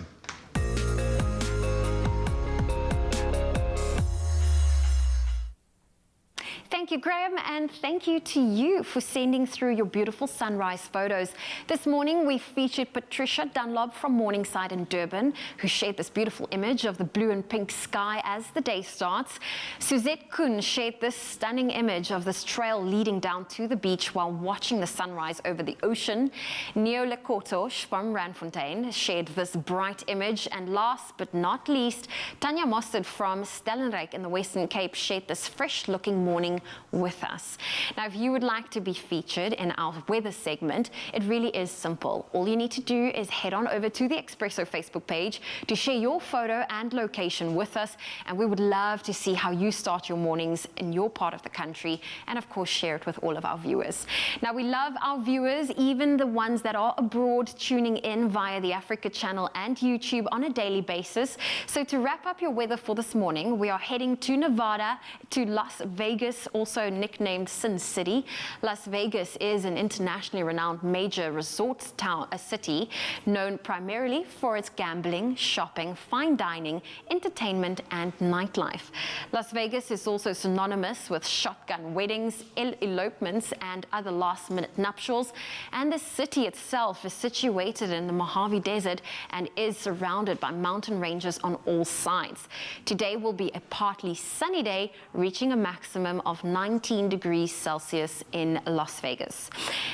Thank you, Graham, and thank you to you for sending through your beautiful sunrise photos. This morning, we featured Patricia Dunlop from Morningside in Durban, who shared this beautiful image of the blue and pink sky as the day starts. Suzette Kuhn shared this stunning image of this trail leading down to the beach while watching the sunrise over the ocean. Neo Lekotosh from Randfontein shared this bright image. And last but not least, Tanya Mostert from Stellenrijk in the Western Cape shared this fresh-looking morning with us. Now, if you would like to be featured in our weather segment, it really is simple. All you need to do is head on over to the Expresso Facebook page to share your photo and location with us, and we would love to see how you start your mornings in your part of the country, and of course share it with all of our viewers. Now, we love our viewers, even the ones that are abroad, tuning in via the Africa channel and YouTube on a daily basis. So to wrap up your weather for this morning, we are heading to Nevada, to Las Vegas, also nicknamed Sin City. Las Vegas is an internationally renowned major resort town, a city known primarily for its gambling, shopping, fine dining, entertainment, and nightlife. Las Vegas is also synonymous with shotgun weddings, elopements, and other last-minute nuptials. And the city itself is situated in the Mojave Desert and is surrounded by mountain ranges on all sides. Today will be a partly sunny day, reaching a maximum of 9 19 degrees Celsius in Las Vegas.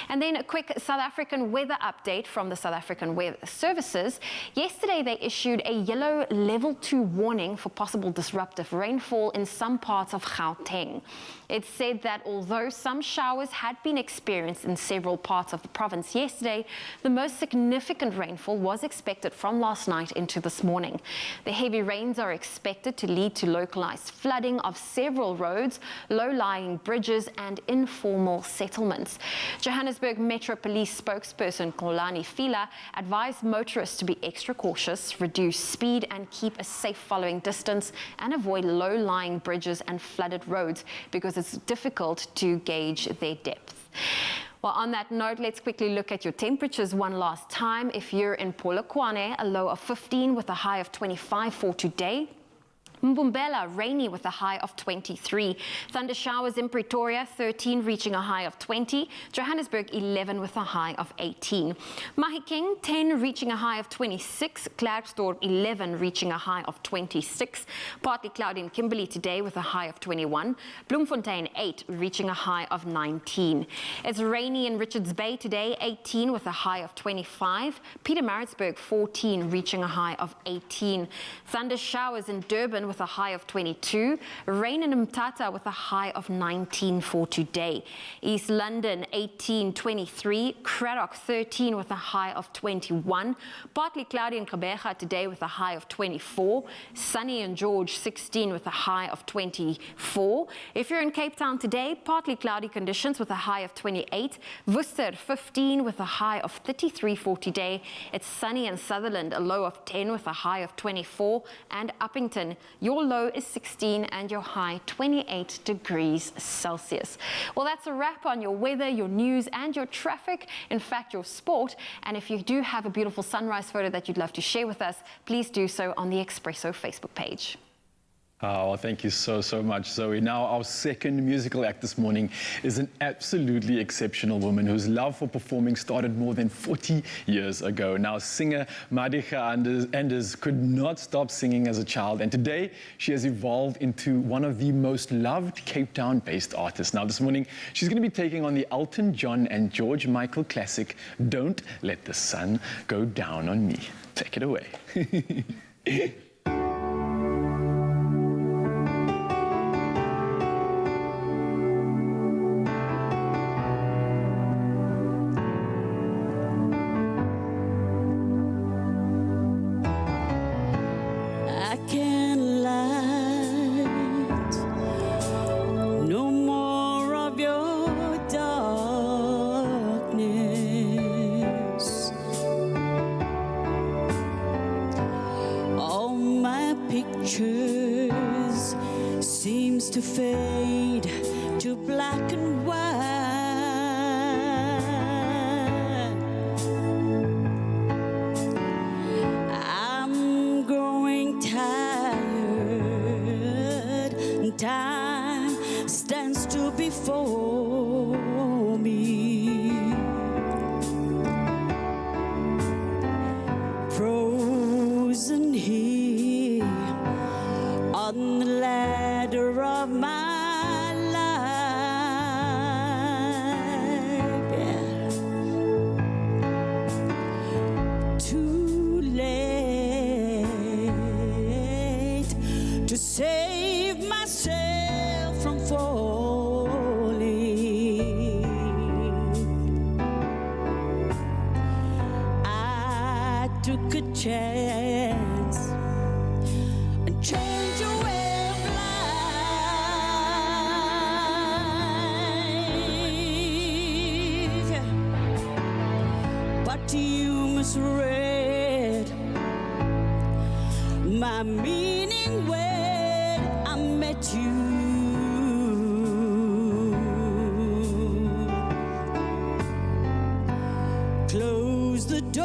And then a quick South African weather update from the South African Weather Services. Yesterday, they issued a yellow level 2 warning for possible disruptive rainfall in some parts of Gauteng. It said that although some showers had been experienced in several parts of the province yesterday, the most significant rainfall was expected from last night into this morning. The heavy rains are expected to lead to localized flooding of several roads, low-lying bridges and informal settlements. Johannesburg Metro Police spokesperson Kolani Fila advised motorists to be extra cautious, reduce speed and keep a safe following distance and avoid low-lying bridges and flooded roads because it's difficult to gauge their depth. Well, on that note, let's quickly look at your temperatures one last time. If you're in Polokwane, a low of 15 with a high of 25 for today. Mbumbela, rainy with a high of 23. Thunder showers in Pretoria, 13, reaching a high of 20. Johannesburg, 11, with a high of 18. Mahikeng, 10, reaching a high of 26. Klerksdorp, 11, reaching a high of 26. Partly cloudy in Kimberley today with a high of 21. Bloemfontein, 8, reaching a high of 19. It's rainy in Richards Bay today, 18, with a high of 25. Pietermaritzburg, 14, reaching a high of 18. Thunder showers in Durban with a high of 22. Rain in Mthatha with a high of 19 for today. East London 18, 23. Cradock 13 with a high of 21. Partly cloudy in Gqeberha today with a high of 24. Sunny in George 16 with a high of 24. If you're in Cape Town today, partly cloudy conditions with a high of 28. Worcester 15 with a high of 33 for today. It's sunny in Sutherland, a low of 10 with a high of 24. And Uppington, your low is 16 and your high 28 degrees Celsius. Well, that's a wrap on your weather, your news and your traffic, in fact, your sport. And if you do have a beautiful sunrise photo that you'd love to share with us, please do so on the Expresso Facebook page. Oh, thank you so much, Zoe. Now, our second musical act this morning is an absolutely exceptional woman whose love for performing started more than 40 years ago. Now, singer Madiga Anders could not stop singing as a child, and today she has evolved into one of the most loved Cape Town-based artists. Now, this morning, she's going to be taking on the Elton John and George Michael classic, Don't Let the Sun Go Down on Me. Take it away. Seems to fade to black and white. I'm growing tired, time stands still before me. Frozen here on the ladder of my life, yeah. Too late to save myself from falling. I took a chance and changed your way of life, but you misread my meaning when I met you. Close the door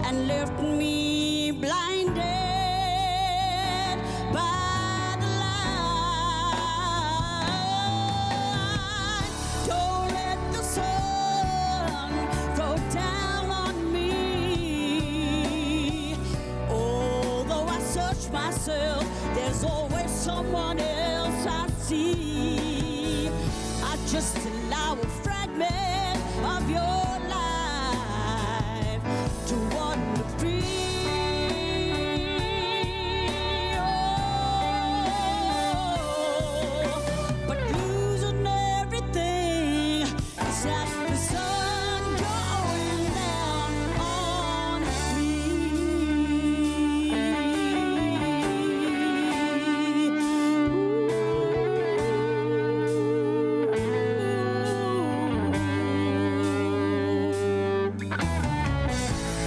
and left me blinded by the light. Don't let the sun go down on me. Although I search myself, there's always someone else. see. I just allow a fragment of your life to wander free. But losing everything is like the sun going down on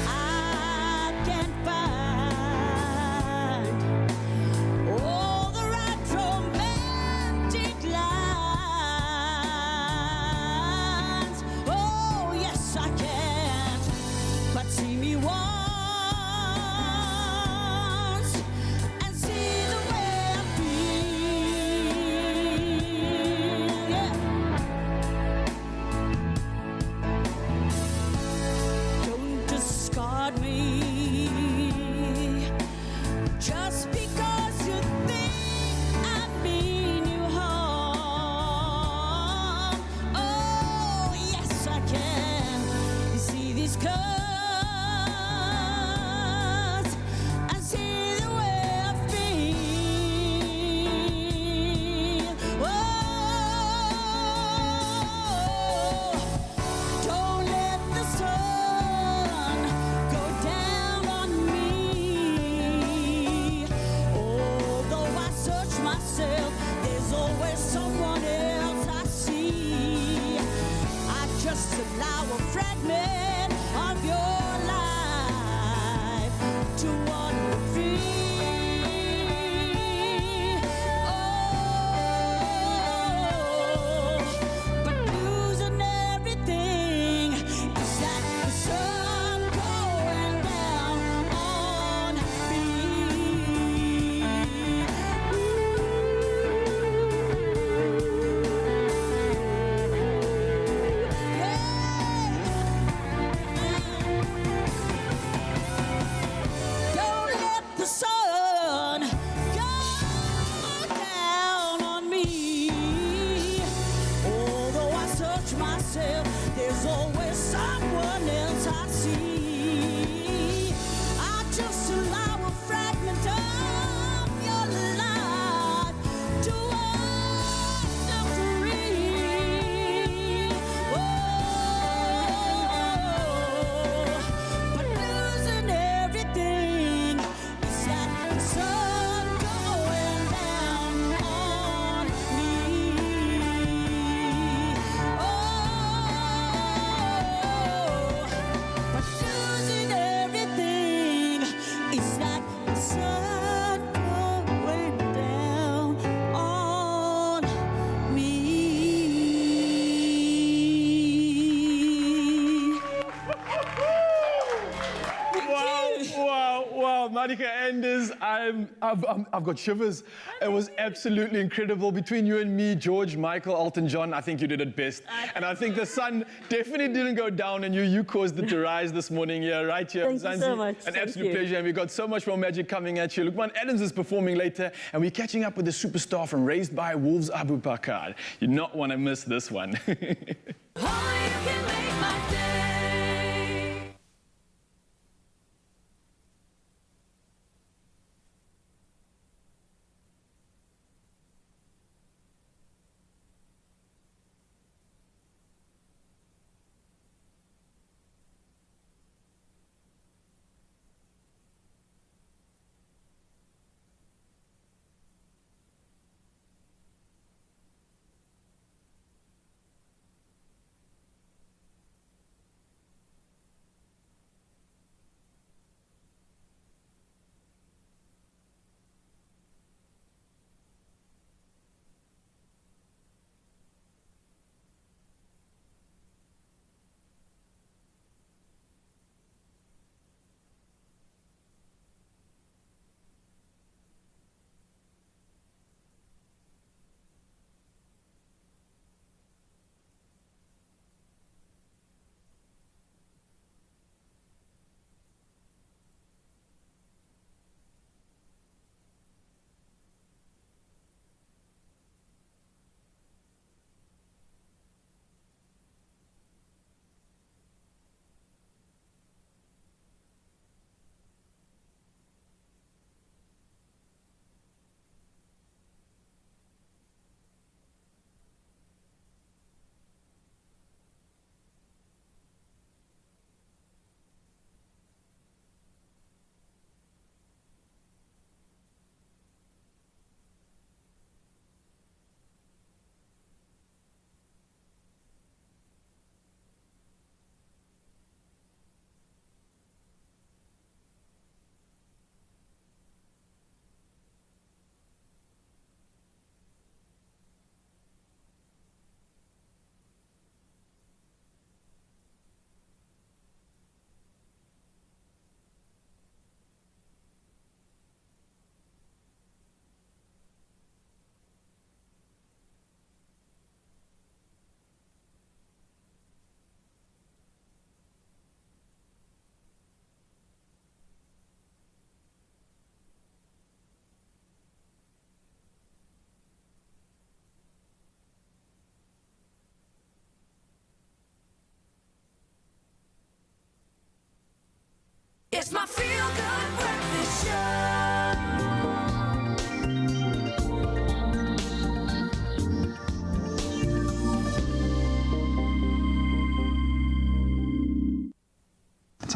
I can't find all the right romantic lines. Oh, yes, I can. But see me once and see the way I feel. Yeah. Don't discard me just because you think I mean you harm. Oh, yes, I can. You see these cuts and see the way I feel. Oh, don't let the sun go down on me. Although I search myself, there's always someone else I see. I just allow a fragment of your life to wander free. Oh, but losing everything is like the sun going down on me. Don't let the sun go down on me. Although I search myself, there's always someone else I see. I just allow a fragment of your life to wander free. Oh, but losing everything is like the sun going down on me. But losing everything is like the sun going down on me. Wow, Marika Enders, I've got shivers. It was absolutely incredible. Between you and me, George, Michael, Elton John, I think you did it best. And I think the sun definitely didn't go down on you. You caused it to rise this morning here, right here. Thank you so much. An Thank absolute you. pleasure. And we've got so much more magic coming at you. Lukman Adams is performing later, and we're catching up with the superstar from Raised by Wolves, Abu Bakar. You not want to miss this one.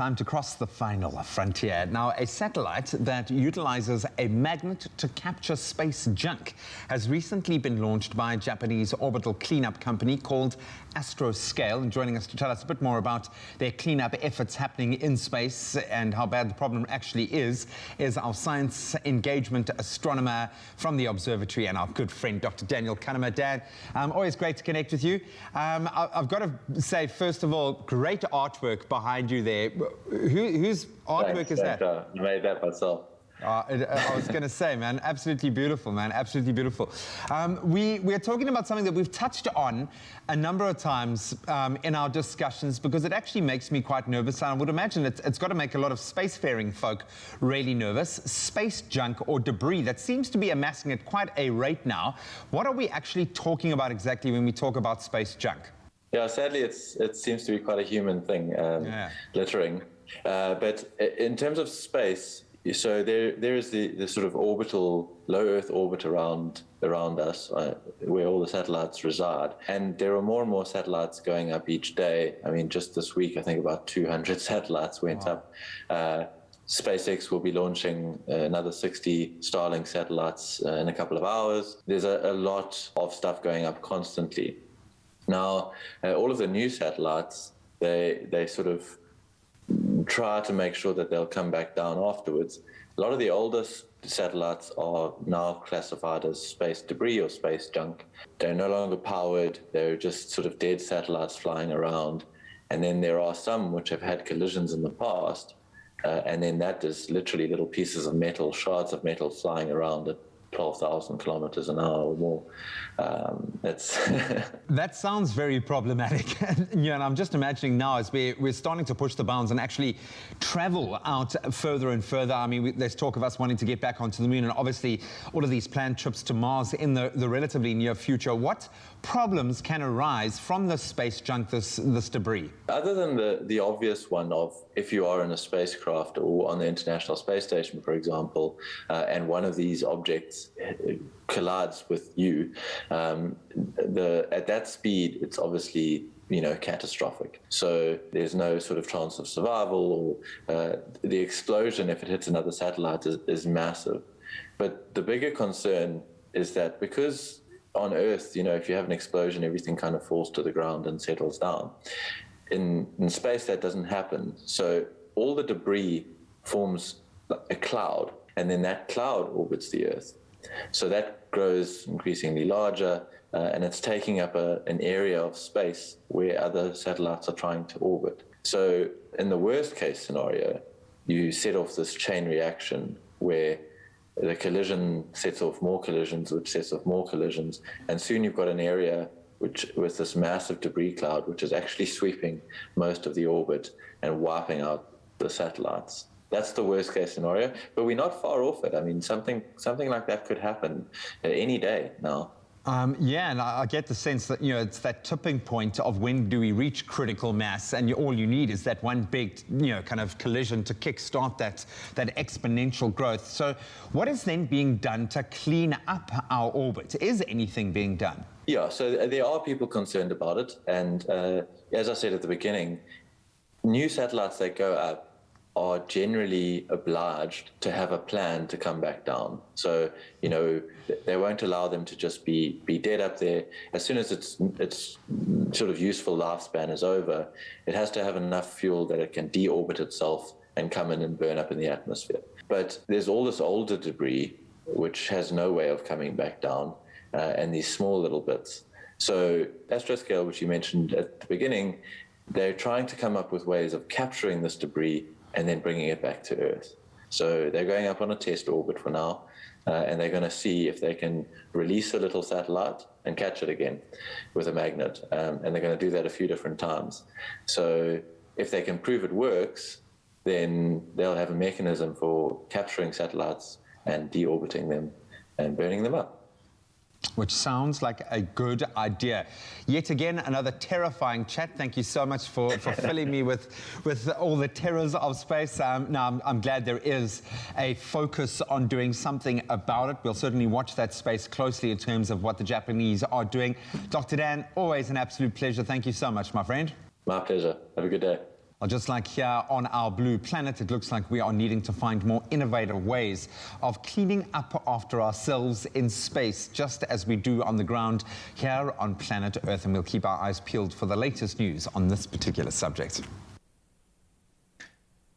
Time to cross the final frontier. Now, a satellite that utilizes a magnet to capture space junk has recently been launched by a Japanese orbital cleanup company called Astroscale. And joining us to tell us a bit more about their cleanup efforts happening in space and how bad the problem actually is our science engagement astronomer from the observatory and our good friend, Dr. Daniel Kahnemer. Dan, always great to connect with you. I've got to say, first of all, great artwork behind you there. Whose artwork is that? I made that myself. I was going to say, man, absolutely beautiful, man, absolutely beautiful. We're talking about something that we've touched on a number of times in our discussions because it actually makes me quite nervous. And I would imagine it's got to make a lot of spacefaring folk really nervous. Space junk or debris that seems to be amassing at quite a rate now. What are we actually talking about exactly when we talk about space junk? Yeah, sadly, it seems to be quite a human thing, littering. But in terms of space, so there is the sort of orbital, low Earth orbit around us, where all the satellites reside. And there are more and more satellites going up each day. I mean, just this week, I think about 200 satellites went up. SpaceX will be launching another 60 Starlink satellites in a couple of hours. There's a lot of stuff going up constantly. Now, all of the new satellites, they sort of try to make sure that they'll come back down afterwards. A lot of the oldest satellites are now classified as space debris or space junk. They're no longer powered. They're just sort of dead satellites flying around. And then there are some which have had collisions in the past. And then that is literally little pieces of metal, shards of metal flying around at 12,000 kilometers an hour or more. That sounds very problematic. And I'm just imagining now as we're starting to push the bounds and actually travel out further and further. I mean, there's talk of us wanting to get back onto the moon and obviously all of these planned trips to Mars in the relatively near future. What problems can arise from this space junk, this debris? Other than the obvious one of if you are in a spacecraft or on the International Space Station, for example, and one of these objects collides with you, at that speed, it's obviously catastrophic. So there's no sort of chance of survival, or the explosion, if it hits another satellite, is massive. But the bigger concern is that because on Earth, if you have an explosion, everything kind of falls to the ground and settles down. In space, that doesn't happen. So all the debris forms a cloud, and then that cloud orbits the Earth. So that grows increasingly larger, and it's taking up an area of space where other satellites are trying to orbit. So in the worst case scenario, you set off this chain reaction where the collision sets off more collisions, which sets off more collisions, and soon you've got an area with this massive debris cloud, which is actually sweeping most of the orbit and wiping out the satellites. That's the worst case scenario, but we're not far off it. I mean, something like that could happen any day now. Yeah, and I get the sense that, it's that tipping point of when do we reach critical mass, and all you need is that one big, kind of collision to kickstart that exponential growth. So what is then being done to clean up our orbit? Is anything being done? Yeah, so there are people concerned about it, and as I said at the beginning, new satellites that go up are generally obliged to have a plan to come back down. So, they won't allow them to just be dead up there. As soon as its sort of useful lifespan is over, it has to have enough fuel that it can deorbit itself and come in and burn up in the atmosphere. But there's all this older debris which has no way of coming back down, and these small little bits. So Astroscale, which you mentioned at the beginning, they're trying to come up with ways of capturing this debris and then bringing it back to Earth. So they're going up on a test orbit for now, and they're going to see if they can release a little satellite and catch it again with a magnet. And they're going to do that a few different times. So if they can prove it works, then they'll have a mechanism for capturing satellites and deorbiting them and burning them up. Which sounds like a good idea. Yet again, another terrifying chat. Thank you so much for filling me with all the terrors of space. Now, I'm glad there is a focus on doing something about it. We'll certainly watch that space closely in terms of what the Japanese are doing. Dr. Dan, always an absolute pleasure. Thank you so much, my friend. My pleasure. Have a good day. Well, just like here on our blue planet, it looks like we are needing to find more innovative ways of cleaning up after ourselves in space, just as we do on the ground here on planet Earth. And we'll keep our eyes peeled for the latest news on this particular subject.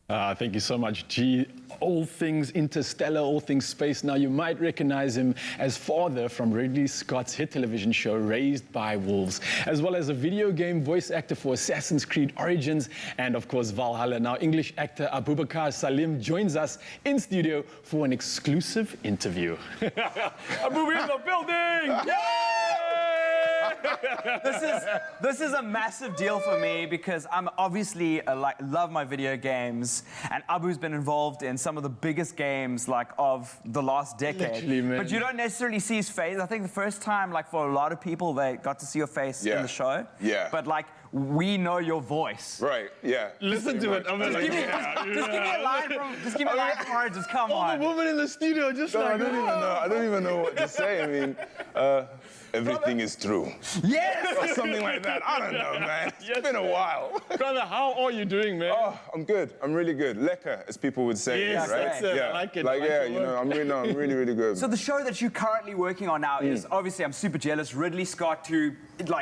Thank you so much, G. All things interstellar, all things space. Now, you might recognize him as Father from Ridley Scott's hit television show Raised by Wolves, as well as a video game voice actor for Assassin's Creed Origins and, of course, Valhalla. Now, English actor Abubakar Salim joins us in studio for an exclusive interview. Abubi in the building! This is a massive deal for me because I'm obviously love my video games, and Abu's been involved in some of the biggest games of the last decade. Literally, man. But you don't necessarily see his face. I think the first time, for a lot of people, they got to see your face in the show. Yeah. But we know your voice. Right. Yeah. Listen to it. Just give me a line from Origins. Come on. The woman in the studio just I don't even know what to say. I mean, everything is true. Yes! Or something like that. I don't know, man. It's been a while. Brother, how are you doing, man? Oh, I'm good. I'm really good. Lekker, as people would say. Yes, right? that's it. Yeah. I like it. I'm really, really good. So the show that you're currently working on now is, obviously, I'm super jealous, Ridley Scott, who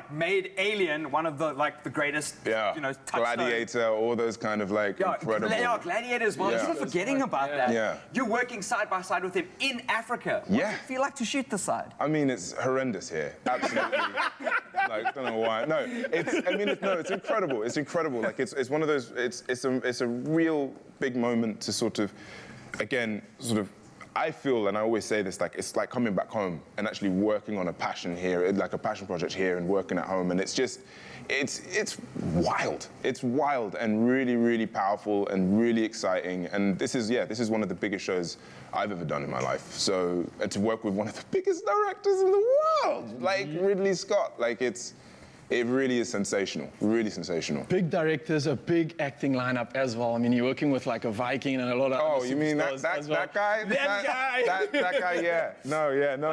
made Alien one of the greatest, touchstone. Gladiator, all those kind of incredible. Gladiator as well. Just forgetting about that. Yeah. You're working side by side with him in Africa. What does it feel like to shoot the side? I mean, it's horrendous here. Absolutely. Don't know why. No, it's incredible. It's incredible. It's one of those. It's a real big moment to sort of, again, I feel, and I always say this, it's like coming back home and actually working on a passion here, like a passion project here, and working at home, and it's just, it's wild. It's wild and really, really powerful and really exciting. And this is one of the biggest shows I've ever done in my life. So, and to work with one of the biggest directors in the world, like Ridley Scott, it really is sensational, really sensational. Big directors, a big acting lineup as well. I mean, you're working with a Viking and a lot of other you mean that guy? That guy! That guy, yeah. No,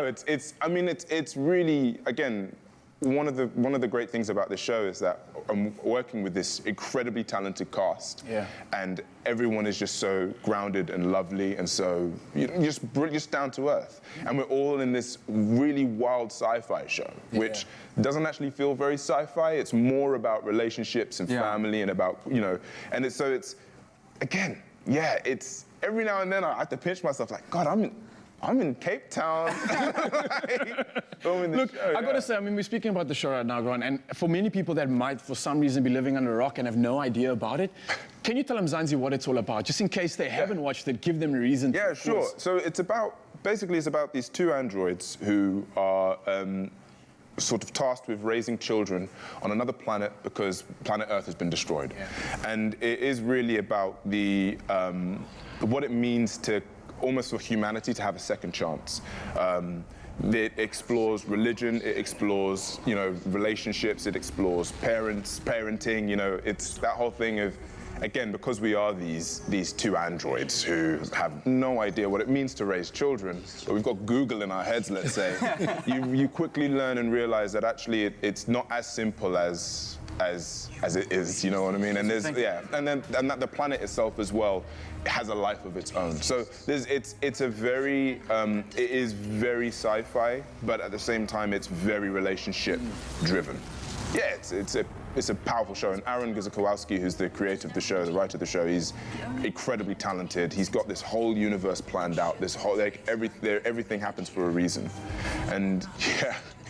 it's really, again, one of the great things about this show is that I'm working with this incredibly talented cast, and everyone is just so grounded and lovely, and so just down to earth. And we're all in this really wild sci-fi show, which doesn't actually feel very sci-fi. It's more about relationships and family and about and it's again, it's every now and then I have to pinch myself God, I'm in Cape Town. Look, I gotta say, we're speaking about the show right now, Gron, and for many people that might, for some reason, be living under a rock and have no idea about it, can you tell them, Zanzi, what it's all about? Just in case they haven't watched it, give them a reason to. Yeah, sure. So it's about these two androids who are sort of tasked with raising children on another planet because planet Earth has been destroyed. And it is really about what it means to almost for humanity to have a second chance. It explores religion, it explores, relationships, it explores parenting, it's that whole thing of, again, because we are these two androids who have no idea what it means to raise children, but we've got Google in our heads, let's say, you quickly learn and realize that actually it's not as simple as it is, you know what I mean? And and that the planet itself as well has a life of its own. So it is very sci-fi, but at the same time it's very relationship driven. Yeah, it's a powerful show, and Aaron Gizikowski, who's the creator of the show, the writer of the show, he's incredibly talented. He's got this whole universe planned out. This whole everything happens for a reason, and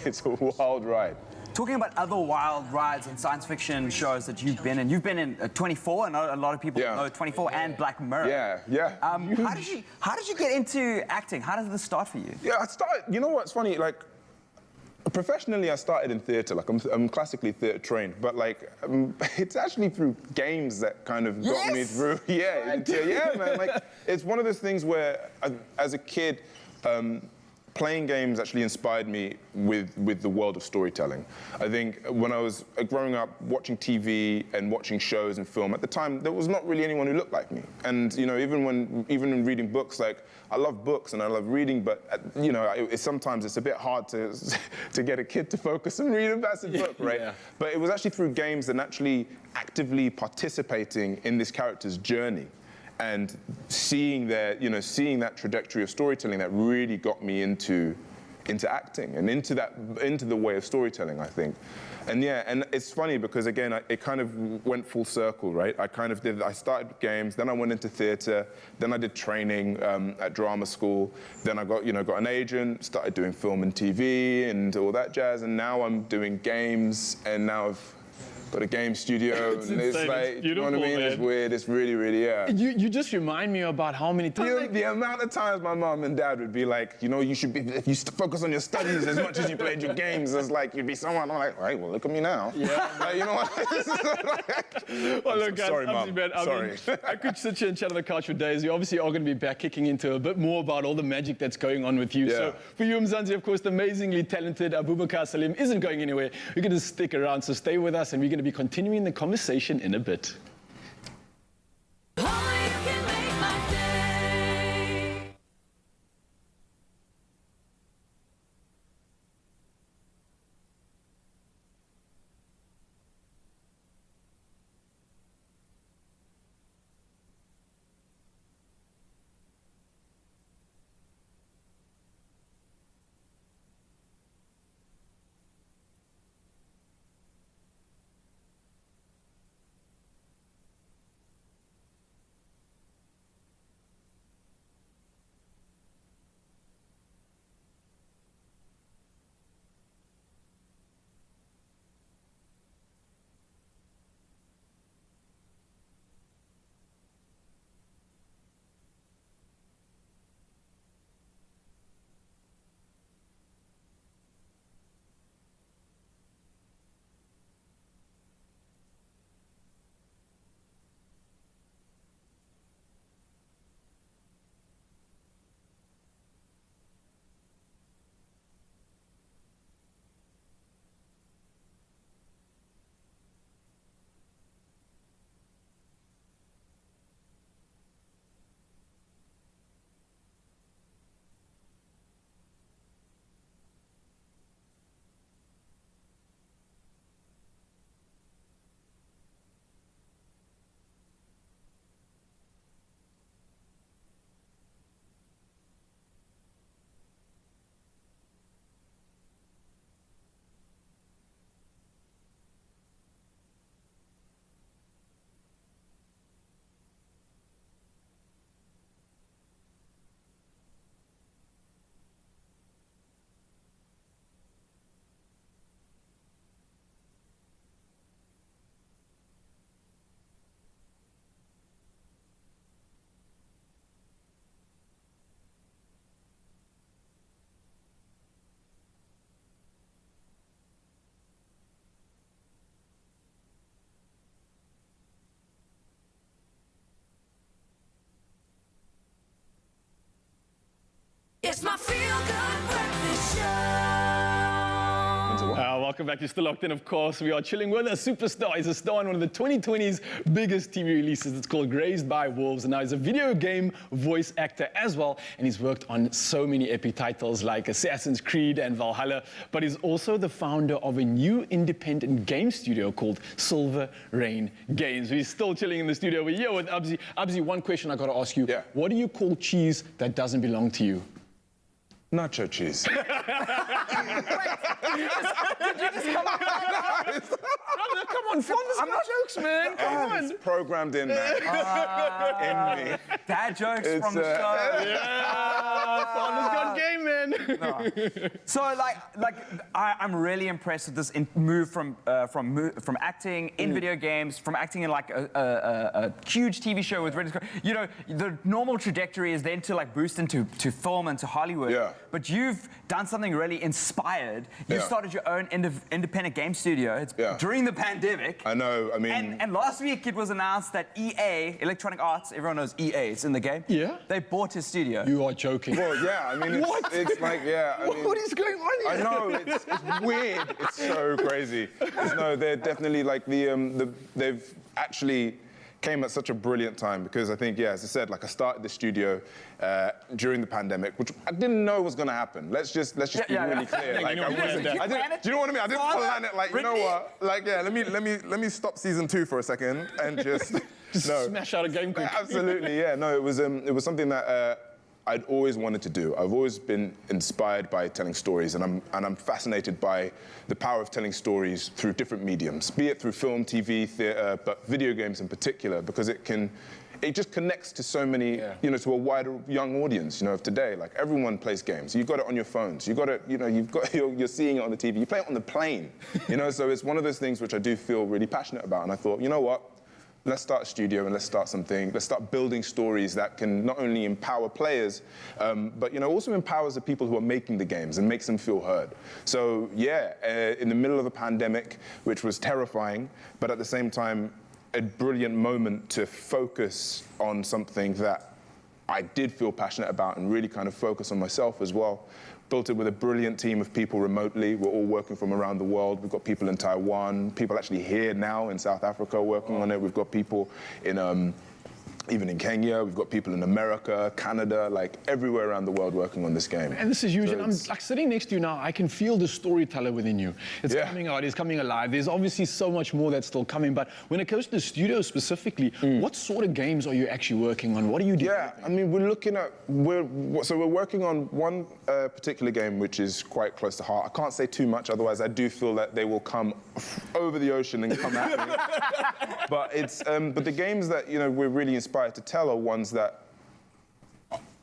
it's a wild ride. Talking about other wild rides and science fiction shows that you've been in 24, and a lot of people know 24 and Black Mirror. How did you get into acting? How did this start for you? Yeah, I started. You know what's funny? Professionally, I started in theatre. I'm classically theatre trained, but it's actually through games that kind of got me through. Yeah, man. It's one of those things where, as a kid, playing games actually inspired me with the world of storytelling. I think when I was growing up, watching TV and watching shows and film, at the time, there was not really anyone who looked like me. And, you know, even in reading books, like, I love books and I love reading, but, you know, sometimes it's a bit hard to get a kid to focus and read a massive book, right? Yeah. But it was actually through games and actually actively participating in this character's journey and seeing that trajectory of storytelling that really got me into acting and into the way of storytelling, I think. And yeah, and it's funny because again, it kind of went full circle, right? I started with games, then I went into theater, then I did training at drama school, then I got an agent, started doing film and TV and all that jazz, and now I'm doing games, and now I've got a game studio, and it's like, you know what I mean? Man. It's weird. It's really, really, yeah. You just remind me about how many times. The amount of times my mom and dad would be like, you know, you should be, if you focus on your studies as much as you played your games, it's like you'd be someone. I'm like, right, well, look at me now. Yeah. Like, you know what? Well, look, guys, sorry, Mom. Sorry. I could sit here and chat on the couch for days. You obviously are going to be back kicking into a bit more about all the magic that's going on with you. Yeah. So for you, Mzansi, of course, the amazingly talented Abubakar Salim isn't going anywhere. We're going to stick around, so stay with us, and we're going to be continuing the conversation in a bit. It's my feel-good breakfast show. Welcome back. You're still locked in, of course. We are chilling with a superstar. He's a star in one of the 2020's biggest TV releases. It's called Raised by Wolves. And now he's a video game voice actor as well. And he's worked on so many epic titles like Assassin's Creed and Valhalla. But he's also the founder of a new independent game studio called Silver Rain Games. He's still chilling in the studio. We're here with Abzi. Abzi, one question I got to ask you. Yeah. What do you call cheese that doesn't belong to you? Nacho cheese. Did you just come up with that? Come on, I'm not jokes, man. Come on. It's programmed in, man. In me. Dad jokes from the show. Yeah, Father's got game, man. No. So, I'm really impressed with this move from acting in video games, from acting in like a huge TV show with Red. You know, the normal trajectory is then to like boost into film and to Hollywood. Yeah. But you've done something really inspired. You started your own independent game studio. It's during the pandemic. I know, I mean... And last week it was announced that EA, Electronic Arts, everyone knows EA, it's in the game. Yeah? They bought his studio. You are joking. Well, yeah, I mean, it's like, yeah. I mean, what is going on here? I know, it's weird. It's so crazy. No, they're definitely like they've actually came at such a brilliant time because I think, yeah, as I said, like I started the studio during the pandemic, which I didn't know was going to happen. Let's just be really clear. Like, I wasn't. Do you know what I mean? I didn't plan it. Like, you know what? Like, yeah, let me stop season 2 for a second and just smash out a game quick. Absolutely, yeah. No, it was something that I'd always wanted to do. I've always been inspired by telling stories, and I'm fascinated by the power of telling stories through different mediums, be it through film, TV, theatre, but video games in particular, because it just connects to so many, you know, to a wider young audience, you know, of today. Like, everyone plays games. You've got it on your phones. You've got it, you know, you're seeing it on the TV. You play it on the plane, you know, so it's one of those things which I do feel really passionate about. And I thought, you know what? Let's start a studio and let's start building stories that can not only empower players, but, you know, also empowers the people who are making the games and makes them feel heard. So, yeah, in the middle of a pandemic, which was terrifying, but at the same time, a brilliant moment to focus on something that I did feel passionate about and really kind of focus on myself as well. Built it with a brilliant team of people remotely. We're all working from around the world. We've got people in Taiwan, people actually here now in South Africa working on it. We've got people in even in Kenya. We've got people in America, Canada, like everywhere around the world working on this game. And this is huge. So I'm like sitting next to you now. I can feel the storyteller within you. It's coming out. It's coming alive. There's obviously so much more that's still coming. But when it comes to the studio specifically, what sort of games are you actually working on? What are you doing? Yeah, I mean, we're working on one particular game which is quite close to heart. I can't say too much, otherwise I do feel that they will come over the ocean and come at me. But the games that, you know, we're really inspired to tell are ones that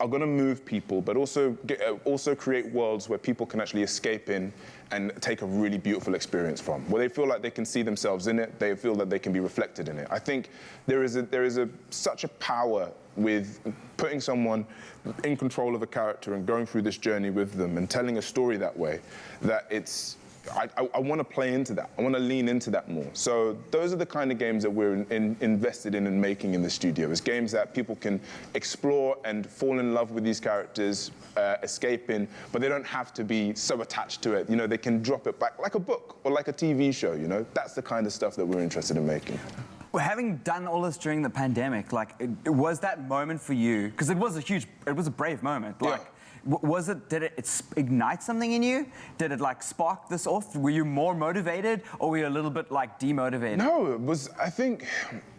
are going to move people, but also create worlds where people can actually escape in and take a really beautiful experience from, where they feel like they can see themselves in it, they feel that they can be reflected in it. I think there is such a power with putting someone in control of a character and going through this journey with them and telling a story that way, that I want to play into that. I want to lean into that more. So those are the kind of games that we're invested in and making in the studio. It's games that people can explore and fall in love with these characters, escape in, but they don't have to be so attached to it. You know, they can drop it back like a book or like a TV show, you know? That's the kind of stuff that we're interested in making. Well, having done all this during the pandemic, like, was that moment for you? Because it was a brave moment. Like, did it ignite something in you? Did it like spark this off? Were you more motivated or were you a little bit like demotivated? No, it was, I think,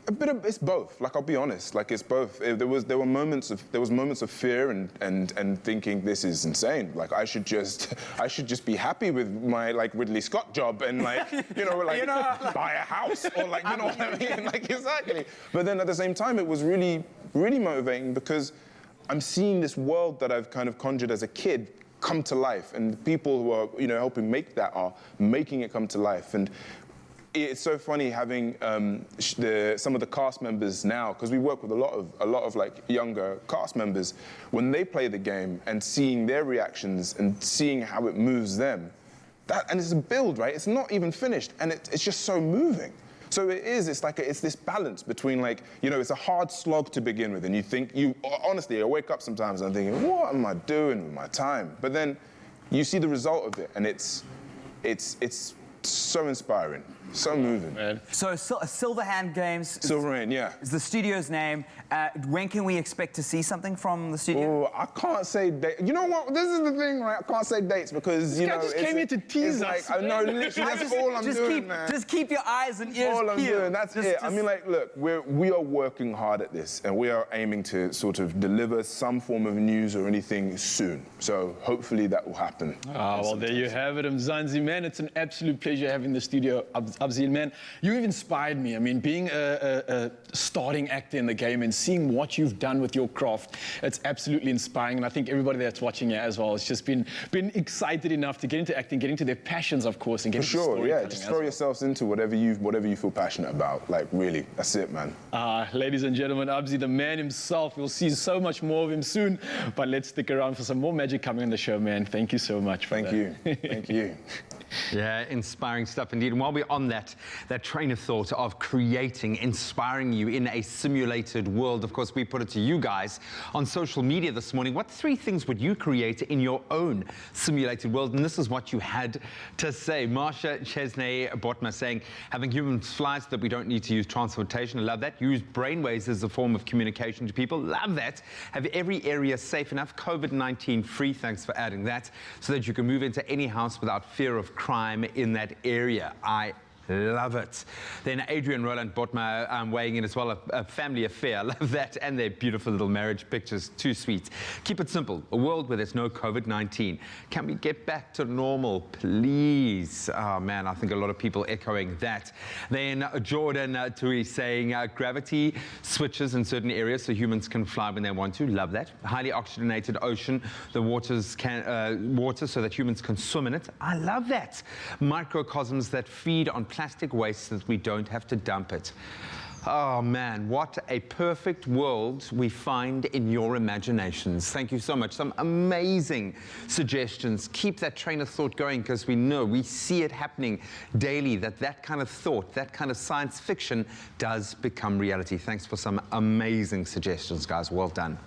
it's both. Like, I'll be honest, like, it's both. There was moments of fear and thinking, this is insane. Like, I should just be happy with my, like, Ridley Scott job and, like, you know, like, buy a house or, like, you know what I mean? Like, exactly. But then at the same time, it was really, really motivating because I'm seeing this world that I've kind of conjured as a kid come to life, and the people who are, you know, helping make that are making it come to life. And it's so funny having some of the cast members now, because we work with a lot of like younger cast members. When they play the game and seeing their reactions and seeing how it moves them, and it's a build, right? It's not even finished, and it's just so moving. So it's this balance between, like, you know, it's a hard slog to begin with, and honestly, I wake up sometimes and I'm thinking, what am I doing with my time? But then you see the result of it, and it's so inspiring, so moving. Man. So Silverhand Games. Silverhand, yeah. Is the studio's name. When can we expect to see something from the studio? Oh, I can't say dates. You know what? This is the thing, right? I can't say dates because, you know, just came here to tease us. I know, literally, that's all I'm doing, man. Just keep your eyes and ears peeled. All I'm doing, that's it. I mean, like, look, we are working hard at this, and we are aiming to sort of deliver some form of news or anything soon. So hopefully that will happen. Oh, well, there you have it, Mzansi, man. It's an absolute pleasure having the studio, Abzi, man. You've inspired me. I mean, being a starting actor in the game and seeing what you've done with your craft, it's absolutely inspiring. And I think everybody that's watching it as well has just been excited enough to get into acting, get into their passions, of course, and get into storytelling. Yeah, just throw yourselves into whatever you feel passionate about. Like, really, that's it, man. Ladies and gentlemen, Abzi, the man himself. We'll see so much more of him soon. But let's stick around for some more magic coming on the show, man. Thank you so much. Thank you. Thank you. Yeah, inspiring stuff indeed. And while we're on that train of thought of creating, inspiring you in a simulated world, of course, we put it to you guys on social media this morning. What 3 things would you create in your own simulated world? And this is what you had to say. Marsha Chesney Botma saying, having humans fly so that we don't need to use transportation. I love that. Use brainwaves as a form of communication to people. Love that. Have every area safe enough, COVID-19 free. Thanks for adding that. So that you can move into any house without fear of crime in that area. I love it. Then Adrian Roland Botma weighing in as well, a family affair. Love that. And their beautiful little marriage pictures. Too sweet. Keep it simple. A world where there's no COVID-19. Can we get back to normal, please? Oh, man, I think a lot of people echoing that. Then Jordan Tui saying gravity switches in certain areas so humans can fly when they want to. Love that. Highly oxygenated ocean. The water so that humans can swim in it. I love that. Microcosms that feed on plastic waste so that we don't have to dump it. Oh man, what a perfect world we find in your imaginations. Thank you so much. Some amazing suggestions. Keep that train of thought going, because we see it happening daily, that kind of thought, that kind of science fiction does become reality. Thanks for some amazing suggestions, guys. Well done.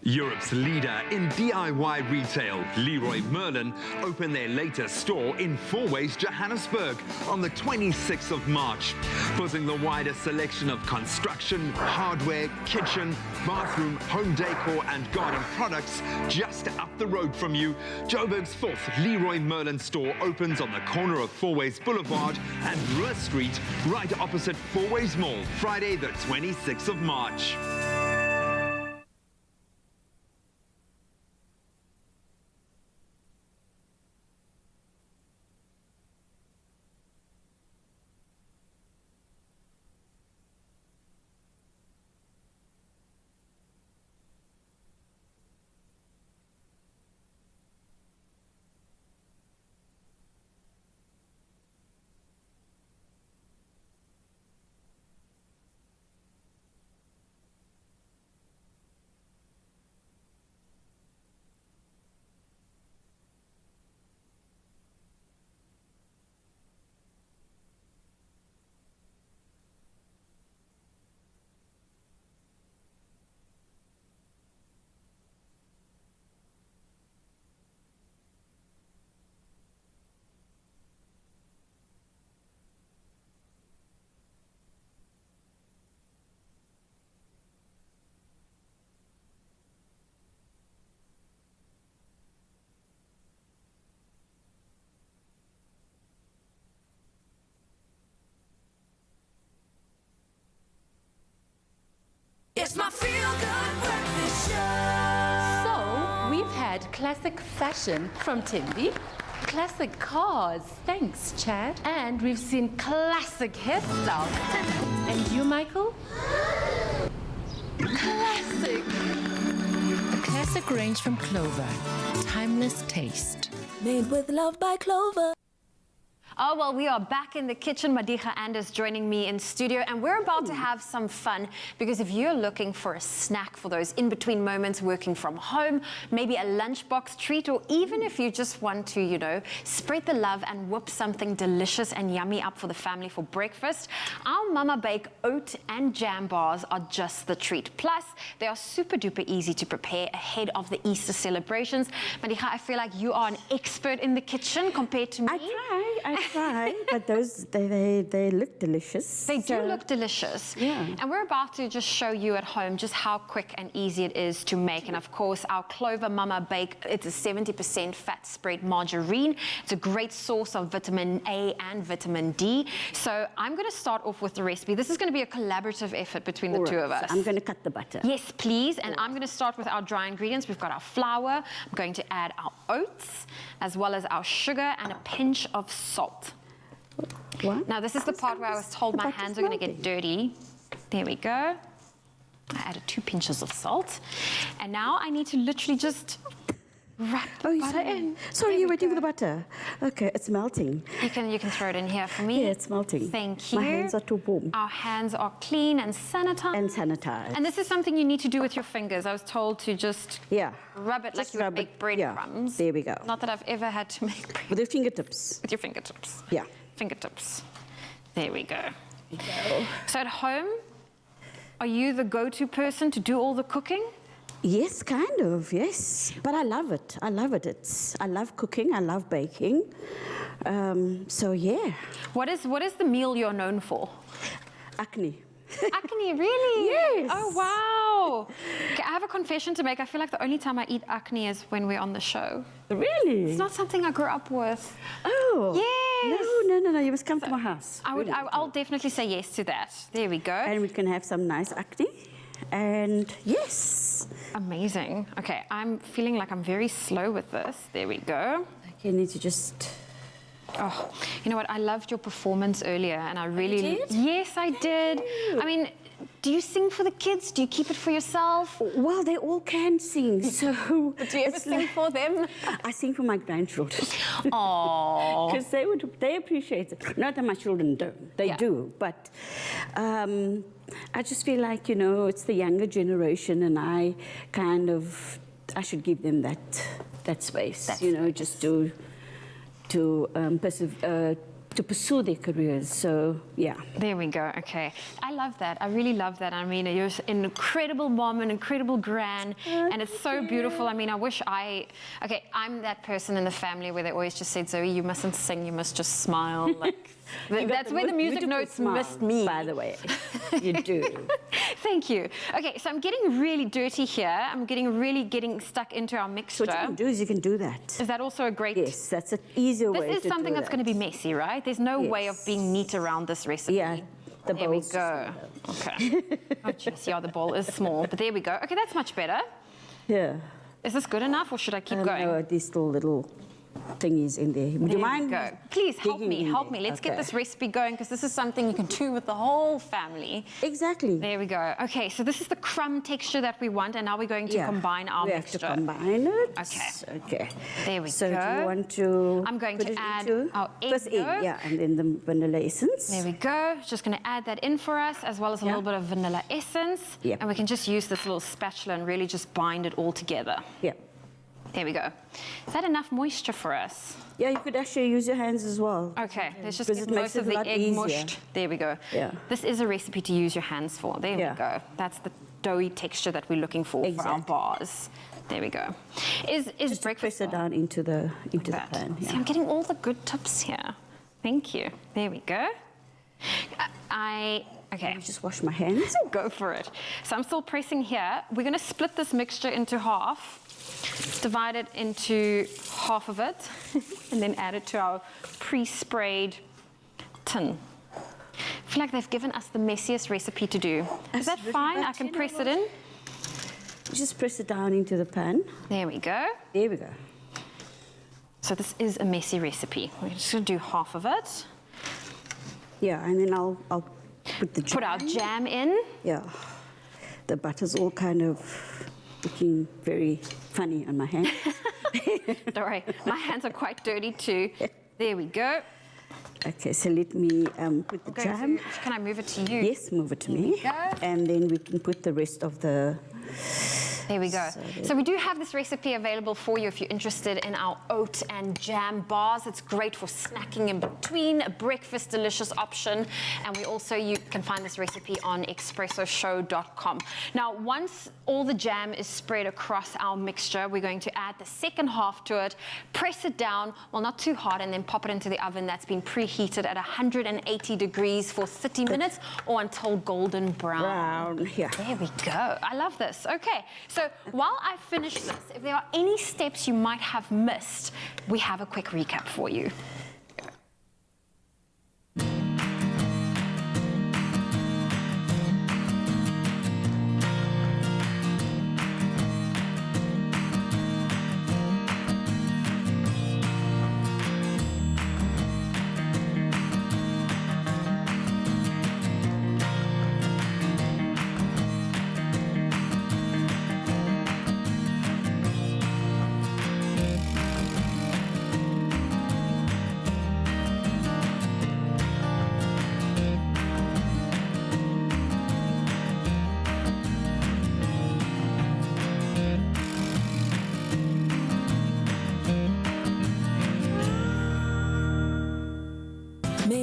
Europe's leader in DIY retail, Leroy Merlin, open their latest store in Fourways, Johannesburg on the 26th of March. Boasting the widest selection of construction, hardware, kitchen, bathroom, home decor and garden products just up the road from you. Joburg's 4th Leroy Merlin store opens on the corner of Fourways Boulevard and Rue Street, right opposite Fourways Mall, Friday the 26th of March. It's my feel-good breakfast show. So, we've had classic fashion from Timby, classic cars, thanks Chad, and we've seen classic hairstyles. And you, Michael? Classic. A classic range from Clover. Timeless taste. Made with love by Clover. Oh, well, we are back in the kitchen. Madiga Anders joining me in studio, and we're about to have some fun, because if you're looking for a snack for those in-between moments working from home, maybe a lunchbox treat, or even if you just want to, spread the love and whip something delicious and yummy up for the family for breakfast, our Mama Bake oat and jam bars are just the treat. Plus, they are super duper easy to prepare ahead of the Easter celebrations. Madiga, I feel like you are an expert in the kitchen compared to me. I try, but they look delicious. They do look delicious. Yeah. And we're about to just show you at home just how quick and easy it is to make. And of course, our Clover Mama Bake, it's a 70% fat spread margarine. It's a great source of vitamin A and vitamin D. So I'm going to start off with the recipe. This is going to be a collaborative effort between the two of us. So I'm going to cut the butter. Yes, please. And I'm going to start with our dry ingredients. We've got our flour. I'm going to add our oats, as well as our sugar and a pinch of salt. What? Now, this is the part where I was told my hands are going to get dirty. There we go. I added 2 pinches of salt. And now I need to literally just Wrap the Oh, butter in. Sorry, you're waiting for the butter. Okay, it's melting. You can throw it in here for me. Yeah, it's melting. Thank you. My hands are too warm. Our hands are clean and sanitized. And sanitized. And this is something you need to do with your fingers. I was told to just rub it like you would make breadcrumbs. There we go. Not that I've ever had to make bread. With your fingertips. With your fingertips. Yeah. Fingertips. There we go. So at home, are you the go-to person to do all the cooking? Yes, kind of, yes. But I love it. I love it. I love cooking. I love baking. So, yeah. What is the meal you're known for? Acne. Acne, really? Yes. Oh, wow. Okay, I have a confession to make. I feel like the only time I eat acne is when we're on the show. Really? It's not something I grew up with. Oh. Yes. No. You must come to my house. I'll definitely say yes to that. There we go. And we can have some nice acne. And yes. Amazing. Okay, I'm feeling like I'm very slow with this. There we go. Okay, you need to just... Oh, you know what? I loved your performance earlier, and I really... You did? Yes, I did. I mean, do you sing for the kids? Do you keep it for yourself? Well, they all can sing, so... But do you ever sing for them? I sing for my grandchildren. Aww. Because they appreciate it. Not that my children don't. They do, but... I just feel like, it's the younger generation, and I should give them that space, just to pursue their careers. So, yeah. There we go. Okay. I love that. I really love that. I mean, you're an incredible mom, an incredible gran, and it's so beautiful. I mean, I wish I'm that person in the family where they always just said, Zoe, you mustn't sing, you must just smile. Like, that's where the music notes missed me. By the way, you do. Thank you. Okay, so I'm getting really dirty here. I'm getting stuck into our mixture. So what you can do is you can do that. Is that also a great... Yes, that's an easier way to do that. This is something that's going to be messy, right? There's no way of being neat around this recipe. Yeah, the there we bowl's go. Okay. Oh, jeez, yeah, the bowl is small, but there we go. Okay, that's much better. Yeah. Is this good enough, or should I keep going? No, these still little thingies in there. Would you mind? Go. Please help me. Let's get this recipe going, because this is something you can do with the whole family. Exactly. There we go. Okay, so this is the crumb texture that we want, and now we're going to combine our mixture. We have to combine it. Okay. There we go. So do you want to... I'm going to add our egg first egg, and then the vanilla essence. There we go. Just going to add that in for us, as well as a little bit of vanilla essence. Yep. And we can just use this little spatula and really just bind it all together. Yep. There we go. Is that enough moisture for us? Yeah, you could actually use your hands as well. Okay, let's just Because get it most makes it of a the lot egg easier. mushed. There we go. Yeah. This is a recipe to use your hands for. There we go. That's the doughy texture that we're looking for our bars. There we go. Is just breakfast press it down into the pan. See, I'm getting all the good tips here. Thank you. There we go. Okay. Let me just wash my hands. Go for it. So I'm still pressing here. We're going to split this mixture into half. Divide it into half of it, and then add it to our pre-sprayed tin. I feel like they've given us the messiest recipe to do. Is that fine? I can press it in? Just press it down into the pan. There we go. There we go. So this is a messy recipe. We're just going to do half of it. Yeah, and then I'll put the jam. Put our jam in. Yeah. The butter's all kind of looking very funny on my hands. Don't worry, my hands are quite dirty too. There we go. Okay, so let me put the jam. Can I move it to you? Yes, move it to me. And then we can put the rest of the... There we go. So we do have this recipe available for you if you're interested in our oat and jam bars. It's great for snacking in between, a breakfast delicious option. And you can find this recipe on expressoshow.com. Now, once all the jam is spread across our mixture, we're going to add the second half to it, press it down, well, not too hard, and then pop it into the oven that's been preheated at 180 degrees for 30 minutes or until golden brown. Yeah. There we go. I love this. Okay. So while I finish this, if there are any steps you might have missed, we have a quick recap for you.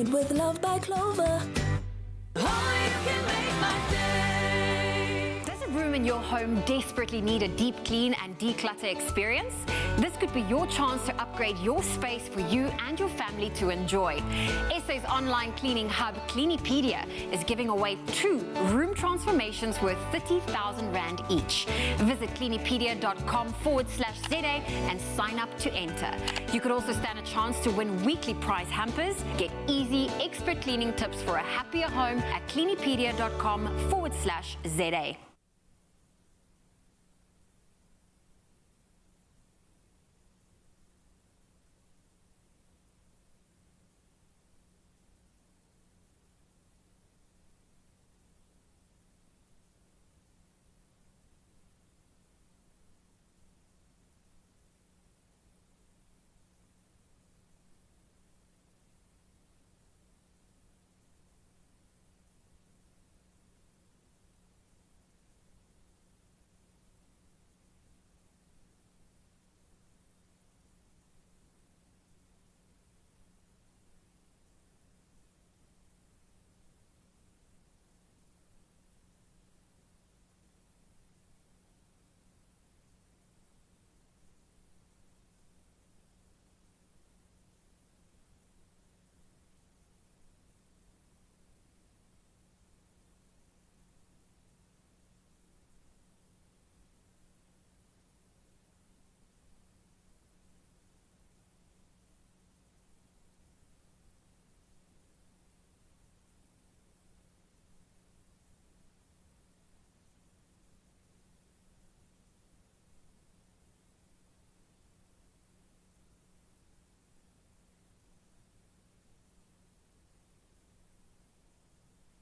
made with love by Clover. Does a room in your home desperately need a deep clean and declutter experience? This could be your chance to upgrade your space for you and your family to enjoy. SA's online cleaning hub, Cleanipedia, is giving away 2 room transformations worth 30,000 Rand each. Visit cleanipedia.com/ZA and sign up to enter. You could also stand a chance to win weekly prize hampers. Get easy, expert cleaning tips for a happier home at cleanipedia.com/ZA.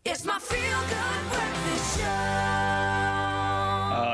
It's my feel-good breakfast show.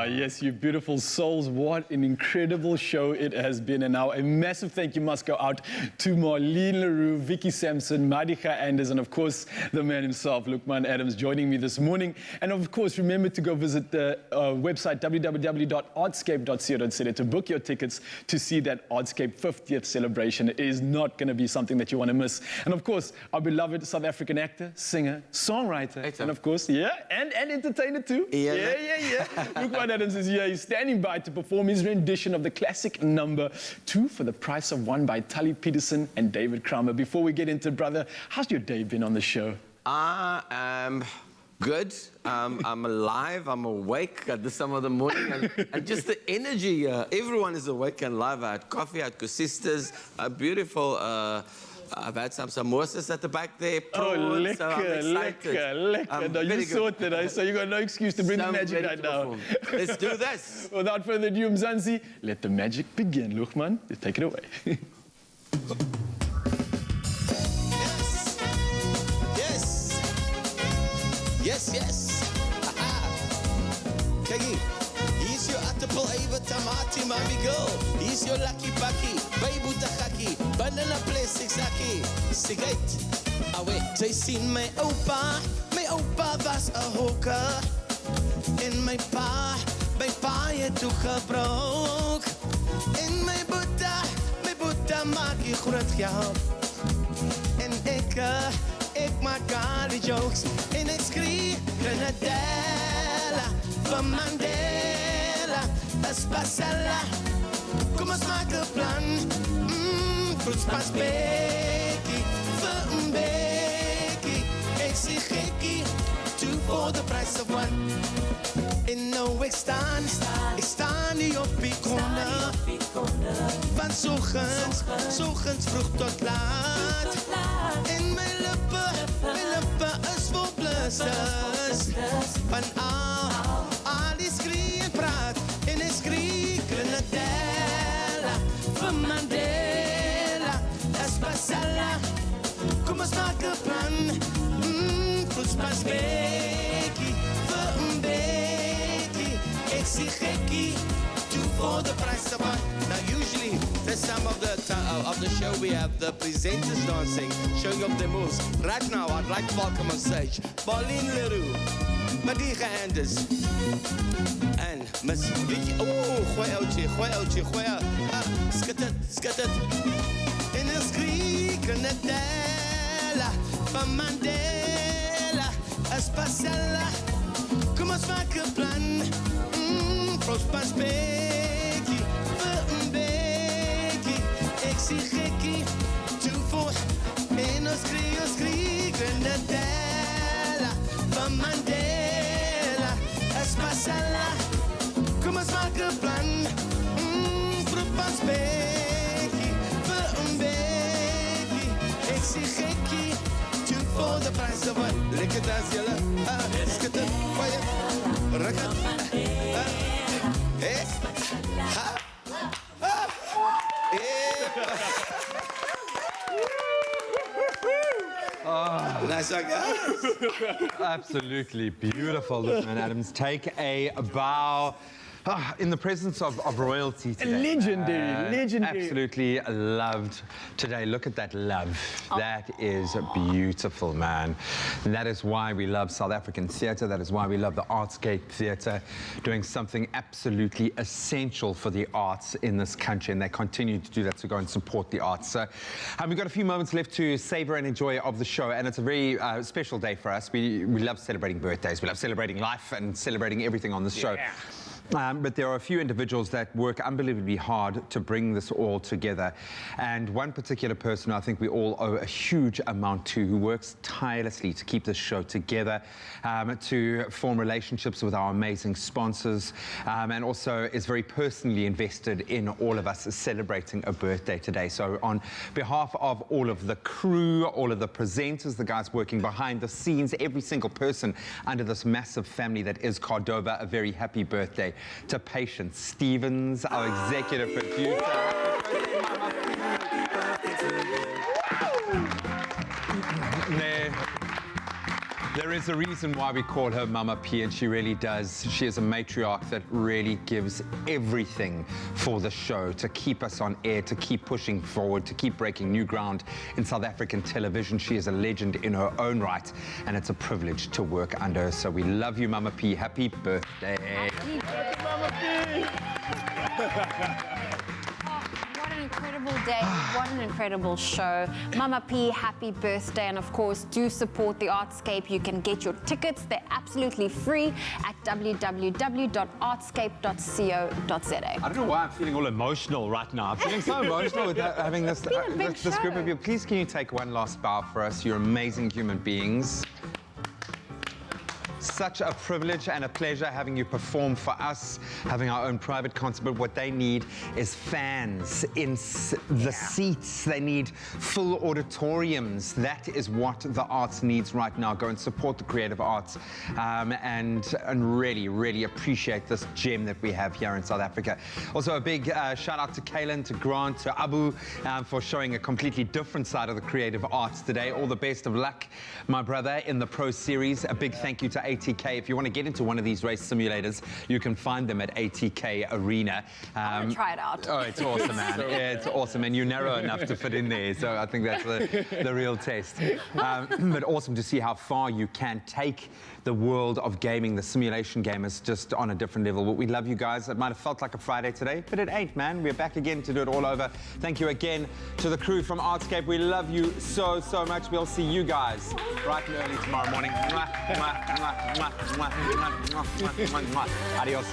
Yes, you beautiful souls. What an incredible show it has been. And now a massive thank you must go out to Marlene Leroux, Vicky Sampson, Madika Anders, and of course, the man himself, Lukman Adams, joining me this morning. And of course, remember to go visit the website www.artscape.co.za to book your tickets to see that Artscape 50th celebration. It is not going to be something that you want to miss. And of course, our beloved South African actor, singer, songwriter, and of course, and entertainer too. Yeah. Lukman Adams is here. He's standing by to perform his rendition of the classic number 2 for the price of 1 by Tully Peterson and David Kramer. Before we get into it, brother, how's your day been on the show? I am good. I'm alive. I'm awake at this time of the morning. And just the energy. Everyone is awake and alive. I had coffee, I had sisters, a beautiful... I've had some samosas at the back there. Prawns, so I'm excited. Now you sorted, so you got no excuse to bring the magic right now. Let's do this. Without further ado, Mzansi, let the magic begin. Lukman, take it away. Yes. Kegi, he's your apple, Ava Tamati, mommy girl. He's your lucky bucky, baby Takaki, banana plastic saki. Sigate, away. They seen my opa was a hooker. In my pa je toe gebrook. In my Buddha maak je groot geld. En ik maak al die jokes. En ik schreef Grenadella van Mandela. Espasella, kom eens maak een plan. Vroegspas Becky, voor een Becky. Ik zie gekkie, 2 for the price of 1. En nou ik sta nu op die corner. Van zogens vroeg tot laat. En mijn lippen is vol blusses. Van al die schreeuw en praat. En ik schreeuw Grenadella van Mandela. Espasella, kom eens maak een plan. Voetspas Becky, voor een Becky. Ik zie gekkie, 2 for the price of 1. Now usually, this time of the show we have the presenters dancing, showing off their moves. Right now, I'd like to welcome on stage Marlene Leroux, Madika Anders, and Miss Vicky. Oh, gooi oudje. Skit het. In een schreeuw Grenadella van Mandela, especial. Kom ons maak 'n plan. Ons pas bekkie, vir 'n bekkie. Ek sien gekkie, toe voor. En ons krie, Mandela, van Mandela, especial. Kom ons maak 'n plan. Pas bekkie, vir 'n bekkie. Ek sien gekkie, toe voor de prijs wat. Lekker dans julle, skit het, gooi het, ruk het. Nice one, guys. Absolutely beautiful. Look, man, Adams, take a bow. In the presence of royalty today. Legendary. Absolutely loved today. Look at that love. That is beautiful, man. And that is why we love South African theatre. That is why we love the Artscape Theatre, doing something absolutely essential for the arts in this country. And they continue to do that, to go and support the arts. So we've got a few moments left to savor and enjoy of the show. And it's a very special day for us. We love celebrating birthdays. We love celebrating life and celebrating everything on this show. But there are a few individuals that work unbelievably hard to bring this all together. And one particular person I think we all owe a huge amount to, who works tirelessly to keep this show together, to form relationships with our amazing sponsors, and also is very personally invested in all of us celebrating a birthday today. So on behalf of all of the crew, all of the presenters, the guys working behind the scenes, every single person under this massive family that is Cordova, a very happy birthday to Patience Stevens, our executive producer. There is a reason why we call her Mama P, and she really does. She is a matriarch that really gives everything for the show to keep us on air, to keep pushing forward, to keep breaking new ground in South African television. She is a legend in her own right, and it's a privilege to work under her. So we love you, Mama P. Happy birthday. Happy birthday, Mama P. What an incredible day, what an incredible show. Mama P, happy birthday. And of course, do support the Artscape. You can get your tickets. They're absolutely free at www.artscape.co.za. I don't know why I'm feeling all emotional right now. I'm feeling so emotional with having this group of you. Please, can you take one last bow for us? You're amazing human beings. Such a privilege and a pleasure having you perform for us, having our own private concert. But what they need is fans in the seats. They need full auditoriums. That is what the arts needs right now. Go and support the creative arts, and really, really appreciate this gem that we have here in South Africa. Also, a big shout out to Kaylin, to Grant, to Abu for showing a completely different side of the creative arts today. All the best of luck, my brother, in the Pro Series. A big thank you to ATK. If you want to get into one of these race simulators, you can find them at ATK Arena. I want to try it out. Oh, it's awesome, man. It's awesome. And you're narrow enough to fit in there. So I think that's the real test. But awesome to see how far you can take the world of gaming, the simulation gamers, just on a different level. But we love you guys. It might have felt like a Friday today, but it ain't, man. We're back again to do it all over. Thank you again to the crew from Artscape. We love you so, so much. We'll see you guys bright and early tomorrow morning. Mwah, mwah, mwah, mwah, mwah, mwah, mwah, mwah, mwah. Adios.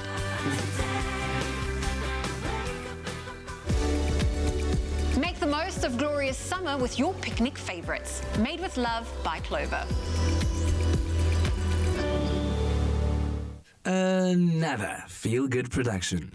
Make the most of glorious summer with your picnic favorites. Made with love by Clover. Another feel-good production.